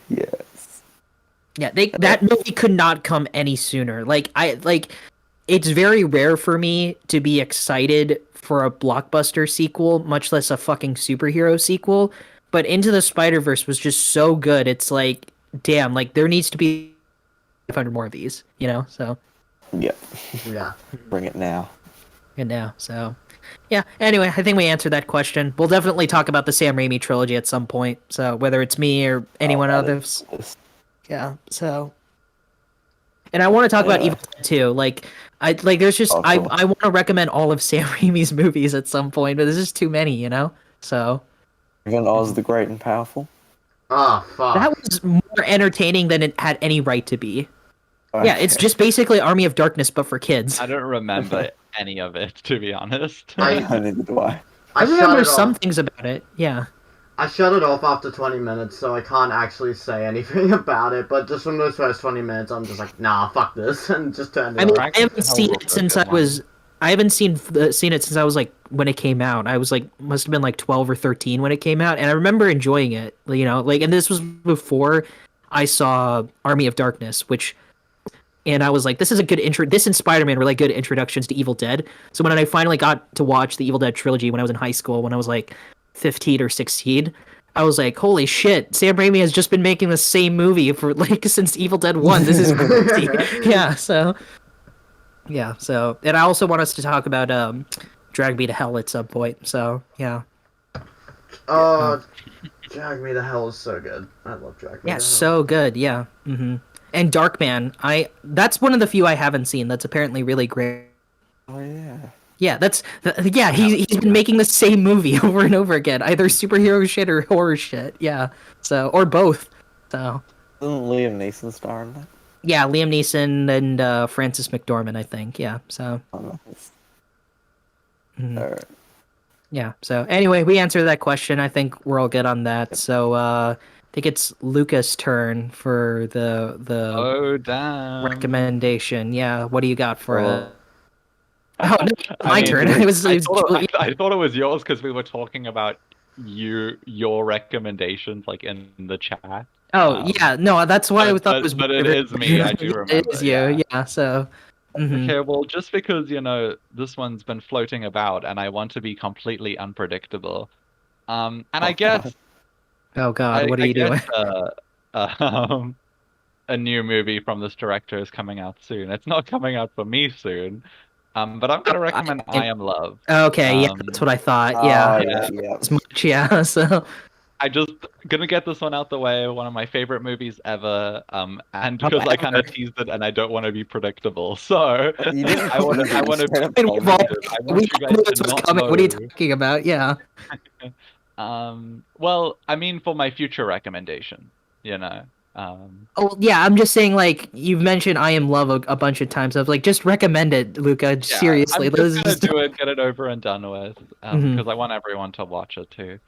Yes. Yeah, that movie could not come any sooner. It's very rare for me to be excited for a blockbuster sequel, much less a fucking superhero sequel. But Into the Spider-Verse was just so good. It's like, damn, like there needs to be 500 more of these, you know? So, Yep. Yeah. Bring it now. and now, so yeah. Anyway, I think we answered that question. We'll definitely talk about the Sam Raimi trilogy at some point. So whether it's me or anyone else. Yeah. So, and I want to talk about Evil Dead too. Like, there's just Oh, I cool. want to recommend all of Sam Raimi's movies at some point, but there's just too many, you know. So Even Oz the Great and Powerful. Oh, fuck. that was more entertaining than it had any right to be. Yeah, it's just basically Army of Darkness, but for kids. I don't remember any of it, to be honest. Neither do I. I shut remember it some off. things about it. Yeah. I shut it off after 20 minutes, so I can't actually say anything about it. But just from those first 20 minutes, I'm just like, nah, fuck this, and just turned it I mean, off. I haven't seen it since I was. I haven't seen it since I was like when it came out. I was like must have been like 12 or 13 when it came out, and I remember enjoying it. You know, like, and this was before I saw Army of Darkness, and I was like, this is a good intro. This and Spider-Man were like good introductions to Evil Dead. So when I finally got to watch the Evil Dead trilogy when I was in high school, when I was like 15 or 16, I was like, holy shit, Sam Raimi has just been making the same movie for like since Evil Dead 1. This is crazy. Yeah, so and I also want us to talk about Drag Me to Hell at some point. So, yeah. Oh, Drag Me to Hell is so good. I love Drag Me Yeah, to Hell. so good. Yeah. And Darkman, that's one of the few I haven't seen that's apparently really great. Oh yeah. Yeah, he's been making the same movie over and over again, either superhero shit or horror shit. Yeah, so or both. So Isn't Liam Neeson star in that? yeah, Liam Neeson and Frances McDormand, I think. Yeah, so Oh, mhm. Alright. Yeah. So anyway, we answered that question. I think we're all good on that. So I think it's Luca's turn for the Oh, damn. recommendation. Yeah, what do you got for Oh. Oh, no, my turn. It was I thought it was yours because we were talking about your recommendations like in the chat. Oh, yeah, no, that's why I thought it was. But it is me. I do remember. It is you, yeah. So, mhm. Okay, well, just because this one's been floating about, and I want to be completely unpredictable, and I guess Oh God, what are you doing? a new movie from this director is coming out soon. It's not coming out for me soon, but I'm gonna recommend I Am Love. Okay, yeah, that's what I thought. Oh, Yeah, yeah, yeah. as much, yeah. So I just gonna get this one out the way. One of my favorite movies ever. And because I kind of ever. teased it, and I don't want to be predictable, so You didn't. I want you to straight up I mean, told we've me all, to. I we want you all guys knew to this was not coming. What are you know. talking about? Yeah. Well, I mean, for my future recommendation, you know. Oh yeah, I'm just saying. Like you've mentioned, I Am Love a bunch of times. I was like, just recommend it, Luca. Yeah, Seriously, I'm this just is gonna just. do it, get it over and done with, Mhm. because I want everyone to watch it too.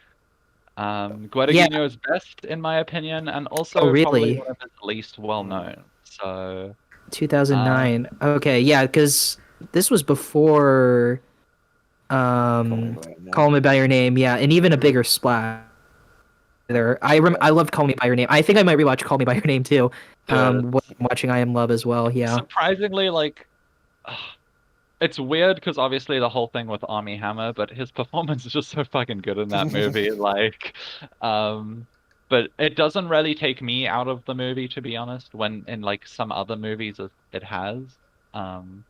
Yeah. Guadagnino is best in my opinion, and Oh also probably really? one of his least well known. So, 2009. um, Okay, yeah, because this was before Call me um by your name. Call Me by Your Name, yeah, and even a bigger splash there. I love Call Me by Your Name. I think I might rewatch Call Me by Your Name too. the When I'm watching I Am Love as well, yeah. surprisingly, like, it's weird because obviously the whole thing with Armie Hammer, but his performance is just so fucking good in that movie. Like, but it doesn't really take me out of the movie, to be honest. When in like some other movies, it has. Um,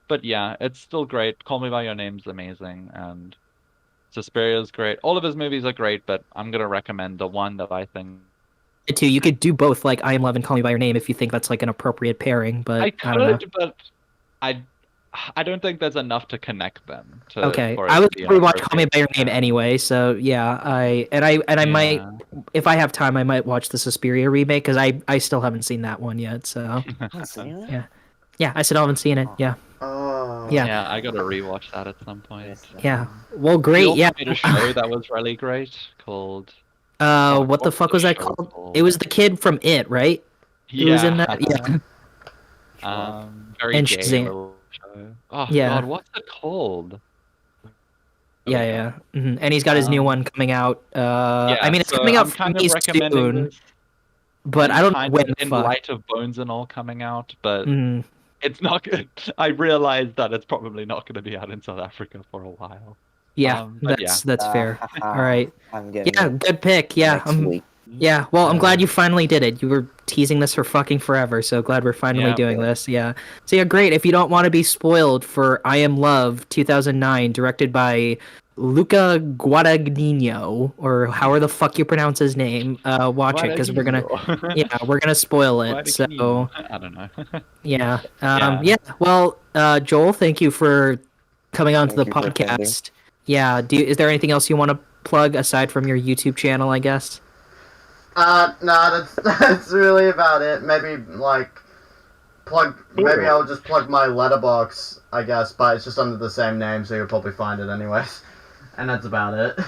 but yeah, it's still great. Call Me by Your Name's amazing, and Suspiria's great. All of his movies are great, but I'm gonna recommend the one that I think Too, you could do both, like I Am Love and Call Me by Your Name, if you think that's like an appropriate pairing, I but I don't know. could, but I I don't think there's enough to connect them to Okay, for it I to would be an rewatch Call Me appropriate by Your Name pair. anyway. So yeah, I might, Yeah. if I have time, I might watch the Suspiria remake because I still haven't seen that one yet. So Haven't seen that? yeah, yeah, I still haven't seen it. Oh, Yeah, Oh. yeah, Yeah, I gotta rewatch that at some point. yes, yeah. Well, He great. also Yeah. made a show that was really great called fuck, What the what was fuck the was that show called? It called? was the kid from It, right? Who was in Yeah. that? Yeah, Very and gay Shazam. little show. Oh God, Yeah, what's it called? Oh yeah, yeah. yeah. And he's got his new Um one coming out. I yeah, mean, it's so coming out I'm for kind me of recommending soon, this but I don't know kind when of the in fuck. light of Bones and All coming out, but Mhm. it's not good. I realized that it's probably not gonna be out in South Africa for a while. Yeah, But yeah. that's fair. All haha, right. I'm getting Yeah, it good pick. Yeah, next week. yeah. Well, I'm glad Uh, you finally did it. You were teasing this for fucking forever, so glad we're finally yeah. doing this. Yeah. So yeah, great. If you don't want to be spoiled for I Am Love 2009, directed by Luca Guadagnino, or however the fuck you pronounce his name, watch it because Guadagnino. we're gonna spoil it. Guadagnino. So I don't know. yeah, Yeah. yeah. Well, Joel, thank you for coming onto the Thank you for attending. podcast. Yeah. Is there anything else you want to plug aside from your YouTube channel? I guess. No, that's really about it. Maybe like maybe I'll just plug my letterbox, I guess, but it's just under the same name, so you'll probably find it anyways. And that's about it.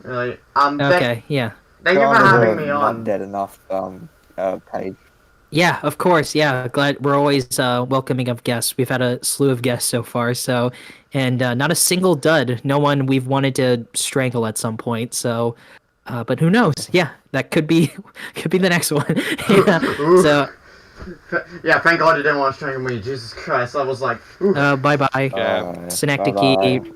Really. Okay. Yeah. Thank you Go for on to having the me Not on. Dead Enough page. Yeah. Of course. Yeah. Glad we're always welcoming of guests. We've had a slew of guests so far. So, and not a single dud. No one we've wanted to strangle at some point. So. But who knows? Yeah, that could be the next one. Yeah. So, Yeah, thank God you didn't want to strangle me. Jesus Christ, I was like, ooh. bye bye. Yeah. Bye. Synecdoche. Bye-bye.